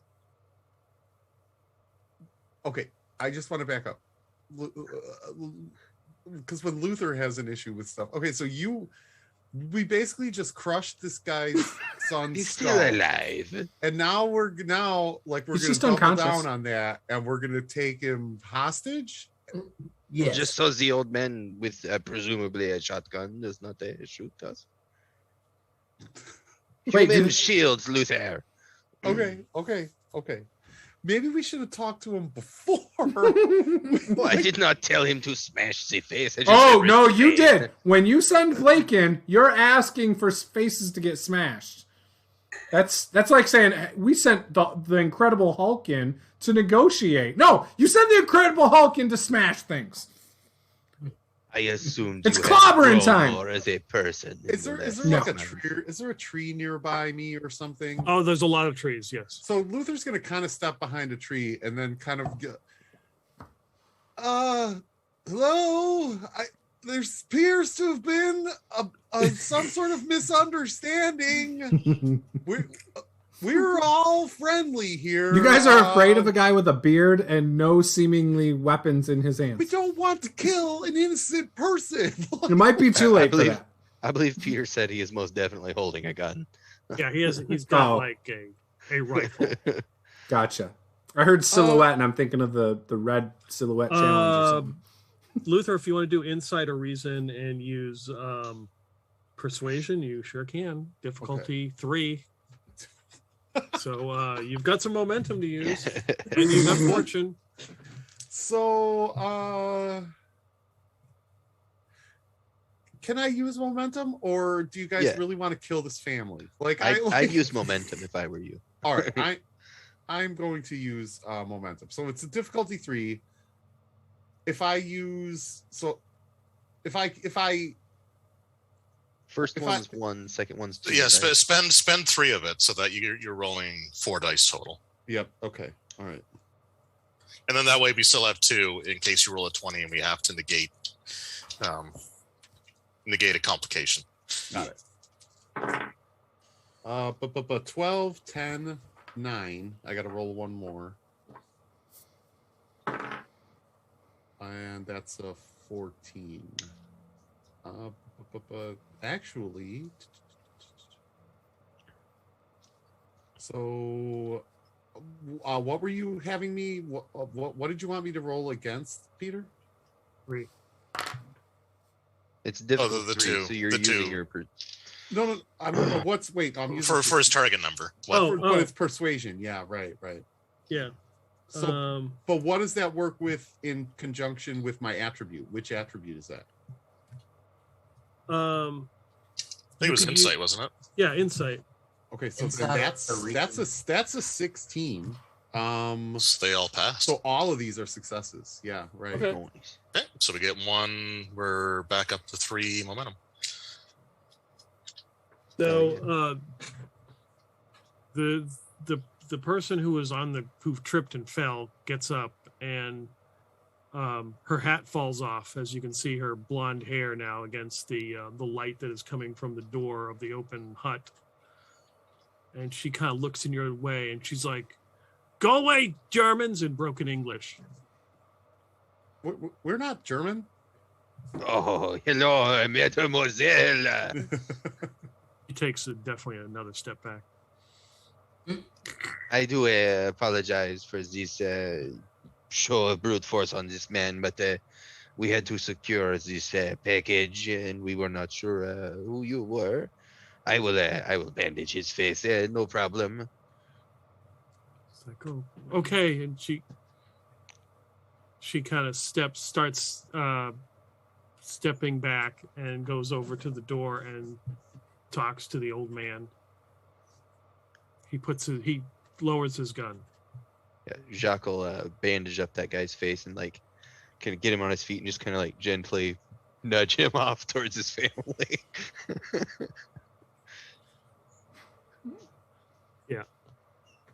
Okay, I just want to back up. Because when Luther has an issue with stuff. Okay, so we basically just crushed this guy's son's He's skull. still alive. And now we're He's gonna just double unconscious. down on that, and we're gonna take him hostage. Yes. Just so the old man with presumably a shotgun does not shoot us. Wait, Human did- shields, Luther. Okay. Maybe we should have talked to him before. Well, I did not tell him to smash the face. I just Oh, said no, you restrain. did. When you send Blake in, you're asking for faces to get smashed. That's like saying we sent the Incredible Hulk in to negotiate. No, you sent the Incredible Hulk in to smash things. I assumed It's you clobbering had grown time. more as a person. Is there like a tree? Is there a tree nearby me or something? Oh, there's a lot of trees. Yes. So Luther's gonna kind of step behind a tree and then kind of get, hello. There appears to have been some sort of misunderstanding. We're all friendly here. You guys are afraid of a guy with a beard and no seemingly weapons in his hands. We don't want to kill an innocent person. It might be too late for that. I believe Peter said he is most definitely holding a gun. Yeah, he's got Oh. like a rifle. Gotcha. I heard silhouette, and I'm thinking of the red silhouette challenge or something. Luther, if you want to do insight or reason and use persuasion, you sure can. Difficulty 3. So you've got some momentum to use, and you have fortune. So, can I use momentum, or do you guys really want to kill this family? I'd use momentum if I were you. All right, I'm going to use momentum. So it's a difficulty 3. If I First one's 1, second one's 2. Yeah, right? spend 3 of it so that you're rolling 4 dice total. Yep. Okay. All right. And then that way we still have 2 in case you roll a 20 and we have to negate a complication. Got it. But 12, 10, 9. I got to roll one more. And that's a 14. Actually, so what were you having me? What did you want me to roll against, Peter? 3. It's difficult the 3, two. so you're The using two. your No. I'm using For his target number. What? but it's persuasion. Yeah, right. Yeah. So, but what does that work with in conjunction with my attribute? Which attribute is that? I think it was insight, wasn't it? Yeah, insight. Okay, so Inside then of the that's a 16. So they all passed. So all of these are successes. Yeah, right. Okay. noise. Okay, so we get 1. We're back up to 3 momentum. So the person who was who tripped and fell gets up, and her hat falls off, as you can see her blonde hair now against the light that is coming from the door of the open hut. And she kind of looks in your way, and she's like, "Go away, Germans!" in broken English. We're not German. Oh, hello, mademoiselle. He takes definitely another step back. I do apologize for this show of brute force on this man, but we had to secure this package, and we were not sure who you were. I will bandage his face. No problem. It's like, oh, okay. And she kind of starts stepping back and goes over to the door and talks to the old man. He lowers his gun. Yeah, Jacques will bandage up that guy's face and like kind of get him on his feet and just kind of like gently nudge him off towards his family.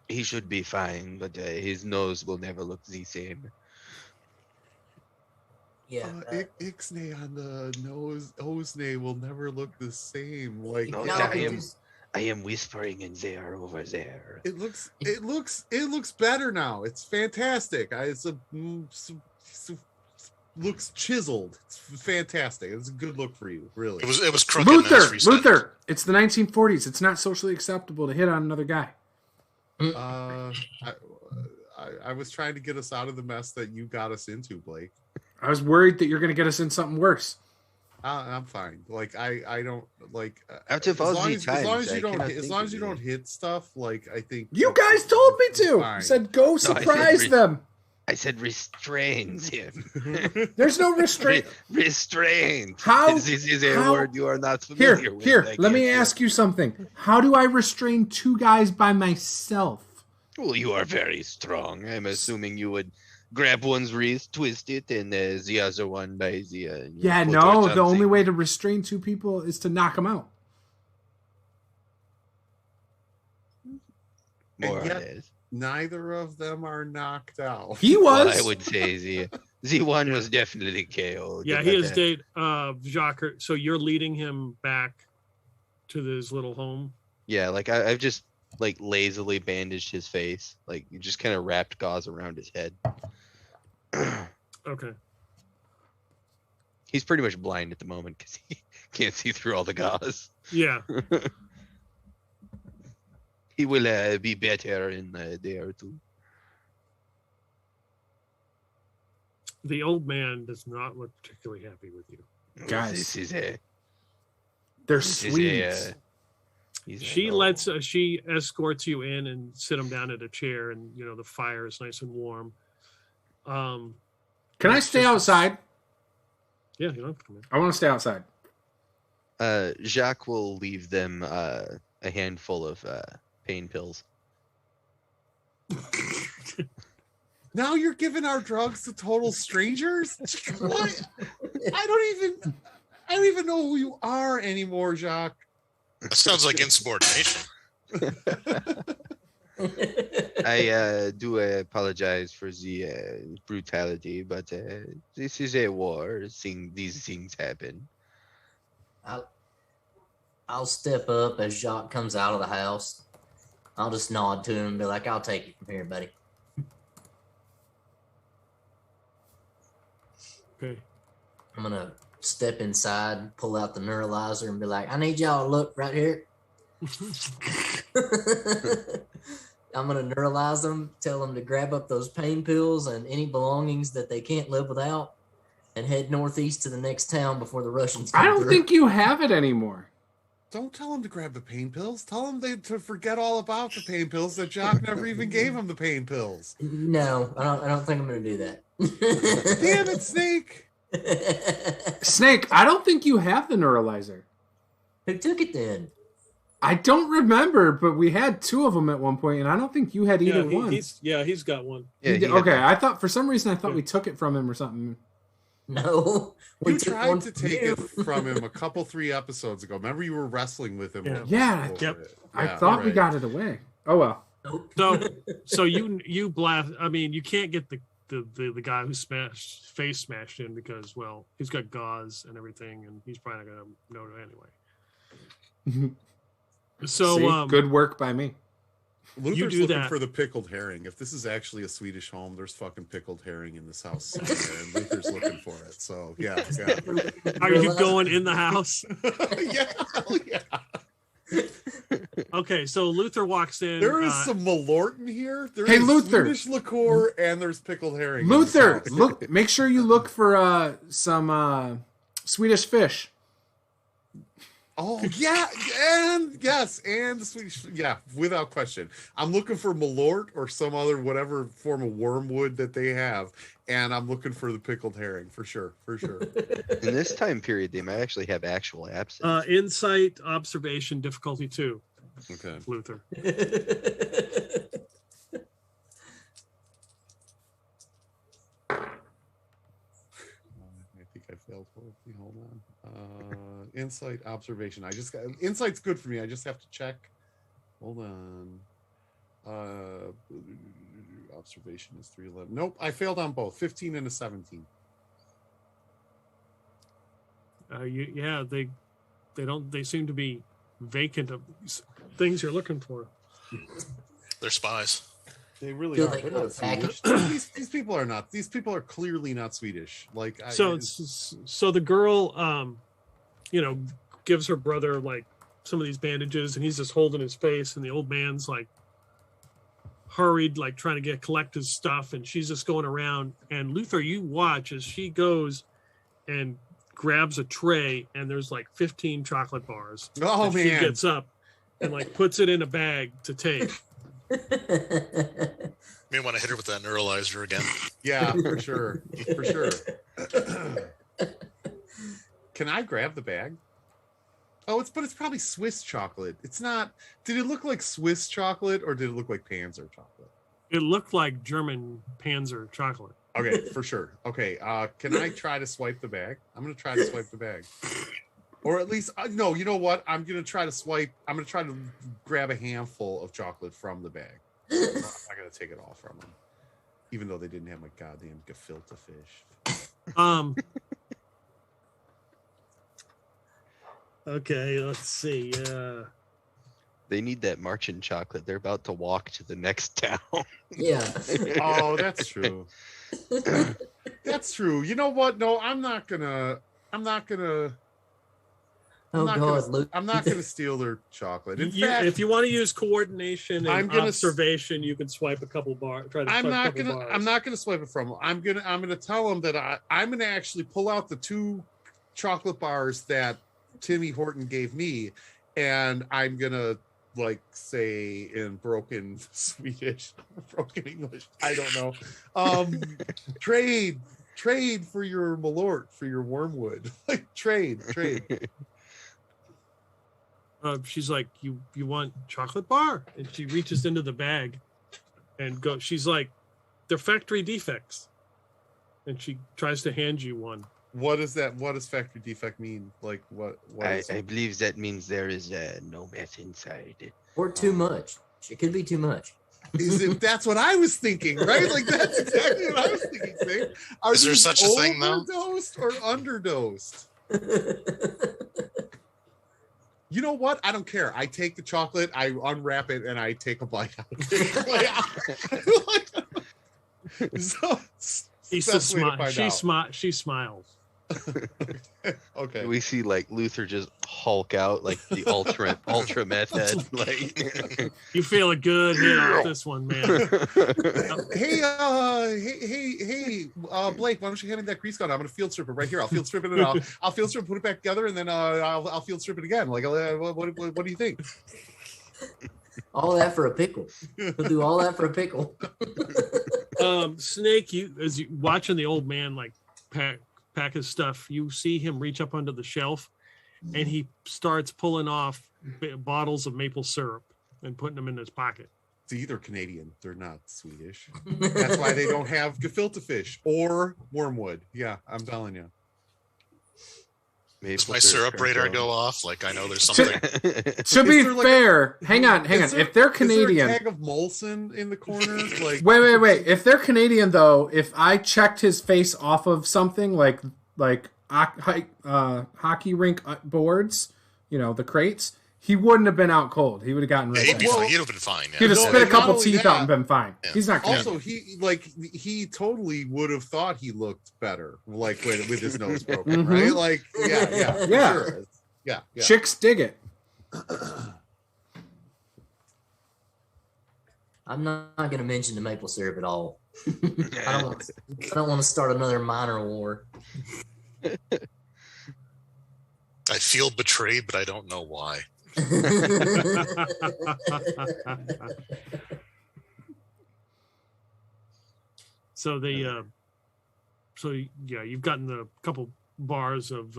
He should be fine, but his nose will never look the same. Yeah. Ixnay on the nose, Osnay will never look the same. Like No, No, I am whispering in there over there. it looks better now. It's fantastic. Looks chiseled. It's fantastic. It's a good look for you, really. It was crooked. Luther. It's the 1940s. It's not socially acceptable to hit on another guy. I was trying to get us out of the mess that you got us into, Blake. I was worried that you're going to get us in something worse. I'm fine. Like I don't like After as long as you don't hit stuff. Like I think you guys told me to. You said go surprise them. I said restrain him. There's no restraint. Restraint. How? This is a word you are not familiar with. Here. Let me ask you something. How do I restrain two guys by myself? Well, you are very strong. I'm assuming you would grab one's wrist, twist it, and the other one by the. Yeah, no. The only way to restrain two people is to knock them out. More or less. Neither of them are knocked out. He was. Well, I would say the one was definitely KO'd. Yeah, he is dead. Jacques, so you're leading him back to his little home? Yeah, like I've just like lazily bandaged his face. Like you just kind of wrapped gauze around his head. Okay. He's pretty much blind at the moment because he can't see through all the gauze. Yeah. He will be better in a day or two. The old man does not look particularly happy with you. Guys, this is a. They're Swedes. She escorts you in and sit him down at a chair, and the fire is nice and warm. Can I stay outside? Yeah, you don't have to come in. I want to stay outside. Jacques will leave them a handful of pain pills. Now you're giving our drugs to total strangers? What? I don't even know who you are anymore, Jacques. That sounds like insubordination. I do apologize for the brutality, but this is a war. These things happen. I'll step up as Jacques comes out of the house. I'll just nod to him and be like, I'll take it from here, buddy. Okay. I'm going to step inside, pull out the neuralizer, and be like, I need y'all to look right here. I'm going to neuralize them, tell them to grab up those pain pills and any belongings that they can't live without, and head northeast to the next town before the Russians come I don't through. think you have it anymore. Don't tell them to grab the pain pills. Tell them to forget all about the pain pills, that Jacques never even gave them the pain pills. No, I don't think I'm going to do that. Damn it, Snake. Snake, I don't think you have the neuralizer. Who took it then? I don't remember, but we had two of them at one point, and I don't think you had either one. He's got one. Yeah, Okay, I thought for some reason we took it from him or something. No. You tried to take it from him a couple, 3 episodes ago. Remember you were wrestling with him? Yeah. I thought we got it away. Oh, well. So you blast. I mean, you can't get the guy who face smashed in because, well, he's got gauze and everything, and he's probably not going to know anyway. So see, good work by me. Luther's looking for the pickled herring. If this is actually a Swedish home, there's fucking pickled herring in this house somewhere, and Luther's looking for it. So yeah. Are you going in the house? Yeah. Okay, so Luther walks in. There is some Malort in here. There's Luther. Swedish liqueur, and there's pickled herring. Luther, look. Make sure you look for some Swedish fish. Oh yeah, and the Swedish, without question. I'm looking for Malort or some other whatever form of wormwood that they have, and I'm looking for the pickled herring for sure. In this time period, they might actually have actual absinthe. Insight, observation, difficulty 2. Okay, Luther. I think I failed. Hold on. Insight, observation. Insight's good for me. I just have to check. Hold on. Observation is 311. Nope, I failed on both. 15 and a 17. They seem to be vacant of things you're looking for. They're spies. They really are. They're not Swedish. These people are not. These people are clearly not Swedish. Like so the girl, gives her brother like some of these bandages, and he's just holding his face, and the old man's like hurried, like trying to collect his stuff, and she's just going around. And Luther, you watch as she goes and grabs a tray, and there's like 15 chocolate bars. Oh man! She gets up and like puts it in a bag to take. May want to hit her with that neuralizer again. Yeah, for sure. For sure. Can I grab the bag? Oh, it's probably Swiss chocolate. It's not. Did it look like Swiss chocolate or did it look like Panzer chocolate? It looked like German Panzer chocolate. Okay, for sure. Okay, can I try to swipe the bag? I'm going to try to swipe the bag. Or at least, no, you know what? I'm going to try to grab a handful of chocolate from the bag. I'm not going to take it all from them. Even though they didn't have my goddamn gefilte fish. Okay, let's see. They need that marching chocolate. They're about to walk to the next town. Yeah. Oh, that's true. That's true. You know what? No, I'm not gonna steal their chocolate. In fact, if you want to use coordination and observation, you can swipe a couple bars. I'm not gonna swipe it from them. I'm gonna tell them that I'm gonna actually pull out the 2 chocolate bars that Timmy Horton gave me, and I'm gonna like say in broken Swedish, broken English, I don't know. Trade for your Malort, for your wormwood. Like trade. She's like, you want chocolate bar? And she reaches into the bag and goes. She's like, they're factory defects, and she tries to hand you one. What is that? What does factory defect mean? Like what? I believe that means there is no meth inside. Or too much. It could be too much. That's what I was thinking, right? Like that's exactly what I was thinking. Is there such a thing though? Overdosed or underdosed? You know what? I don't care. I take the chocolate, I unwrap it, and I take a bite out of it. She smiles. Okay. We see like Luther just Hulk out like the ultra meth head. Like you feel a good hit off this one, man. Hey, Blake, why don't you hand me that grease gun? I'm gonna field strip it right here. I'll field strip it and I'll field strip, put it back together, and then I'll field strip it again. Like, what do you think? All that for a pickle. We'll do all that for a pickle. Snake, as you watching the old man like pack his stuff, you see him reach up under the shelf, and he starts pulling off bottles of maple syrup and putting them in his pocket. See, they're Canadian. They're not Swedish. That's why they don't have gefilte fish or wormwood. Yeah, I'm telling you. Does my syrup radar go off? Like I know there's something. To be fair, hang on. If they're Canadian, is there a tag of Molson in the corner? Like wait. If they're Canadian, though, if I checked his face off of something like hockey rink boards, the crates, he wouldn't have been out cold. He would have gotten rid of it. He'd have been fine. Yeah. He'd have spit a couple teeth out and been fine. Yeah. He's not Canadian. Also, he totally would have thought he looked better, like with his nose broken, right? Like, yeah. Sure. Yeah. Chicks dig it. I'm not going to mention the maple syrup at all. I don't want to start another minor war. I feel betrayed, but I don't know why. You've gotten a couple bars of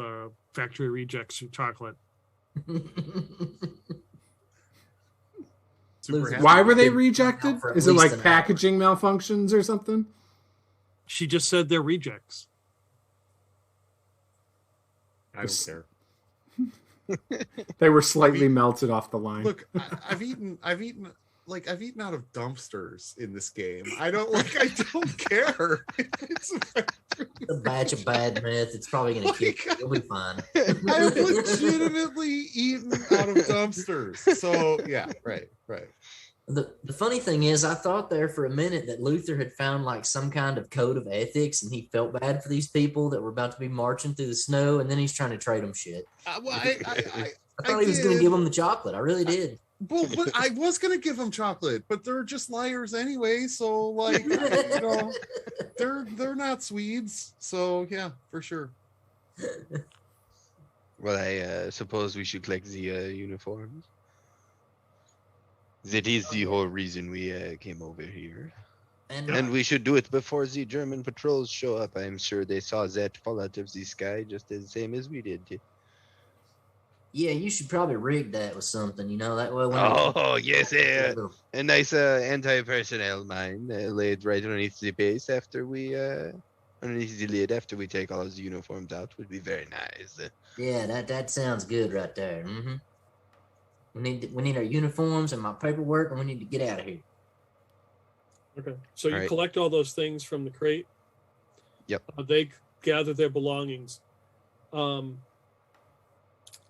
factory rejects chocolate. Why were they rejected? Is it like packaging malfunctions or something? She just said they're rejects. I don't care. They were slightly melted off the line. Look, I've eaten I've eaten out of dumpsters in this game. I don't care. It's a batch of bad meth. It's probably going to kill you. You'll be fine. I've legitimately eaten out of dumpsters. So yeah, right. The funny thing is, I thought there for a minute that Luther had found like some kind of code of ethics, and he felt bad for these people that were about to be marching through the snow, and then he's trying to trade them shit. I thought he was going to give them the chocolate. I really did. Well, but I was going to give them chocolate, but they're just liars anyway. So they're not Swedes. So yeah, for sure. Well, I suppose we should collect the uniforms. That is the whole reason we came over here. And we should do it before the German patrols show up. I'm sure they saw that fall out of the sky just the same as we did. Yeah, you should probably rig that with something, that way. Yes, yeah. A nice anti-personnel mine laid right underneath the base underneath the lid after we take all of the uniforms out would be very nice. Yeah, that sounds good right there. Mm-hmm. We need our uniforms and my paperwork, and we need to get out of here. Okay, so you collect all those things from the crate. Yep. They gather their belongings.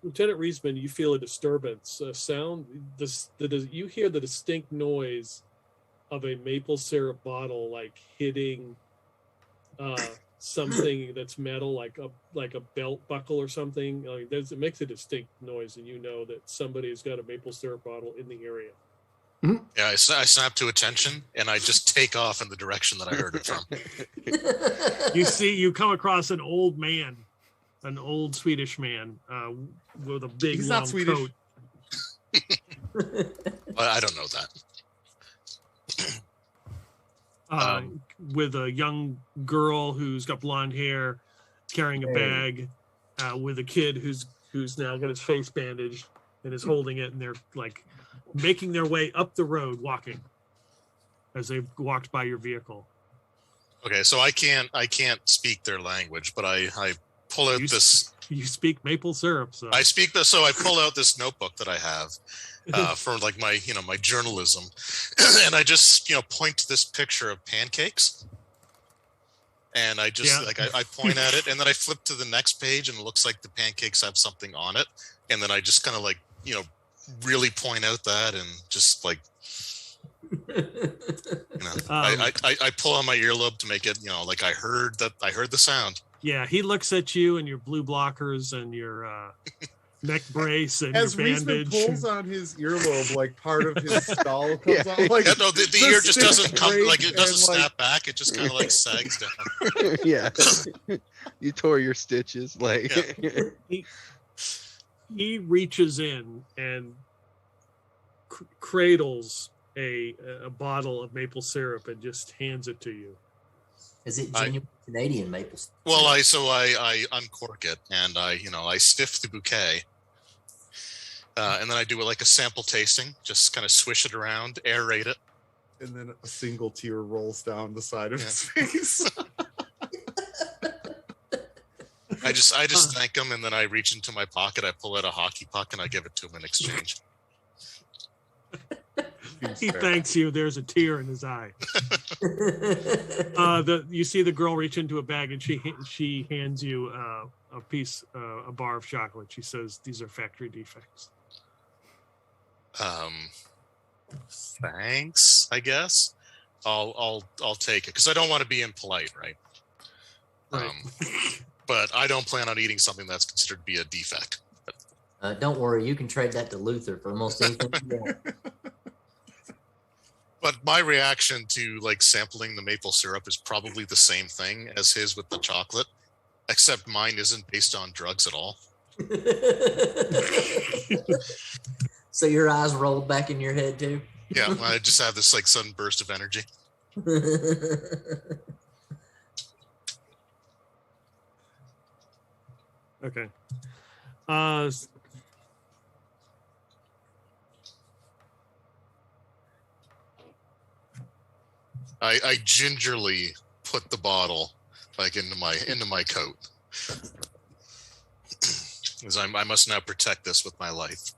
Lieutenant Reisman, you feel a disturbance, a sound. You hear the distinct noise of a maple syrup bottle, like hitting something that's metal, like a belt buckle or something. It makes a distinct noise, and you know that somebody's got a maple syrup bottle in the area. Mm-hmm. Yeah, I snap to attention, and I just take off in the direction that I heard it from. You come across an old man. An old Swedish man with a big He's long not Swedish. coat. I don't know that. With a young girl who's got blonde hair, carrying a bag, with a kid who's now got his face bandaged and is holding it, and they're like making their way up the road, walking as they walked by your vehicle. Okay, so I can't speak their language, but I pull out this. You speak maple syrup, so I speak this. So I pull out this notebook that I have for like my journalism, and I just point to this picture of pancakes, and I just I point at it, and then I flip to the next page, and it looks like the pancakes have something on it, and then I just kind of really point out that, and just I pull on my earlobe to make it I heard the sound. Yeah, he looks at you and your blue blockers and your neck brace and as your bandage. Reisman pulls on his earlobe, like part of his skull comes out. The ear just doesn't come it doesn't snap back. It just kind of sags down. Yeah, you tore your stitches. He reaches in and cradles a bottle of maple syrup and just hands it to you. Is it genuine Canadian maple syrup? Well, I uncork it and I sniff the bouquet, and then I do a sample tasting. Just kind of swish it around, aerate it, and then a single tear rolls down the side of his face. I just thank him, and then I reach into my pocket. I pull out a hockey puck, and I give it to him in exchange. He thanks you. There's a tear in his eye. You see the girl reach into a bag, and she hands you a bar of chocolate. She says, "These are factory defects." Thanks. I guess I'll take it because I don't want to be impolite, right? Right. But I don't plan on eating something that's considered to be a defect. Don't worry, you can trade that to Luther for almost anything you want. But my reaction to sampling the maple syrup is probably the same thing as his with the chocolate, except mine isn't based on drugs at all. So your eyes rolled back in your head too? Yeah, I just have this sudden burst of energy. Okay. I gingerly put the bottle into my coat, because I must now protect this with my life.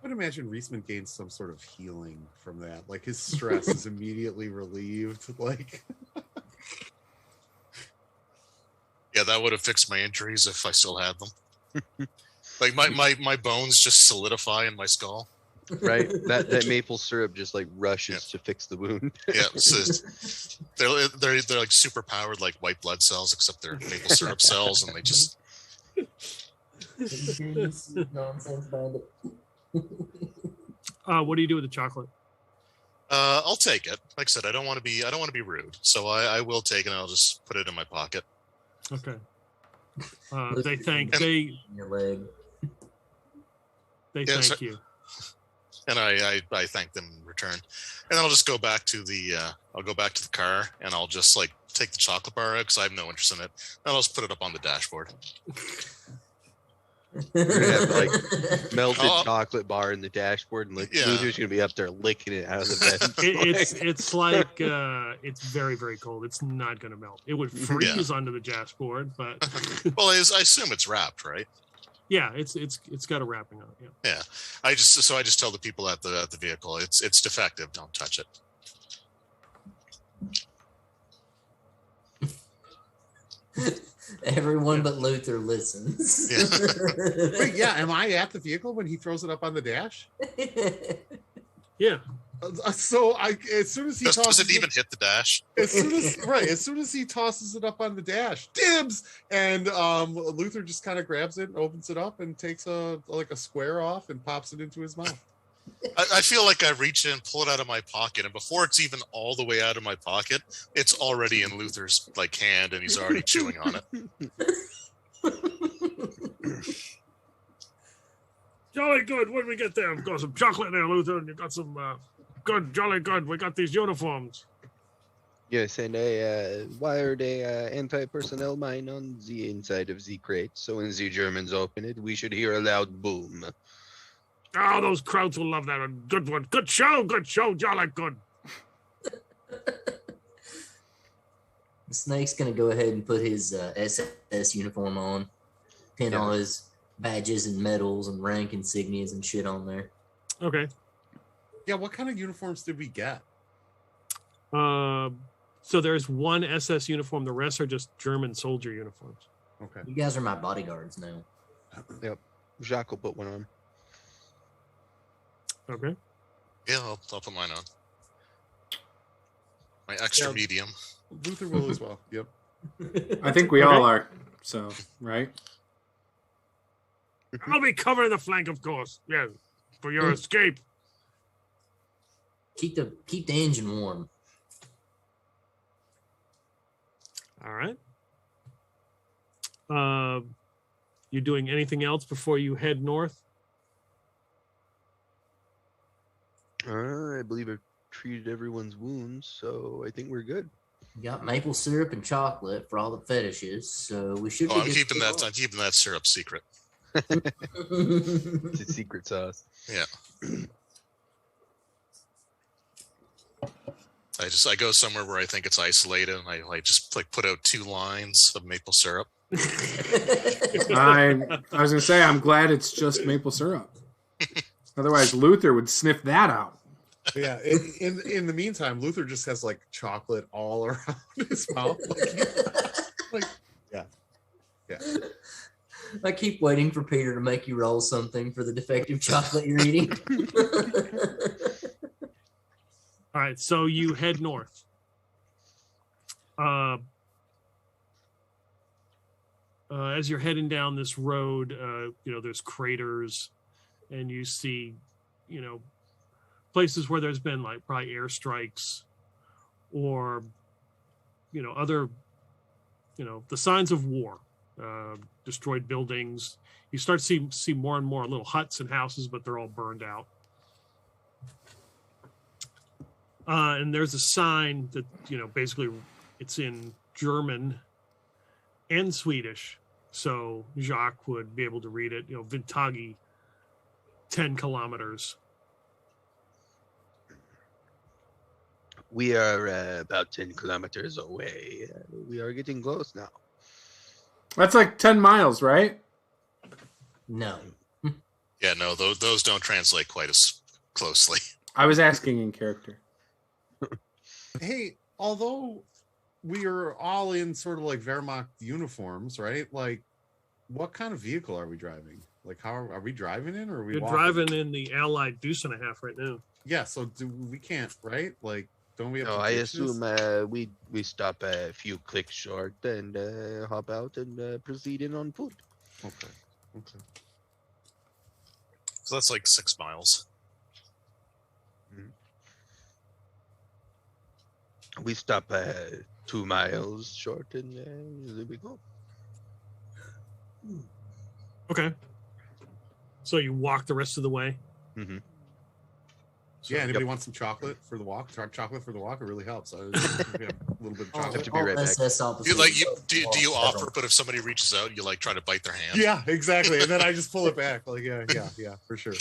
would imagine Reisman gains some sort of healing from that. Like his stress is immediately relieved. Like, yeah, that would have fixed my injuries if I still had them. Like my bones just solidify in my skull. Right, that maple syrup just like rushes to fix the wound. Yeah, so they're like super powered, like white blood cells, except they're maple syrup cells, and they just. Nonsense bandit. What do you do with the chocolate? I'll take it. Like I said, I don't want to be rude, so I will take it. And I'll just put it in my pocket. Okay. Your leg. They thank you. And I thank them in return. And then I'll just go back to the car, and I'll just like take the chocolate bar out because I have no interest in it. And I'll just put it up on the dashboard. You're gonna have like melted chocolate bar in the dashboard, and like Luther's gonna be up there licking it out of the vent. It's like it's very, very cold. It's not gonna melt. It would freeze under the dashboard, but well, I assume it's wrapped, right? Yeah, it's got a wrapping on it. Yeah. I just tell the people at the vehicle it's defective. Don't touch it. Everyone but Luther listens. Yeah. wait, yeah. Am I at the vehicle when he throws it up on the dash? Yeah. So as soon as he does it even hit the dash? As soon as he tosses it up on the dash, dibs, and Luther just kind of grabs it, and opens it up, and takes a square off and pops it into his mouth. I feel like I reach in, pull it out of my pocket, and before it's even all the way out of my pocket, it's already in Luther's like hand, and he's already chewing on it. Jolly good. What did we get there? We've got some chocolate there, Luther, and you got some good, jolly good. We got these uniforms. Yes, and I wired a anti-personnel mine on the inside of the crate, so when the Germans open it, we should hear a loud boom. Oh, those crowds will love that. A good one. Good show, jolly good. The Snake's gonna go ahead and put his SS uniform on, pin all his badges and medals and rank insignias and shit on there. Okay. Yeah, what kind of uniforms did we get? So there's one SS uniform. The rest are just German soldier uniforms. Okay. You guys are my bodyguards now. Yep. Jacques will put one on. Okay. Yeah, I'll put mine on. My extra medium. Luther will as well. Yep. I think we all are. So, right? I'll be covering the flank, of course. Yeah, for your escape. Keep the engine warm. All right. You doing anything else before you head north? I believe I've treated everyone's wounds, so I think we're good. You got maple syrup and chocolate for all the fetishes, so we should. I'm keeping that syrup secret. It's a secret sauce. Yeah. I go somewhere where I think it's isolated, and I just like put out 2 lines of maple syrup. I was gonna say I'm glad it's just maple syrup. Otherwise, Luther would sniff that out. Yeah. In the meantime, Luther just has like chocolate all around his mouth. Yeah. I keep waiting for Peter to make you roll something for the defective chocolate you're eating. All right, so you head north. As you're heading down this road, there's craters, and you see, places where there's been like probably airstrikes, or, other, the signs of war, destroyed buildings. You start to see more and more little huts and houses, but they're all burned out. And there's a sign that, basically it's in German and Swedish. So Jacques would be able to read it, Vintagi, 10 kilometers. We are about 10 kilometers away. We are getting close now. That's like 10 miles, right? No. Yeah, no, those don't translate quite as closely. I was asking in character. Hey, although we are all in sort of like Wehrmacht uniforms, right? Like, what kind of vehicle are we driving? Like, how are we driving in, or are we You're walking? driving in the Allied Deuce and a Half right now. Yeah, so we can't, right? Like, don't we have to I ditch this? assume we stop a few clicks short and hop out and proceed in on foot. Okay. So that's like 6 miles. We stop 2 miles short and there we go. Okay. So you walk the rest of the way? Mm-hmm. So, Yeah, anybody want some chocolate for the walk? Chocolate for the walk, it really helps. A little bit of chocolate. have to be right back. Do you offer, but if somebody reaches out, you like try to bite their hand? Yeah, exactly. And then I just pull it back. Like, yeah, for sure.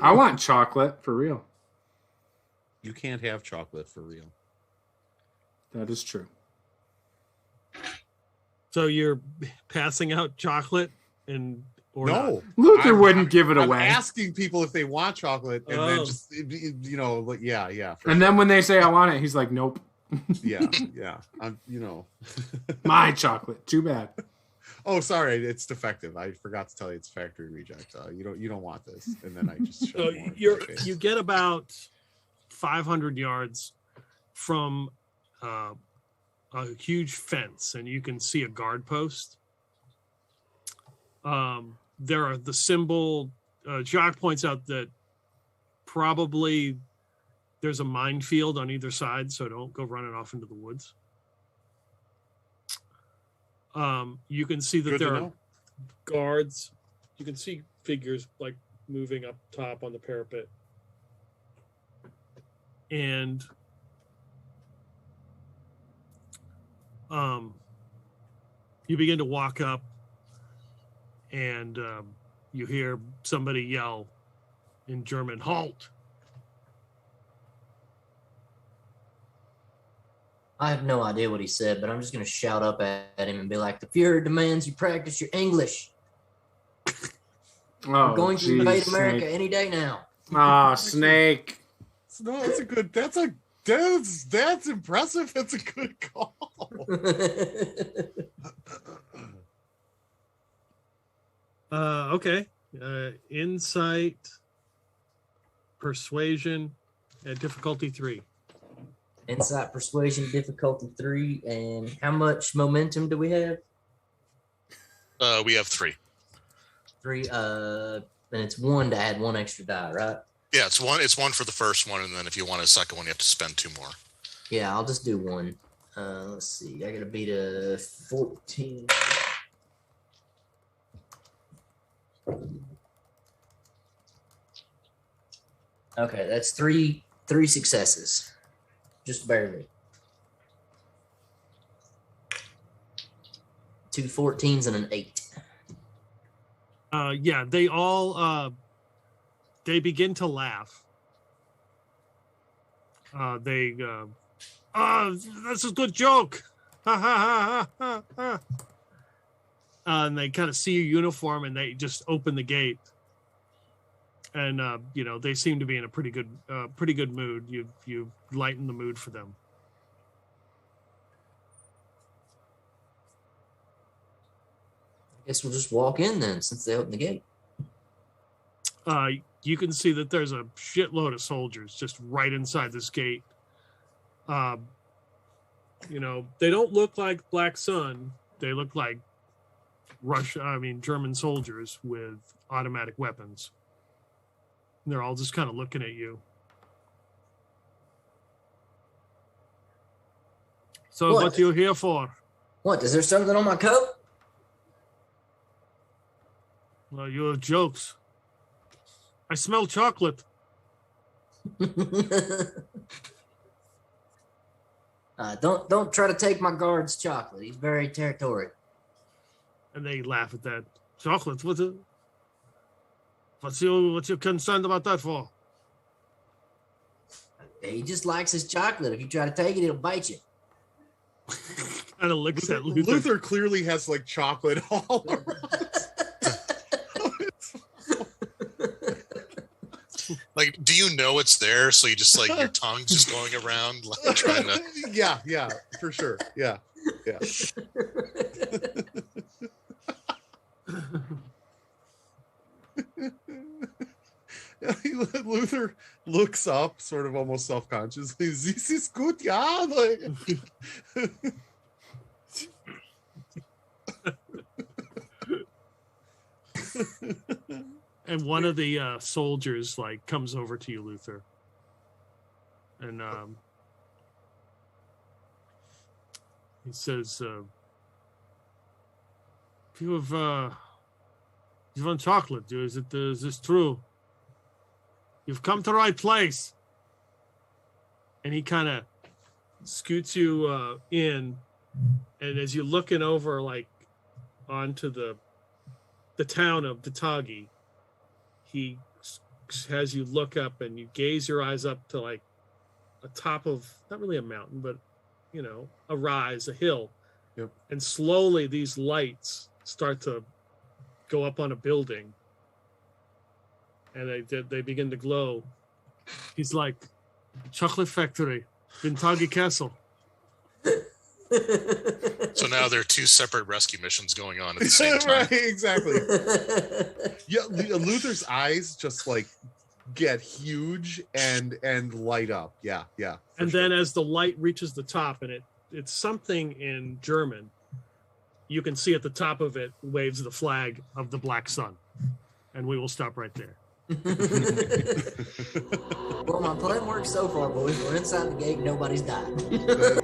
I want chocolate for real. You can't have chocolate for real. That is true. So you're passing out chocolate or no, not? Luther wouldn't give it I'm away. asking people if they want chocolate, and then just like, yeah. And then when they say I want it, he's like, nope. Yeah. I'm, My chocolate. Too bad. Oh, sorry, it's defective. I forgot to tell you it's factory reject. You don't want this. And then I just So you get about 500 yards from a huge fence, and you can see a guard post. There are the symbol. Jacques points out that probably there's a minefield on either side, so don't go running off into the woods. You can see that there are guards. You can see figures like moving up top on the parapet. And you begin to walk up, and you hear somebody yell in German, "Halt!" I have no idea what he said, but I'm just going to shout up at him and be like, "The Fuhrer demands you practice your English. We're going to invade America any day now." Ah, Snake. No, that's a good. That's impressive. That's a good call. Okay. Insight, persuasion, at difficulty 3. Insight, persuasion, difficulty 3, and how much momentum do we have? We have 3. 3. And it's 1 to add 1 extra die, right? Yeah, it's one for the first one, and then if you want a second one, you have to spend 2 more. Yeah, I'll just do 1. Let's see. I gotta beat a 14. Okay, that's three successes. Just barely. 2 14s and an 8. Yeah, they all they begin to laugh. That's a good joke. Ha ha ha ha ha. And they kind of see your uniform, and they just open the gate. And they seem to be in a pretty good mood. You lighten the mood for them. I guess we'll just walk in then, since they opened the gate. You can see that there's a shitload of soldiers just right inside this gate. They don't look like Black Sun. They look like German soldiers with automatic weapons. And they're all just kind of looking at you. So what are you here for? What, is there something on my coat? Well, you have jokes. I smell chocolate. Don't try to take my guard's chocolate. He's very territorial. And they laugh at that. Chocolate? What's it? What's you concerned about that for? He just likes his chocolate. If you try to take it, it'll bite you. Kind of looks at Luther. Luther clearly has like chocolate all around. Like, do you know it's there? So you just like your tongue's just going around, like trying to. Yeah, for sure. Yeah. Luther looks up, sort of almost self-consciously. This is good, yeah. And one of the soldiers like comes over to you, Luther, and he says, "You have chocolate. Is this true? You've come to the right place." And he kind of scoots you in, and as you're looking over like onto the town of Datagi, he has you look up and you gaze your eyes up to like a top of, not really a mountain, but you know, a rise, a hill. Yep. And slowly these lights start to go up on a building, and they begin to glow. He's like, "Chocolate Factory, Bintagi Castle." So now there are two separate rescue missions going on at the same time. Right, exactly. Yeah, Luther's eyes just like get huge and light up. Yeah. And then as the light reaches the top, and it's something in German, you can see at the top of it waves the flag of the Black Sun. And we will stop right there. Well, my plan works so far, boys. We're inside the gate. Nobody's died.